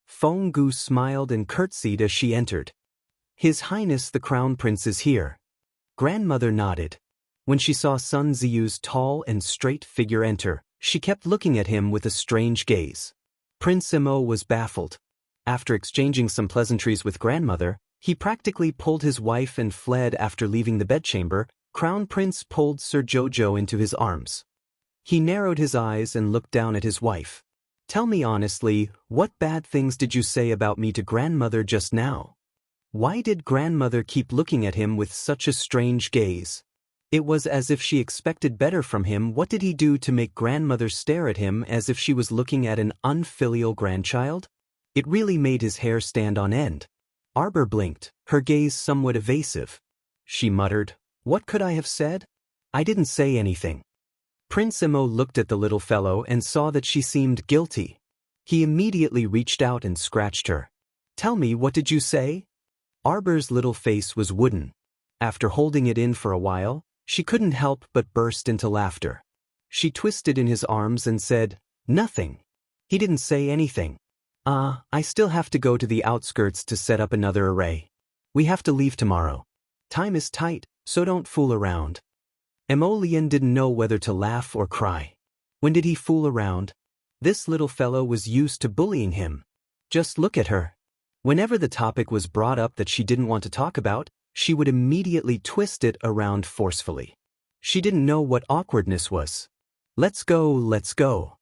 Fenggu smiled and curtsied as she entered. His Highness the Crown Prince is here. Grandmother nodded. When she saw Sun Ziyu's tall and straight figure enter, she kept looking at him with a strange gaze. Prince Imo was baffled. After exchanging some pleasantries with grandmother, he practically pulled his wife and fled after leaving the bedchamber. Crown Prince pulled Sir Jojo into his arms. He narrowed his eyes and looked down at his wife. Tell me honestly, what bad things did you say about me to grandmother just now? Why did grandmother keep looking at him with such a strange gaze? It was as if she expected better from him. What did he do to make grandmother stare at him as if she was looking at an unfilial grandchild? It really made his hair stand on end. Arbor blinked, her gaze somewhat evasive. She muttered, What could I have said? I didn't say anything. Prince Imo looked at the little fellow and saw that she seemed guilty. He immediately reached out and scratched her. Tell me, what did you say? Arbor's little face was wooden. After holding it in for a while, she couldn't help but burst into laughter. She twisted in his arms and said, Nothing. He didn't say anything. I still have to go to the outskirts to set up another array. We have to leave tomorrow. Time is tight, so don't fool around. Emolian didn't know whether to laugh or cry. When did he fool around? This little fellow was used to bullying him. Just look at her. Whenever the topic was brought up that she didn't want to talk about, she would immediately twist it around forcefully. She didn't know what awkwardness was. Let's go.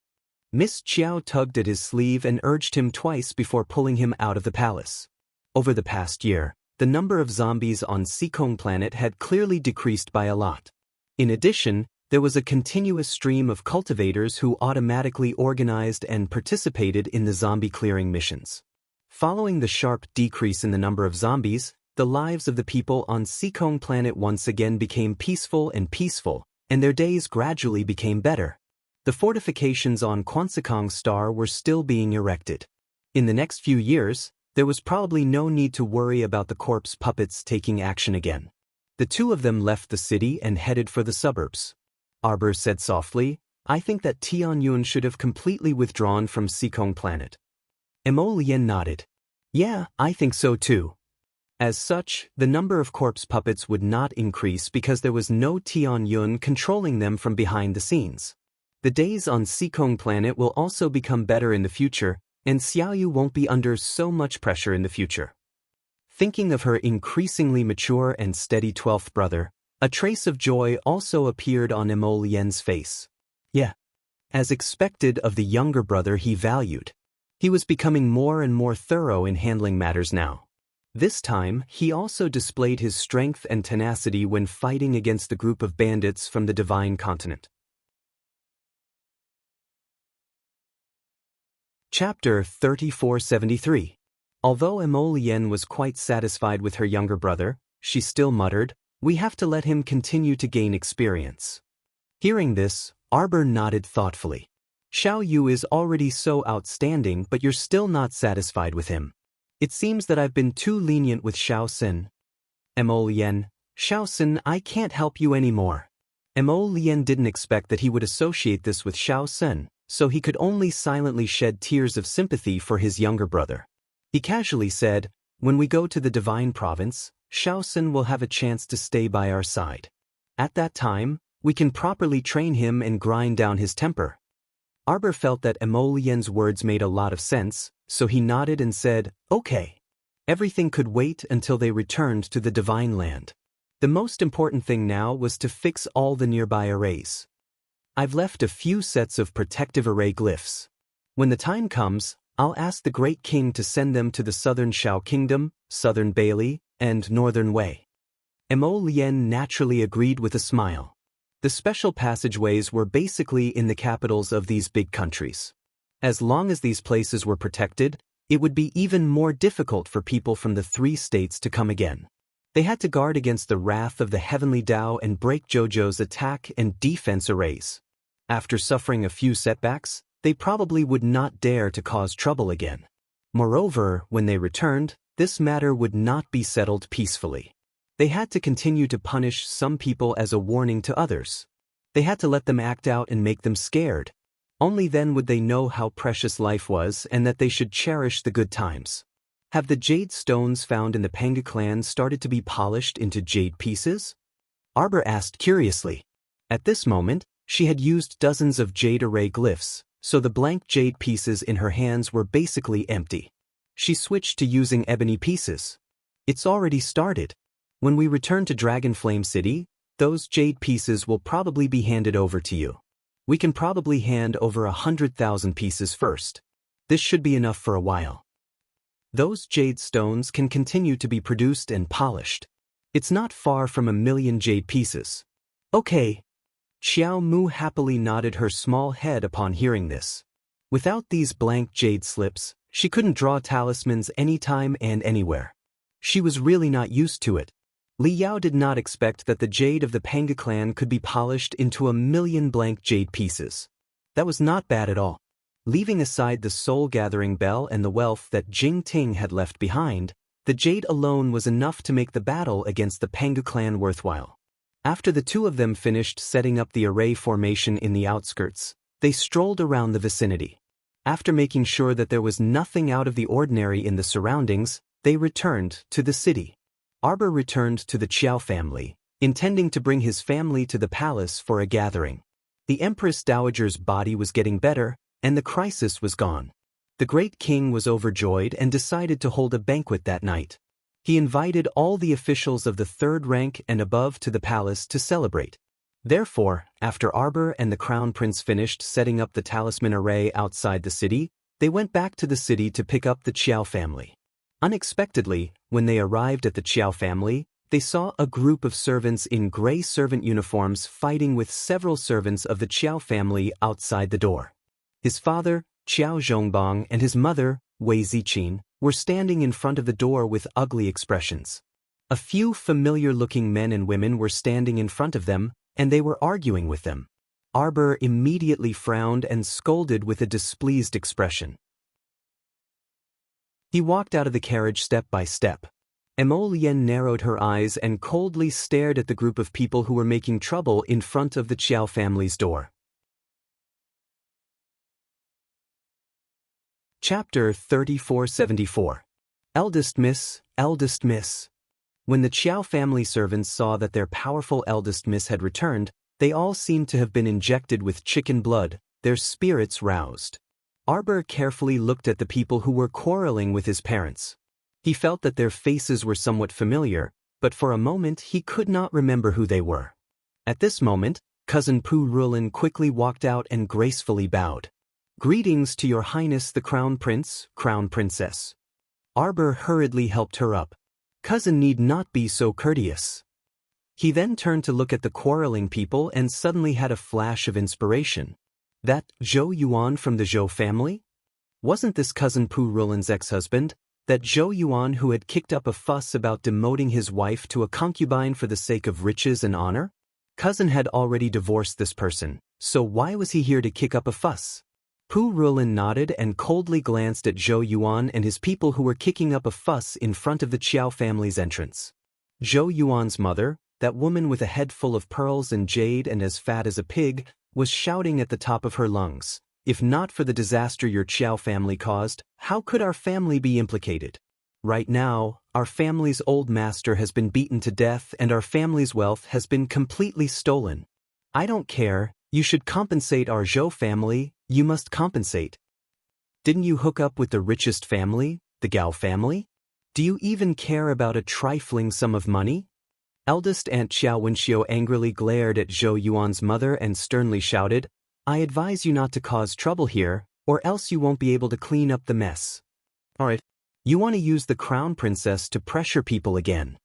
Miss Qiao tugged at his sleeve and urged him twice before pulling him out of the palace. Over the past year, the number of zombies on Sikong planet had clearly decreased by a lot. In addition, there was a continuous stream of cultivators who automatically organized and participated in the zombie clearing missions. Following the sharp decrease in the number of zombies, the lives of the people on Sikong planet once again became peaceful, and their days gradually became better. The fortifications on Quansikong Star were still being erected. In the next few years, there was probably no need to worry about the corpse puppets taking action again. The two of them left the city and headed for the suburbs. Arbor said softly, I think that Tianyun should have completely withdrawn from Sikong planet. Mo Lien nodded. Yeah, I think so too. As such, the number of corpse puppets would not increase because there was no Tianyun controlling them from behind the scenes. The days on Sikong planet will also become better in the future, and Xiaoyu won't be under so much pressure in the future. Thinking of her increasingly mature and steady 12th brother, a trace of joy also appeared on Mo Lien's face. Yeah. As expected of the younger brother he valued. He was becoming more and more thorough in handling matters now. This time, he also displayed his strength and tenacity when fighting against the group of bandits from the Divine Continent. Chapter 3473. Although Mo Lien was quite satisfied with her younger brother, she still muttered, "We have to let him continue to gain experience." Hearing this, Arbor nodded thoughtfully. Xiao Yu is already so outstanding, but you're still not satisfied with him. It seems that I've been too lenient with Xiao Sin. Mo Lien, Xiao Sin, I can't help you anymore. Mo Lien didn't expect that he would associate this with Xiao Sin, so he could only silently shed tears of sympathy for his younger brother. He casually said, "When we go to the Divine Province, Xiao Sin will have a chance to stay by our side. At that time, we can properly train him and grind down his temper." Arbor felt that Mo Lien's words made a lot of sense, so he nodded and said, "Okay." Everything could wait until they returned to the Divine Land. The most important thing now was to fix all the nearby arrays. I've left a few sets of protective array glyphs. When the time comes, I'll ask the Great King to send them to the Southern Shao Kingdom, Southern Bailey, and Northern Wei. Mo Lien naturally agreed with a smile. The special passageways were basically in the capitals of these big countries. As long as these places were protected, it would be even more difficult for people from the 3 states to come again. They had to guard against the wrath of the Heavenly Tao and break JoJo's attack and defense arrays. After suffering a few setbacks, they probably would not dare to cause trouble again. Moreover, when they returned, this matter would not be settled peacefully. They had to continue to punish some people as a warning to others. They had to let them act out and make them scared. Only then would they know how precious life was and that they should cherish the good times. Have the jade stones found in the Panga clan started to be polished into jade pieces? Arbor asked curiously. At this moment, she had used dozens of jade array glyphs, so the blank jade pieces in her hands were basically empty. She switched to using ebony pieces. It's already started. When we return to Dragonflame City, those jade pieces will probably be handed over to you. We can probably hand over 100,000 pieces first. This should be enough for a while. Those jade stones can continue to be produced and polished. It's not far from 1,000,000 jade pieces. Okay. Xiao Mu happily nodded her small head upon hearing this. Without these blank jade slips, she couldn't draw talismans anytime and anywhere. She was really not used to it. Li Yao did not expect that the jade of the Panga clan could be polished into 1,000,000 blank jade pieces. That was not bad at all. Leaving aside the soul-gathering bell and the wealth that Jing Ting had left behind, the jade alone was enough to make the battle against the Panga clan worthwhile. After the two of them finished setting up the array formation in the outskirts, they strolled around the vicinity. After making sure that there was nothing out of the ordinary in the surroundings, they returned to the city. Arbor returned to the Qiao family, intending to bring his family to the palace for a gathering. The Empress Dowager's body was getting better, and the crisis was gone. The Great King was overjoyed and decided to hold a banquet that night. He invited all the officials of the 3rd rank and above to the palace to celebrate. Therefore, after Arbor and the Crown Prince finished setting up the talisman array outside the city, they went back to the city to pick up the Qiao family. Unexpectedly, when they arrived at the Qiao family, they saw a group of servants in gray servant uniforms fighting with several servants of the Qiao family outside the door. His father, Qiao Zhongbang, and his mother, Wei Ziqin, were standing in front of the door with ugly expressions. A few familiar-looking men and women were standing in front of them, and they were arguing with them. Arbor immediately frowned and scolded with a displeased expression. He walked out of the carriage step by step. Mo Lien narrowed her eyes and coldly stared at the group of people who were making trouble in front of the Qiao family's door. Chapter 3474. Eldest Miss, Eldest Miss. When the Qiao family servants saw that their powerful eldest miss had returned, they all seemed to have been injected with chicken blood, their spirits roused. Arbor carefully looked at the people who were quarreling with his parents. He felt that their faces were somewhat familiar, but for a moment he could not remember who they were. At this moment, cousin Pu Rulin quickly walked out and gracefully bowed. "Greetings to your highness the crown prince, crown princess." Arbor hurriedly helped her up. "Cousin need not be so courteous." He then turned to look at the quarreling people and suddenly had a flash of inspiration. That Zhou Yuan from the Zhou family? Wasn't this cousin Pu Rulin's ex-husband, that Zhou Yuan who had kicked up a fuss about demoting his wife to a concubine for the sake of riches and honor? Cousin had already divorced this person, so why was he here to kick up a fuss? Pu Rulin nodded and coldly glanced at Zhou Yuan and his people who were kicking up a fuss in front of the Qiao family's entrance. Zhou Yuan's mother, that woman with a head full of pearls and jade and as fat as a pig, was shouting at the top of her lungs, "If not for the disaster your Qiao family caused, how could our family be implicated? Right now, our family's old master has been beaten to death and our family's wealth has been completely stolen. I don't care, you should compensate our Zhou family, you must compensate. Didn't you hook up with the richest family, the Gao family? Do you even care about a trifling sum of money?" Eldest Aunt Xiao Wenxiu angrily glared at Zhou Yuan's mother and sternly shouted, "I advise you not to cause trouble here, or else you won't be able to clean up the mess. Alright, you want to use the crown princess to pressure people again."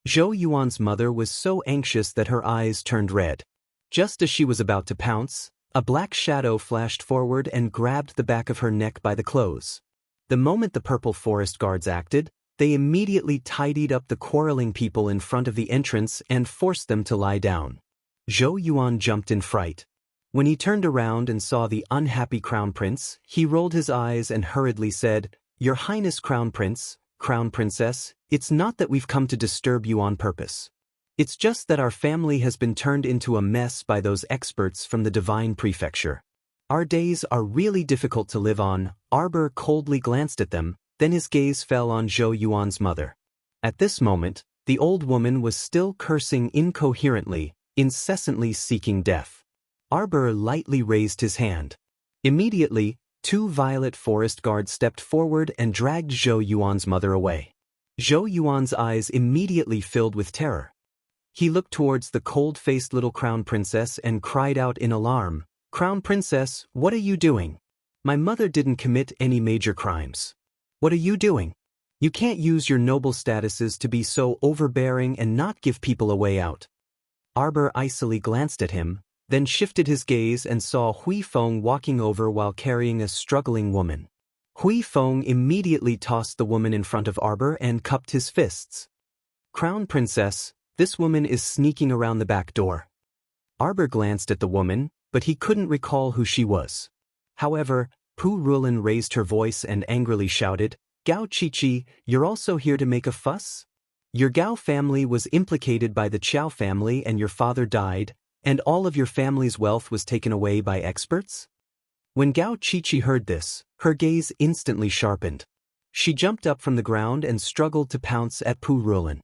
Zhou Yuan's mother was so anxious that her eyes turned red. Just as she was about to pounce, a black shadow flashed forward and grabbed the back of her neck by the clothes. The moment the purple forest guards acted, they immediately tidied up the quarreling people in front of the entrance and forced them to lie down. Zhou Yuan jumped in fright. When he turned around and saw the unhappy crown prince, he rolled his eyes and hurriedly said, "Your Highness Crown Prince, Crown Princess, it's not that we've come to disturb you on purpose. It's just that our family has been turned into a mess by those experts from the Divine Prefecture. Our days are really difficult to live on." Arbor coldly glanced at them, then his gaze fell on Zhou Yuan's mother. At this moment, the old woman was still cursing incoherently, incessantly seeking death. Arbor lightly raised his hand. Immediately, two violet forest guards stepped forward and dragged Zhou Yuan's mother away. Zhou Yuan's eyes immediately filled with terror. He looked towards the cold-faced little crown princess and cried out in alarm, "Crown Princess, what are you doing? My mother didn't commit any major crimes. What are you doing? You can't use your noble statuses to be so overbearing and not give people a way out." Arbor icily glanced at him, then shifted his gaze and saw Hui Feng walking over while carrying a struggling woman. Hui Feng immediately tossed the woman in front of Arbor and cupped his fists. "Crown Princess, this woman is sneaking around the back door." Arbor glanced at the woman, but he couldn't recall who she was. However, Pu Rulin raised her voice and angrily shouted, "Gao Qiqi, you're also here to make a fuss? Your Gao family was implicated by the Qiao family and your father died, and all of your family's wealth was taken away by experts?" When Gao Qiqi heard this, her gaze instantly sharpened. She jumped up from the ground and struggled to pounce at Pu Rulin.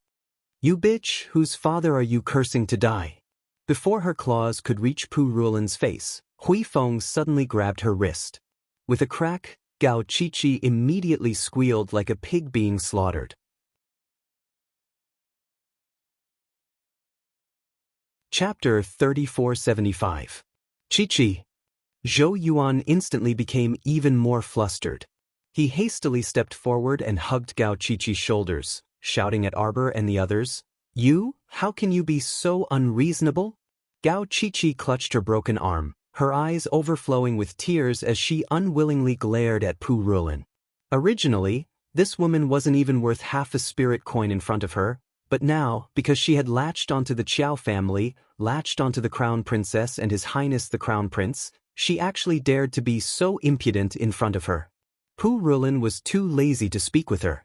"You bitch, whose father are you cursing to die?" Before her claws could reach Pu Rulin's face, Hui Feng suddenly grabbed her wrist. With a crack, Gao Qiqi immediately squealed like a pig being slaughtered. Chapter 3475. Qiqi. Zhou Yuan instantly became even more flustered. He hastily stepped forward and hugged Gao Qiqi's shoulders, shouting at Arbor and the others, "You? How can you be so unreasonable?" Gao Qiqi clutched her broken arm, her eyes overflowing with tears as she unwillingly glared at Pu Rulin. Originally, this woman wasn't even worth half a spirit coin in front of her, but now, because she had latched onto the Qiao family, latched onto the Crown Princess and His Highness the Crown Prince, she actually dared to be so impudent in front of her. Pu Rulin was too lazy to speak with her.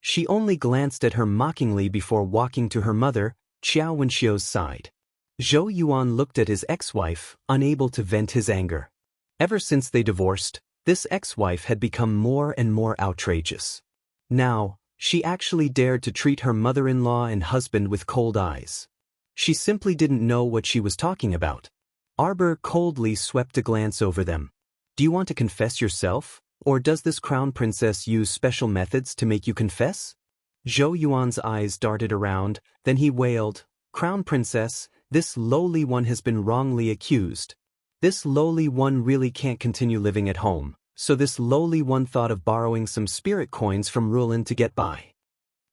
She only glanced at her mockingly before walking to her mother, Qiao Wenxiu's side. Zhou Yuan looked at his ex-wife, unable to vent his anger. Ever since they divorced, This ex-wife had become more and more outrageous. Now, she actually dared to treat her mother-in-law and husband with cold eyes. She simply didn't know what she was talking about. Arbor coldly swept a glance over them. Do you want to confess yourself, or does this crown princess use special methods to make you confess? Zhou Yuan's eyes darted around, then he wailed, Crown princess, this lowly one has been wrongly accused. This lowly one really can't continue living at home, so this lowly one thought of borrowing some spirit coins from Rulin to get by.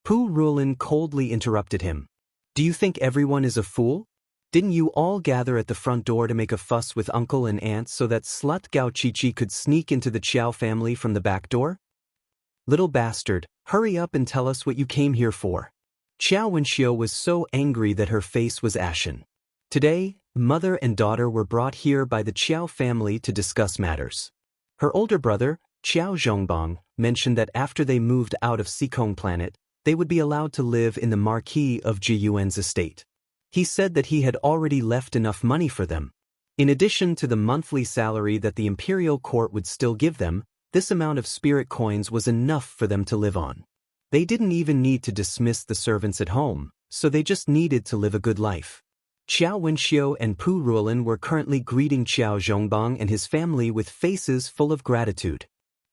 Pu Rulin coldly interrupted him. Do you think everyone is a fool? Didn't you all gather at the front door to make a fuss with uncle and aunt so that slut Gao Qiqi could sneak into the Qiao family from the back door? Little bastard, hurry up and tell us what you came here for. Qiao Wenxiu was so angry that her face was ashen. Today, mother and daughter were brought here by the Qiao family to discuss matters. Her older brother, Qiao Zhongbang, mentioned that after they moved out of Sikong planet, they would be allowed to live in the Marquis of Jiyuan's estate. He said that he had already left enough money for them. In addition to the monthly salary that the imperial court would still give them, this amount of spirit coins was enough for them to live on. They didn't even need to dismiss the servants at home, so they just needed to live a good life. Qiao Wenxiu and Pu Rulin were currently greeting Qiao Zhongbang and his family with faces full of gratitude.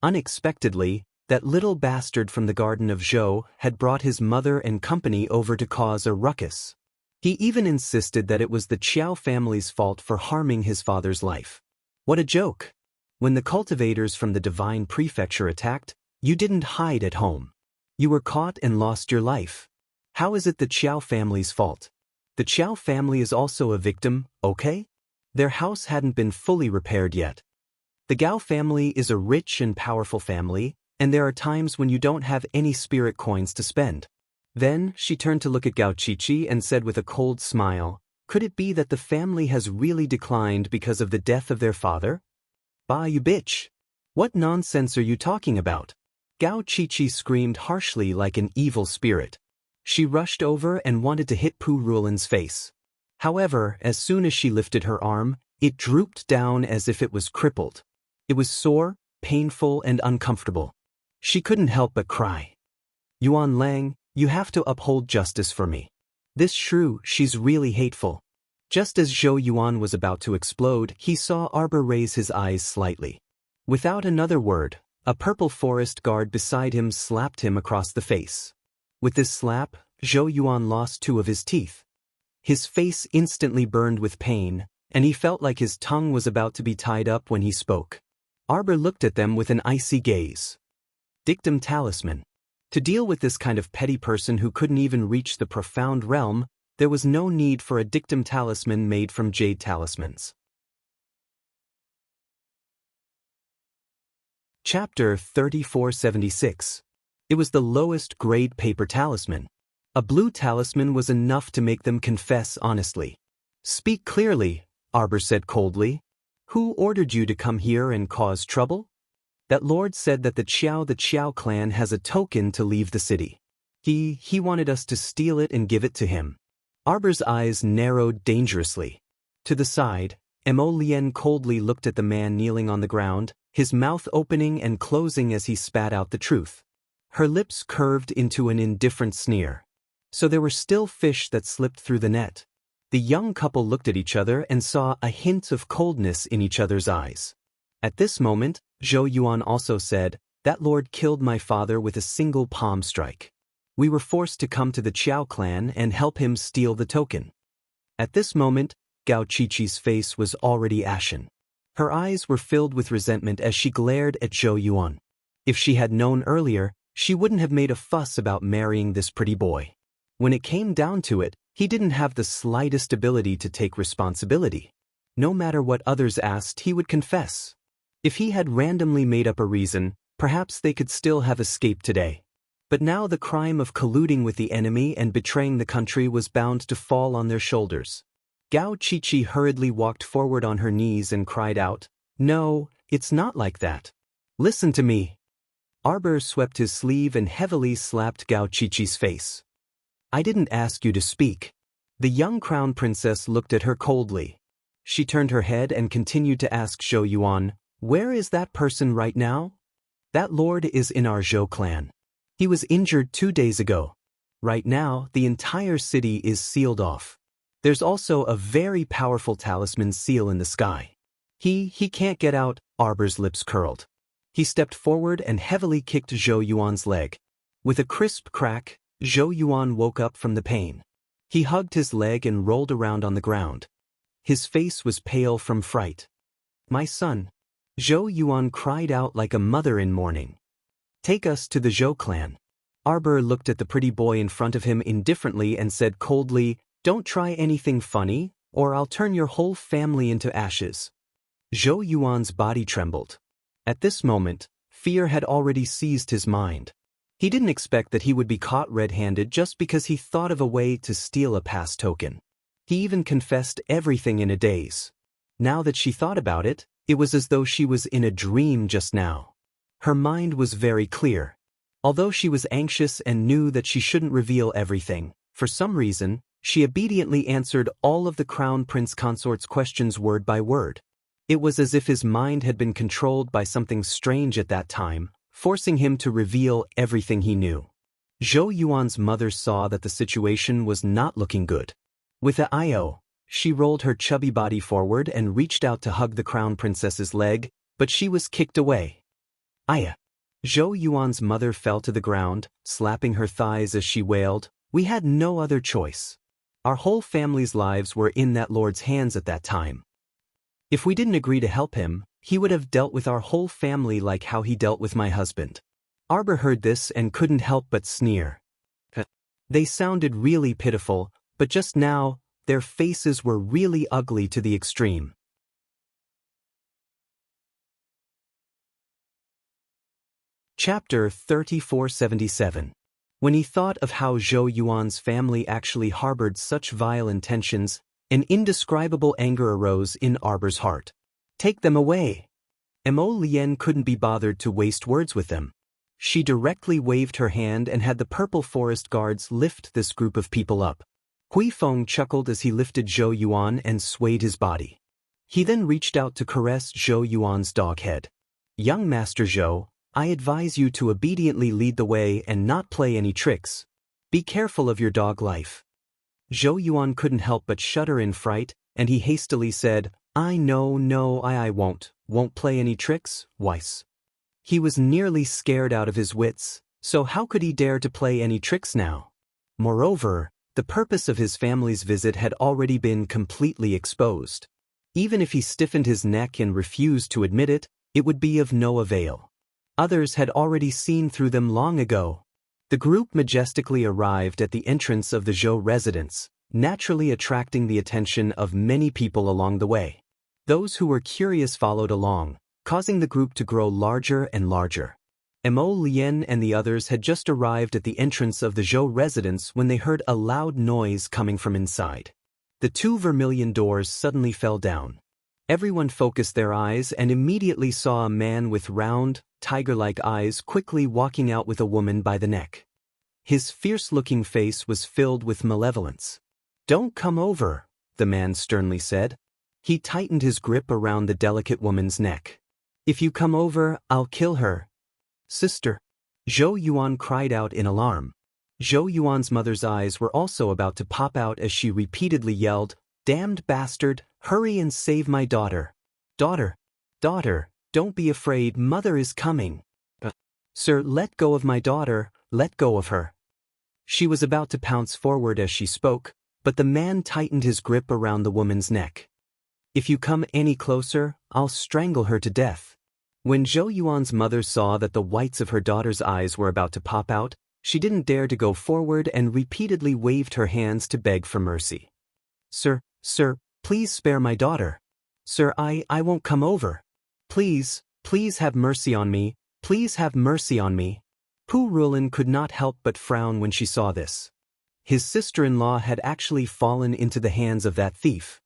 Unexpectedly, that little bastard from the Garden of Zhou had brought his mother and company over to cause a ruckus. He even insisted that it was the Qiao family's fault for harming his father's life. What a joke! When the cultivators from the Divine Prefecture attacked, you didn't hide at home. You were caught and lost your life. How is it the Qiao family's fault? The Qiao family is also a victim, okay? Their house hadn't been fully repaired yet. The Gao family is a rich and powerful family, and there are times when you don't have any spirit coins to spend. Then, she turned to look at Gao Qiqi and said with a cold smile, could it be that the family has really declined because of the death of their father? Bah, you bitch! What nonsense are you talking about? Gao Qiqi screamed harshly like an evil spirit. She rushed over and wanted to hit Pu Rulin's face. However, as soon as she lifted her arm, it drooped down as if it was crippled. It was sore, painful, and uncomfortable. She couldn't help but cry. Yuan Lang, you have to uphold justice for me. This shrew, she's really hateful. Just as Zhou Yuan was about to explode, he saw Arbor raise his eyes slightly. Without another word, a purple forest guard beside him slapped him across the face. With this slap, Zhou Yuan lost 2 of his teeth. His face instantly burned with pain, and he felt like his tongue was about to be tied up when he spoke. Arbor looked at them with an icy gaze. Dictum talisman. To deal with this kind of petty person who couldn't even reach the profound realm, there was no need for a dictum talisman made from jade talismans. Chapter 3476. It was the lowest grade paper talisman. A blue talisman was enough to make them confess honestly. Speak clearly, Arbor said coldly. Who ordered you to come here and cause trouble? That lord said that the Qiao clan has a token to leave the city. He wanted us to steal it and give it to him. Arbor's eyes narrowed dangerously. To the side, Mo Lien coldly looked at the man kneeling on the ground, his mouth opening and closing as he spat out the truth. Her lips curved into an indifferent sneer. So there were still fish that slipped through the net. The young couple looked at each other and saw a hint of coldness in each other's eyes. At this moment, Zhou Yuan also said, that lord killed my father with a single palm strike. We were forced to come to the Qiao clan and help him steal the token. At this moment, Gao Qiqi's face was already ashen. Her eyes were filled with resentment as she glared at Zhou Yuan. If she had known earlier, she wouldn't have made a fuss about marrying this pretty boy. When it came down to it, he didn't have the slightest ability to take responsibility. No matter what others asked, he would confess. If he had randomly made up a reason, perhaps they could still have escaped today. But now the crime of colluding with the enemy and betraying the country was bound to fall on their shoulders. Gao Qiqi hurriedly walked forward on her knees and cried out, no, it's not like that. Listen to me. Arbor swept his sleeve and heavily slapped Gao Qiqi's face. I didn't ask you to speak. The young crown princess looked at her coldly. She turned her head and continued to ask Zhou Yuan, Where is that person right now? That lord is in our Zhou clan. He was injured 2 days ago. Right now, the entire city is sealed off. There's also a very powerful talisman seal in the sky. He can't get out, Arbor's lips curled. He stepped forward and heavily kicked Zhou Yuan's leg. With a crisp crack, Zhou Yuan woke up from the pain. He hugged his leg and rolled around on the ground. His face was pale from fright. My son. Zhou Yuan cried out like a mother in mourning. Take us to the Zhou clan. Arbor looked at the pretty boy in front of him indifferently and said coldly, Don't try anything funny, or I'll turn your whole family into ashes. Zhou Yuan's body trembled. At this moment, fear had already seized his mind. He didn't expect that he would be caught red-handed just because he thought of a way to steal a pass token. He even confessed everything in a daze. Now that she thought about it, it was as though she was in a dream just now. Her mind was very clear. Although she was anxious and knew that she shouldn't reveal everything, for some reason, she obediently answered all of the Crown Prince Consort's questions word by word. It was as if his mind had been controlled by something strange at that time, forcing him to reveal everything he knew. Zhou Yuan's mother saw that the situation was not looking good. With a "I-O," she rolled her chubby body forward and reached out to hug the Crown Princess's leg, but she was kicked away. "Aya." Zhou Yuan's mother fell to the ground, slapping her thighs as she wailed, We had no other choice. Our whole family's lives were in that lord's hands at that time. If we didn't agree to help him, he would have dealt with our whole family like how he dealt with my husband. Arbor heard this and couldn't help but sneer. They sounded really pitiful, but just now, their faces were really ugly to the extreme. Chapter 3477. When he thought of how Zhou Yuan's family actually harbored such vile intentions, an indescribable anger arose in Arbor's heart. Take them away. Mo Lien couldn't be bothered to waste words with them. She directly waved her hand and had the Purple Forest guards lift this group of people up. Hui Feng chuckled as he lifted Zhou Yuan and swayed his body. He then reached out to caress Zhou Yuan's dog head. Young Master Zhou, I advise you to obediently lead the way and not play any tricks. Be careful of your dog life. Zhou Yuan couldn't help but shudder in fright, and he hastily said, I won't play any tricks, Weiss. He was nearly scared out of his wits, so how could he dare to play any tricks now? Moreover, the purpose of his family's visit had already been completely exposed. Even if he stiffened his neck and refused to admit it, it would be of no avail. Others had already seen through them long ago. The group majestically arrived at the entrance of the Zhou residence, naturally attracting the attention of many people along the way. Those who were curious followed along, causing the group to grow larger and larger. Mo Lien and the others had just arrived at the entrance of the Zhou residence when they heard a loud noise coming from inside. The 2 vermilion doors suddenly fell down. Everyone focused their eyes and immediately saw a man with round, tiger-like eyes quickly walking out with a woman by the neck. His fierce-looking face was filled with malevolence. Don't come over, the man sternly said. He tightened his grip around the delicate woman's neck. If you come over, I'll kill her. Sister. Zhou Yuan cried out in alarm. Zhou Yuan's mother's eyes were also about to pop out as she repeatedly yelled, Damned bastard, hurry and save my daughter. Daughter. Don't be afraid, mother is coming. Sir, let go of my daughter, let go of her. She was about to pounce forward as she spoke, but the man tightened his grip around the woman's neck. If you come any closer, I'll strangle her to death. When Zhou Yuan's mother saw that the whites of her daughter's eyes were about to pop out, she didn't dare to go forward and repeatedly waved her hands to beg for mercy. Sir, please spare my daughter. Sir, I won't come over. Please have mercy on me, please have mercy on me. Pu Rulin could not help but frown when she saw this. His sister-in-law had actually fallen into the hands of that thief.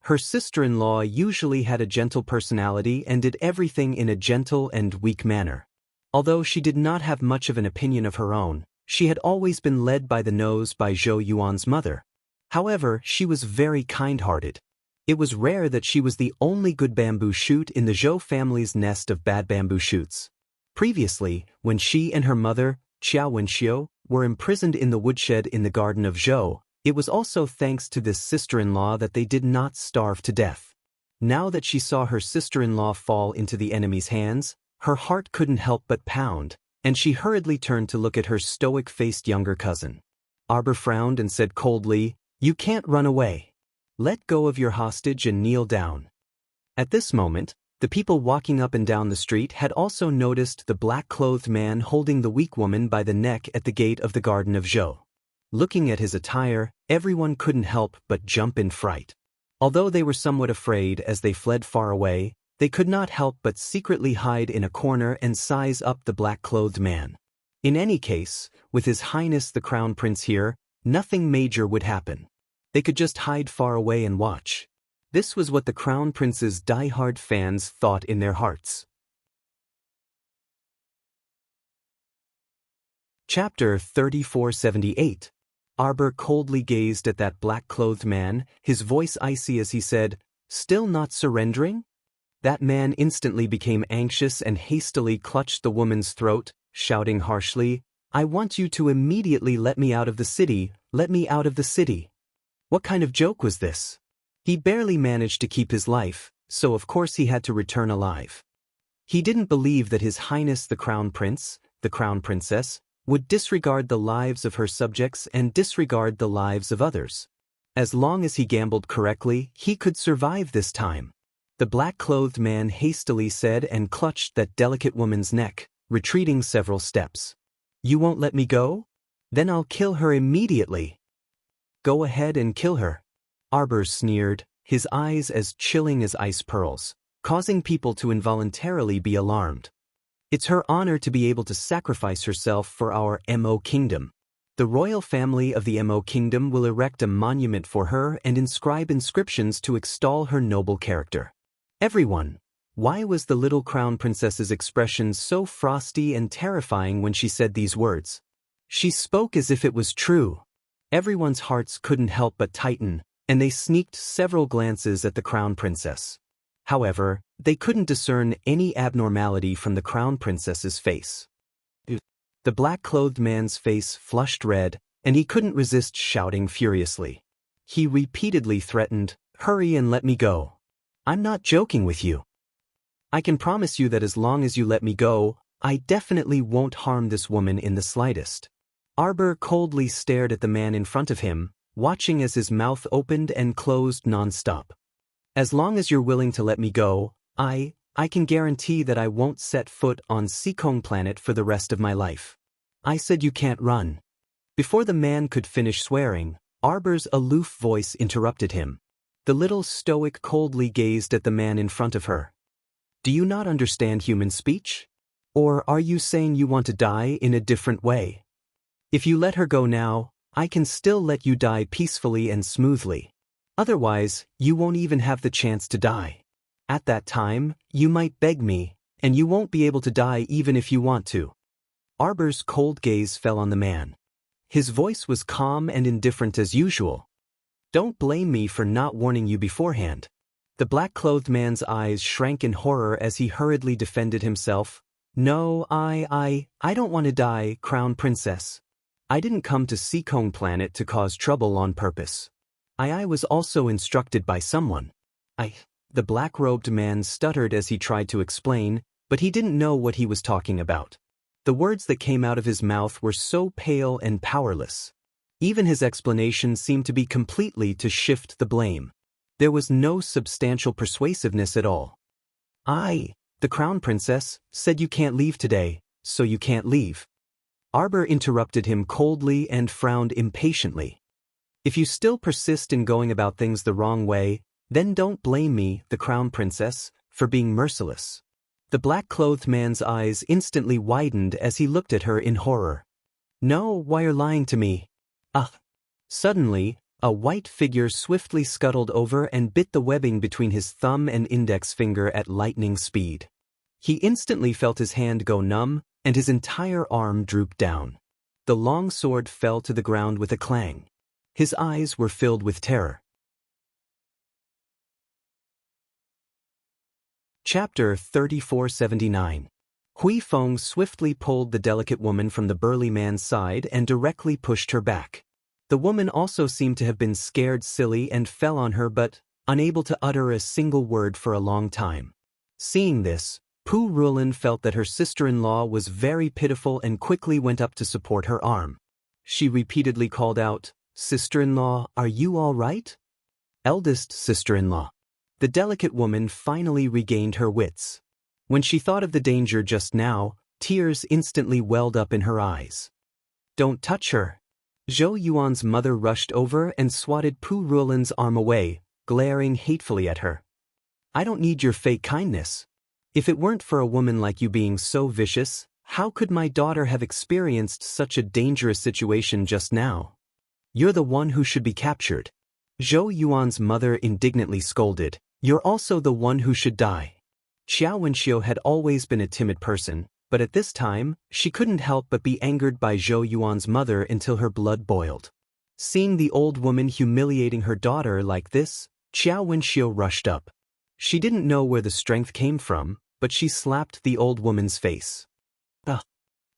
Her sister-in-law usually had a gentle personality and did everything in a gentle and weak manner. Although she did not have much of an opinion of her own, she had always been led by the nose by Zhou Yuan's mother. However, she was very kind-hearted. It was rare that she was the only good bamboo shoot in the Zhou family's nest of bad bamboo shoots. Previously, when she and her mother, Xiao Wenxiu, were imprisoned in the woodshed in the garden of Zhou, it was also thanks to this sister-in-law that they did not starve to death. Now that she saw her sister-in-law fall into the enemy's hands, her heart couldn't help but pound, and she hurriedly turned to look at her stoic-faced younger cousin. Arbor frowned and said coldly, "You can't run away. Let go of your hostage and kneel down." At this moment, the people walking up and down the street had also noticed the black-clothed man holding the weak woman by the neck at the gate of the garden of Zhou. Looking at his attire, everyone couldn't help but jump in fright. Although they were somewhat afraid as they fled far away, they could not help but secretly hide in a corner and size up the black-clothed man. In any case, with His Highness the Crown Prince here, nothing major would happen. They could just hide far away and watch. This was what the Crown Prince's die-hard fans thought in their hearts. Chapter 3478. Arbor coldly gazed at that black-clothed man, his voice icy as he said, "Still not surrendering?" That man instantly became anxious and hastily clutched the woman's throat, shouting harshly, "I want you to immediately let me out of the city, let me out of the city." What kind of joke was this? He barely managed to keep his life, so of course he had to return alive. He didn't believe that His Highness the Crown Prince, the Crown Princess, would disregard the lives of her subjects and disregard the lives of others. As long as he gambled correctly, he could survive this time. The black-clothed man hastily said and clutched that delicate woman's neck, retreating several steps. "You won't let me go? Then I'll kill her immediately." "Go ahead and kill her." Arbor sneered, his eyes as chilling as ice pearls, causing people to involuntarily be alarmed. It's her honor to be able to sacrifice herself for our Mo Kingdom. The royal family of the Mo Kingdom will erect a monument for her and inscribe inscriptions to extol her noble character. Everyone, why was the little Crown Princess's expression so frosty and terrifying when she said these words? She spoke as if it was true. Everyone's hearts couldn't help but tighten, and they sneaked several glances at the Crown Princess. However, they couldn't discern any abnormality from the Crown Princess's face. The black-clothed man's face flushed red, and he couldn't resist shouting furiously. He repeatedly threatened, "Hurry and let me go. I'm not joking with you. I can promise you that as long as you let me go, I definitely won't harm this woman in the slightest." Arbor coldly stared at the man in front of him, watching as his mouth opened and closed non-stop. "As long as you're willing to let me go, I can guarantee that I won't set foot on Seekong Planet for the rest of my life. I said you can't run." Before the man could finish swearing, Arbor's aloof voice interrupted him. The little stoic coldly gazed at the man in front of her. "Do you not understand human speech? Or are you saying you want to die in a different way? If you let her go now, I can still let you die peacefully and smoothly. Otherwise, you won't even have the chance to die. At that time, you might beg me, and you won't be able to die even if you want to." Arbor's cold gaze fell on the man. His voice was calm and indifferent as usual. "Don't blame me for not warning you beforehand." The black-clothed man's eyes shrank in horror as he hurriedly defended himself. "No, I don't want to die, Crown Princess. I didn't come to Seekong Planet to cause trouble on purpose. I was also instructed by someone." The black-robed man stuttered as he tried to explain, but he didn't know what he was talking about. The words that came out of his mouth were so pale and powerless. Even his explanation seemed to be completely to shift the blame. There was no substantial persuasiveness at all. The Crown Princess, said you can't leave today, so you can't leave." Arbor interrupted him coldly and frowned impatiently. "If you still persist in going about things the wrong way, then don't blame me, the Crown Princess, for being merciless." The black-clothed man's eyes instantly widened as he looked at her in horror. "No, why you're lying to me?" Suddenly, a white figure swiftly scuttled over and bit the webbing between his thumb and index finger at lightning speed. He instantly felt his hand go numb, and his entire arm drooped down. The long sword fell to the ground with a clang. His eyes were filled with terror. Chapter 3479. Hui Feng swiftly pulled the delicate woman from the burly man's side and directly pushed her back. The woman also seemed to have been scared silly and fell on her but, unable to utter a single word for a long time. Seeing this, Pu Ruolin felt that her sister-in-law was very pitiful and quickly went up to support her arm. She repeatedly called out, "Sister-in-law, are you all right?" Eldest sister-in-law. The delicate woman finally regained her wits. When she thought of the danger just now, tears instantly welled up in her eyes. "Don't touch her." Zhou Yuan's mother rushed over and swatted Pu Ruolin's arm away, glaring hatefully at her. "I don't need your fake kindness. If it weren't for a woman like you being so vicious, how could my daughter have experienced such a dangerous situation just now? You're the one who should be captured." Zhou Yuan's mother indignantly scolded, "You're also the one who should die." Xiao Wenxiu had always been a timid person, but at this time, she couldn't help but be angered by Zhou Yuan's mother until her blood boiled. Seeing the old woman humiliating her daughter like this, Xiao Wenxiu rushed up. She didn't know where the strength came from, but she slapped the old woman's face. Ugh.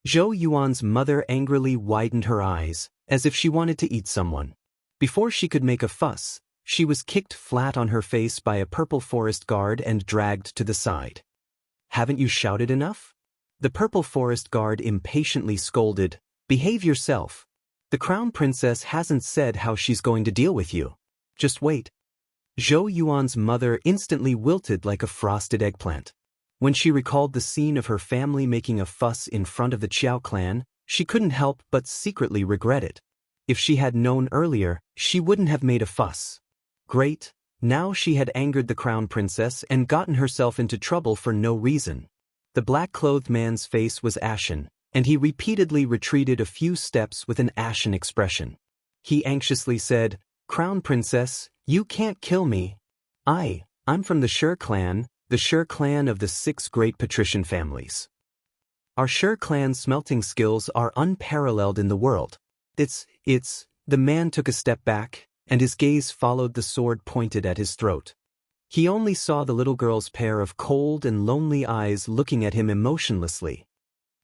Zhou Yuan's mother angrily widened her eyes, as if she wanted to eat someone. Before she could make a fuss, she was kicked flat on her face by a purple forest guard and dragged to the side. "Haven't you shouted enough?" The purple forest guard impatiently scolded, "Behave yourself. The crown princess hasn't said how she's going to deal with you. Just wait." Zhou Yuan's mother instantly wilted like a frosted eggplant. When she recalled the scene of her family making a fuss in front of the Qiao clan, she couldn't help but secretly regret it. If she had known earlier, she wouldn't have made a fuss. Great, now she had angered the crown princess and gotten herself into trouble for no reason. The black-clothed man's face was ashen, and he repeatedly retreated a few steps with an ashen expression. He anxiously said, "Crown princess, you can't kill me. I'm from the Shi clan, the Shi clan of the 6 great patrician families. Our Shi clan's smelting skills are unparalleled in the world. The man took a step back, and his gaze followed the sword pointed at his throat. He only saw the little girl's pair of cold and lonely eyes looking at him emotionlessly.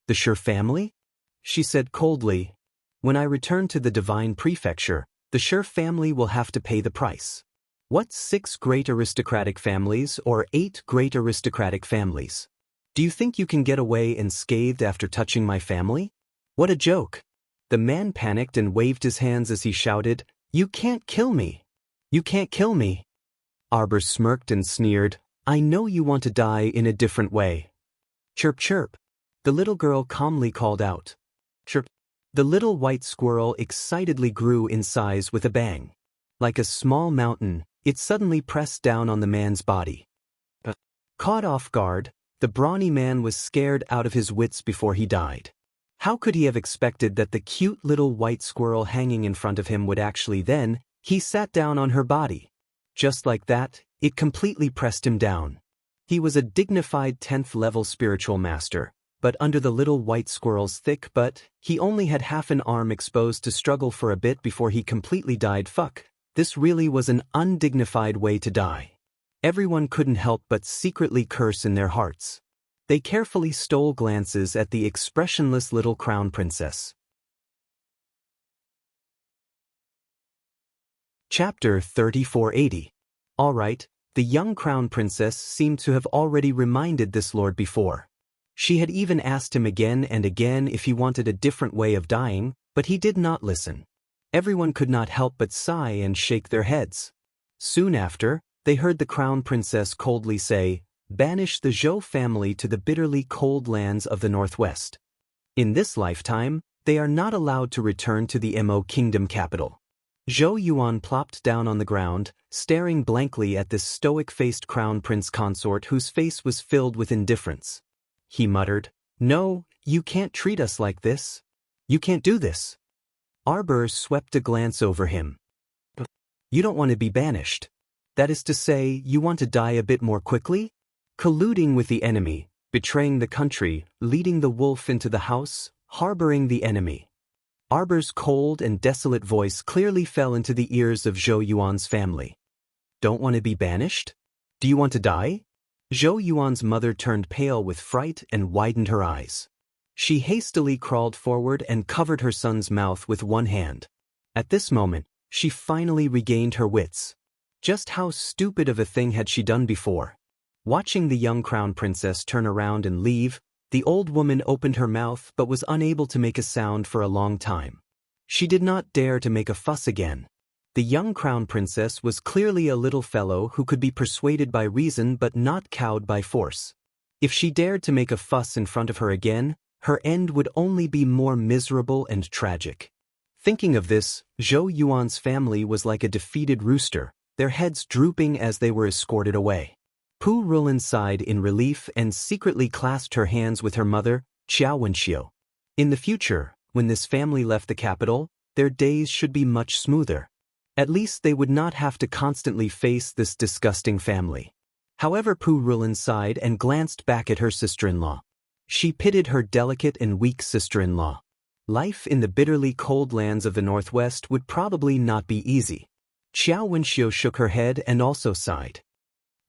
"The Shi family?" she said coldly. "When I return to the divine prefecture, the Shi family will have to pay the price." "What 6 great aristocratic families or 8 great aristocratic families? Do you think you can get away unscathed after touching my family? What a joke." The man panicked and waved his hands as he shouted, "You can't kill me! You can't kill me!" Arbor smirked and sneered, "I know you want to die in a different way." "Chirp chirp," the little girl calmly called out. "Chirp." The little white squirrel excitedly grew in size with a bang. Like a small mountain, it suddenly pressed down on the man's body. Caught off guard, the brawny man was scared out of his wits before he died. How could he have expected that the cute little white squirrel hanging in front of him would actually then, he sat down on her body. Just like that, it completely pressed him down. He was a dignified 10th level spiritual master, but under the little white squirrel's thick butt, he only had half an arm exposed to struggle for a bit before he completely died. Fuck, this really was an undignified way to die. Everyone couldn't help but secretly curse in their hearts. They carefully stole glances at the expressionless little crown princess. Chapter 3480. All right, the young crown princess seemed to have already reminded this lord before. She had even asked him again and again if he wanted a different way of dying, but he did not listen. Everyone could not help but sigh and shake their heads. Soon after, they heard the crown princess coldly say, "Banish the Zhou family to the bitterly cold lands of the northwest. In this lifetime, they are not allowed to return to the Mo kingdom capital." Zhou Yuan plopped down on the ground, staring blankly at this stoic-faced crown prince consort whose face was filled with indifference. He muttered, "No, you can't treat us like this. You can't do this." Arbor swept a glance over him. "You don't want to be banished. That is to say, you want to die a bit more quickly? Colluding with the enemy, betraying the country, leading the wolf into the house, harboring the enemy." Arbor's cold and desolate voice clearly fell into the ears of Zhou Yuan's family. "Don't want to be banished? Do you want to die?" Zhou Yuan's mother turned pale with fright and widened her eyes. She hastily crawled forward and covered her son's mouth with one hand. At this moment, she finally regained her wits. Just how stupid of a thing had she done before? Watching the young crown princess turn around and leave, the old woman opened her mouth but was unable to make a sound for a long time. She did not dare to make a fuss again. The young crown princess was clearly a little fellow who could be persuaded by reason but not cowed by force. If she dared to make a fuss in front of her again, her end would only be more miserable and tragic. Thinking of this, Zhou Yuan's family was like a defeated rooster, their heads drooping as they were escorted away. Pu Rulin sighed in relief and secretly clasped her hands with her mother, Qiao Wenxiu. In the future, when this family left the capital, their days should be much smoother. At least they would not have to constantly face this disgusting family. However, Pu Rulin sighed and glanced back at her sister-in-law. She pitied her delicate and weak sister-in-law. Life in the bitterly cold lands of the Northwest would probably not be easy. Qiao Wenxiu shook her head and also sighed.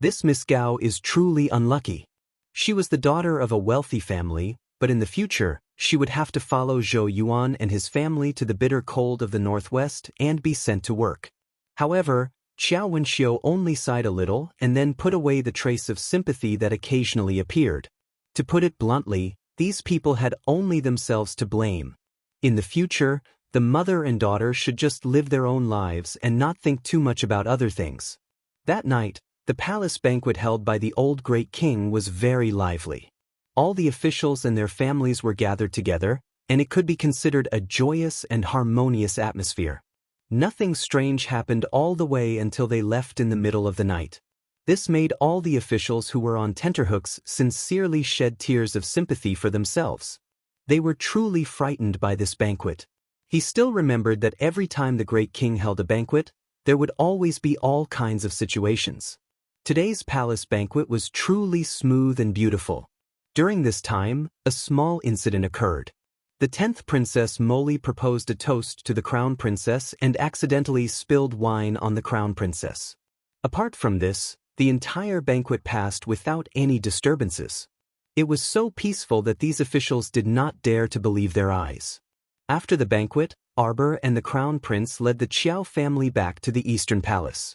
This Miss Gao is truly unlucky. She was the daughter of a wealthy family, but in the future, she would have to follow Zhou Yuan and his family to the bitter cold of the Northwest and be sent to work. However, Qiao Wenxiu only sighed a little and then put away the trace of sympathy that occasionally appeared. To put it bluntly, these people had only themselves to blame. In the future, the mother and daughter should just live their own lives and not think too much about other things. That night, the palace banquet held by the old great king was very lively. All the officials and their families were gathered together, and it could be considered a joyous and harmonious atmosphere. Nothing strange happened all the way until they left in the middle of the night. This made all the officials who were on tenterhooks sincerely shed tears of sympathy for themselves. They were truly frightened by this banquet. He still remembered that every time the great king held a banquet, there would always be all kinds of situations. Today's palace banquet was truly smooth and beautiful. During this time, a small incident occurred. The 10th Princess Molly proposed a toast to the Crown Princess and accidentally spilled wine on the Crown Princess. Apart from this, the entire banquet passed without any disturbances. It was so peaceful that these officials did not dare to believe their eyes. After the banquet, Arbor and the Crown Prince led the Qiao family back to the Eastern Palace.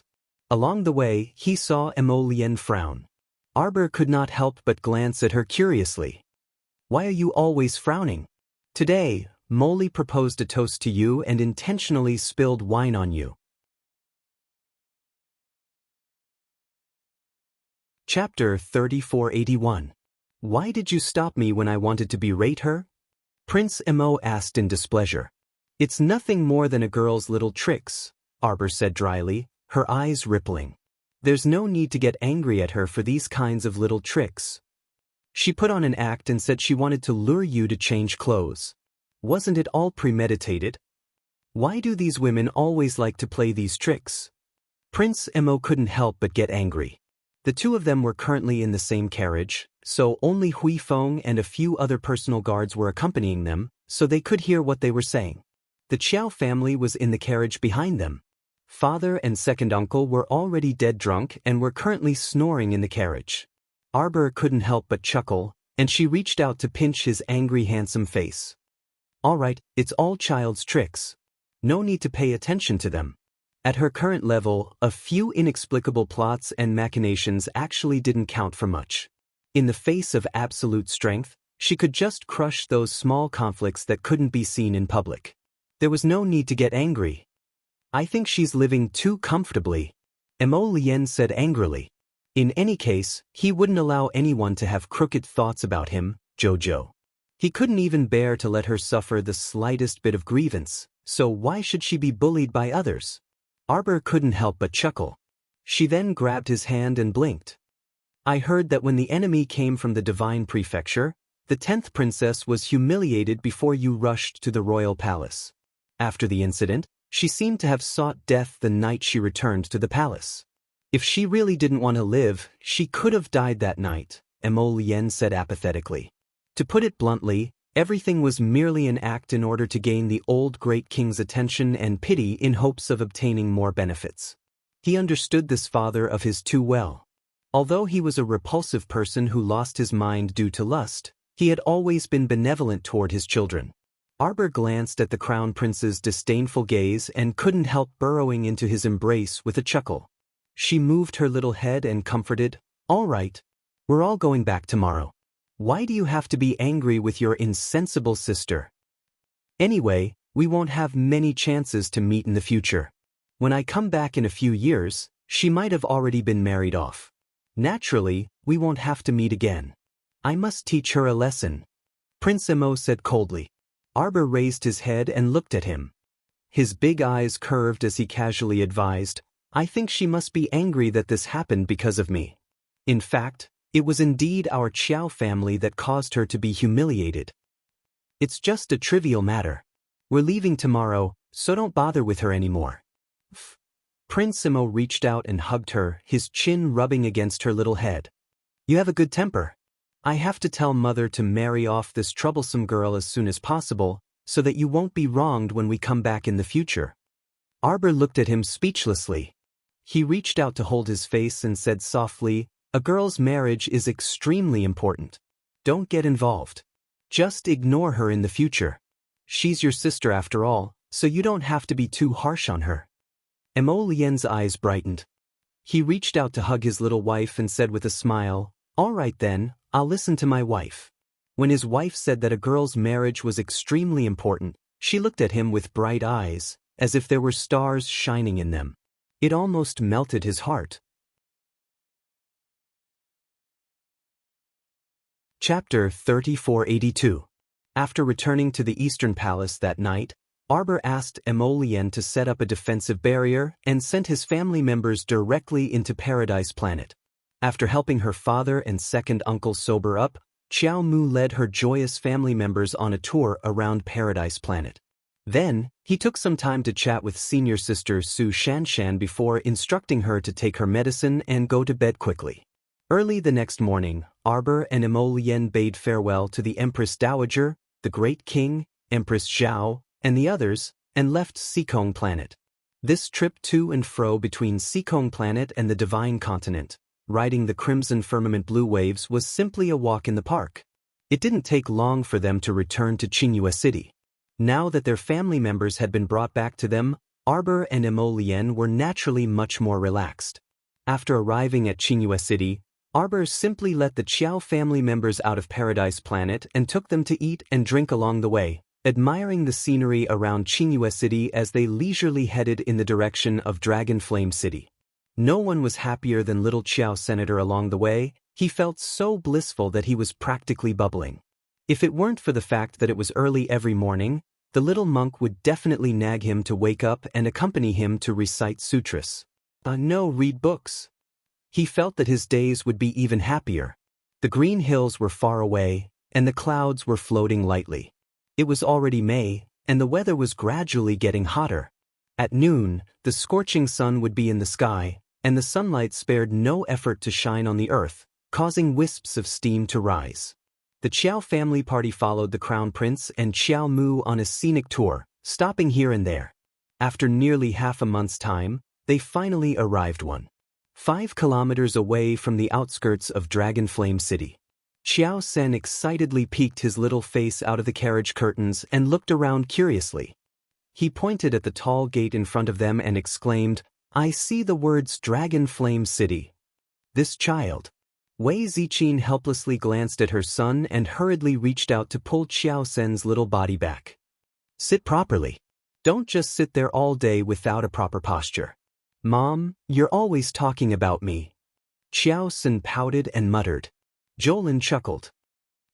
Along the way, he saw Emolian frown. Arbor could not help but glance at her curiously. "Why are you always frowning? Today, Molly proposed a toast to you and intentionally spilled wine on you." Chapter 3481. Why did you stop me when I wanted to berate her? Prince Emo asked in displeasure. "It's nothing more than a girl's little tricks," Arbor said dryly, her eyes rippling. "There's no need to get angry at her for these kinds of little tricks. She put on an act and said she wanted to lure you to change clothes. Wasn't it all premeditated? Why do these women always like to play these tricks?" Prince Emo couldn't help but get angry. The two of them were currently in the same carriage, so only Hui Feng and a few other personal guards were accompanying them, so they could hear what they were saying. The Qiao family was in the carriage behind them. Father and second uncle were already dead drunk and were currently snoring in the carriage. Arbor couldn't help but chuckle, and she reached out to pinch his angry handsome face. "All right, it's all child's tricks. No need to pay attention to them." At her current level, a few inexplicable plots and machinations actually didn't count for much. In the face of absolute strength, she could just crush those small conflicts that couldn't be seen in public. There was no need to get angry. "I think she's living too comfortably," Emo Lien said angrily. In any case, he wouldn't allow anyone to have crooked thoughts about him, Jojo. He couldn't even bear to let her suffer the slightest bit of grievance, so why should she be bullied by others? Arbor couldn't help but chuckle. She then grabbed his hand and blinked. "I heard that when the enemy came from the Divine Prefecture, the 10th Princess was humiliated before you rushed to the royal palace. After the incident, she seemed to have sought death the night she returned to the palace. If she really didn't want to live, she could have died that night," Emo Lien said apathetically. To put it bluntly, everything was merely an act in order to gain the old great king's attention and pity in hopes of obtaining more benefits. He understood this father of his too well. Although he was a repulsive person who lost his mind due to lust, he had always been benevolent toward his children. Arbor glanced at the crown prince's disdainful gaze and couldn't help burrowing into his embrace with a chuckle. She moved her little head and comforted, "All right. We're all going back tomorrow. Why do you have to be angry with your insensible sister? Anyway, we won't have many chances to meet in the future. When I come back in a few years, she might have already been married off. Naturally, we won't have to meet again. I must teach her a lesson," Prince Emo said coldly. Arbor raised his head and looked at him. His big eyes curved as he casually advised, "I think she must be angry that this happened because of me. In fact, it was indeed our Qiao family that caused her to be humiliated. It's just a trivial matter. We're leaving tomorrow, so don't bother with her anymore." Prince Emo reached out and hugged her, his chin rubbing against her little head. "You have a good temper. I have to tell Mother to marry off this troublesome girl as soon as possible, so that you won't be wronged when we come back in the future." Arbor looked at him speechlessly. He reached out to hold his face and said softly, "A girl's marriage is extremely important. Don't get involved. Just ignore her in the future. She's your sister after all, so you don't have to be too harsh on her." Emo Lien's eyes brightened. He reached out to hug his little wife and said with a smile, "All right then, I'll listen to my wife." When his wife said that a girl's marriage was extremely important, she looked at him with bright eyes, as if there were stars shining in them. It almost melted his heart. Chapter 3482. After returning to the Eastern Palace that night, Arbor asked Emo Lien to set up a defensive barrier and sent his family members directly into Paradise Planet. After helping her father and second uncle sober up, Qiao Mu led her joyous family members on a tour around Paradise Planet. Then, he took some time to chat with senior sister Su Shanshan before instructing her to take her medicine and go to bed quickly. Early the next morning, Arbor and Emo Lien bade farewell to the Empress Dowager, the Great King, Empress Zhao, and the others, and left Sikong Planet. This trip to and fro between Sikong Planet and the Divine Continent, riding the crimson firmament blue waves, was simply a walk in the park. It didn't take long for them to return to Qingyue City. Now that their family members had been brought back to them, Arbor and Emo Lien were naturally much more relaxed. After arriving at Qingyue City, Arbor simply let the Qiao family members out of Paradise Planet and took them to eat and drink along the way, admiring the scenery around Qingyue City as they leisurely headed in the direction of Dragon Flame City. No one was happier than little Qiao Senator along the way. He felt so blissful that he was practically bubbling. If it weren't for the fact that it was early every morning, the little monk would definitely nag him to wake up and accompany him to recite sutras. No, read books. He felt that his days would be even happier. The green hills were far away, and the clouds were floating lightly. It was already May, and the weather was gradually getting hotter. At noon, the scorching sun would be in the sky, and the sunlight spared no effort to shine on the earth, causing wisps of steam to rise. The Qiao family party followed the Crown Prince and Qiao Mu on a scenic tour, stopping here and there. After nearly half a month's time, they finally arrived 5 kilometers away from the outskirts of Dragon Flame City. Qiao Sen excitedly peeked his little face out of the carriage curtains and looked around curiously. He pointed at the tall gate in front of them and exclaimed, "I see the words Dragon Flame City. This child." Wei Ziqin helplessly glanced at her son and hurriedly reached out to pull Qiao Sen's little body back. "Sit properly. Don't just sit there all day without a proper posture. Mom, you're always talking about me." Qiao Sen pouted and muttered. Jolin chuckled.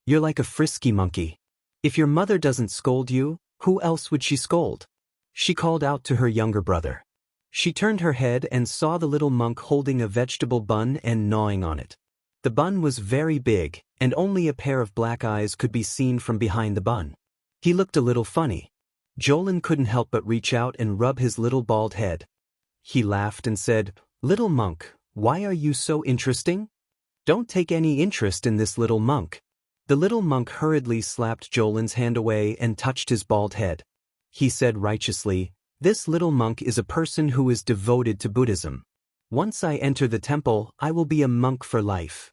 "You're like a frisky monkey. If your mother doesn't scold you, who else would she scold?" she called out to her younger brother. She turned her head and saw the little monk holding a vegetable bun and gnawing on it. The bun was very big, and only a pair of black eyes could be seen from behind the bun. He looked a little funny. Jolin couldn't help but reach out and rub his little bald head. He laughed and said, "Little monk, why are you so interesting? Don't take any interest in this little monk." The little monk hurriedly slapped Jolin's hand away and touched his bald head. He said righteously, "This little monk is a person who is devoted to Buddhism. Once I enter the temple, I will be a monk for life.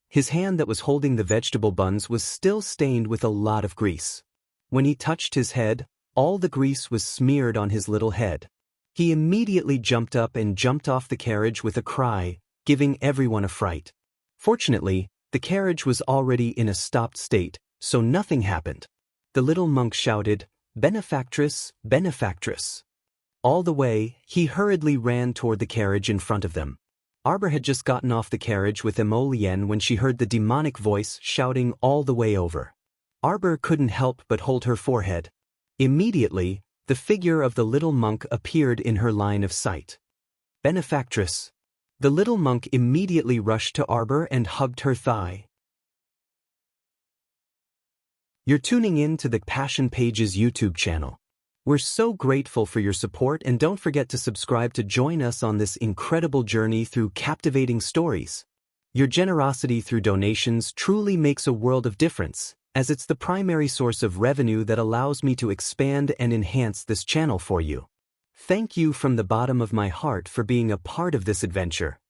His hand that was holding the vegetable buns was still stained with a lot of grease. When he touched his head, all the grease was smeared on his little head. He immediately jumped up and jumped off the carriage with a cry, giving everyone a fright. Fortunately, the carriage was already in a stopped state, so nothing happened. The little monk shouted, "Benefactress, benefactress." All the way, he hurriedly ran toward the carriage in front of them. Arbor had just gotten off the carriage with Emolien when she heard the demonic voice shouting all the way over. Arbor couldn't help but hold her forehead. Immediately, the figure of the little monk appeared in her line of sight. "Benefactress." The little monk immediately rushed to Arbor and hugged her thigh. You're tuning in to the Passion Pages YouTube channel. We're so grateful for your support, and don't forget to subscribe to join us on this incredible journey through captivating stories. Your generosity through donations truly makes a world of difference, as it's the primary source of revenue that allows me to expand and enhance this channel for you. Thank you from the bottom of my heart for being a part of this adventure.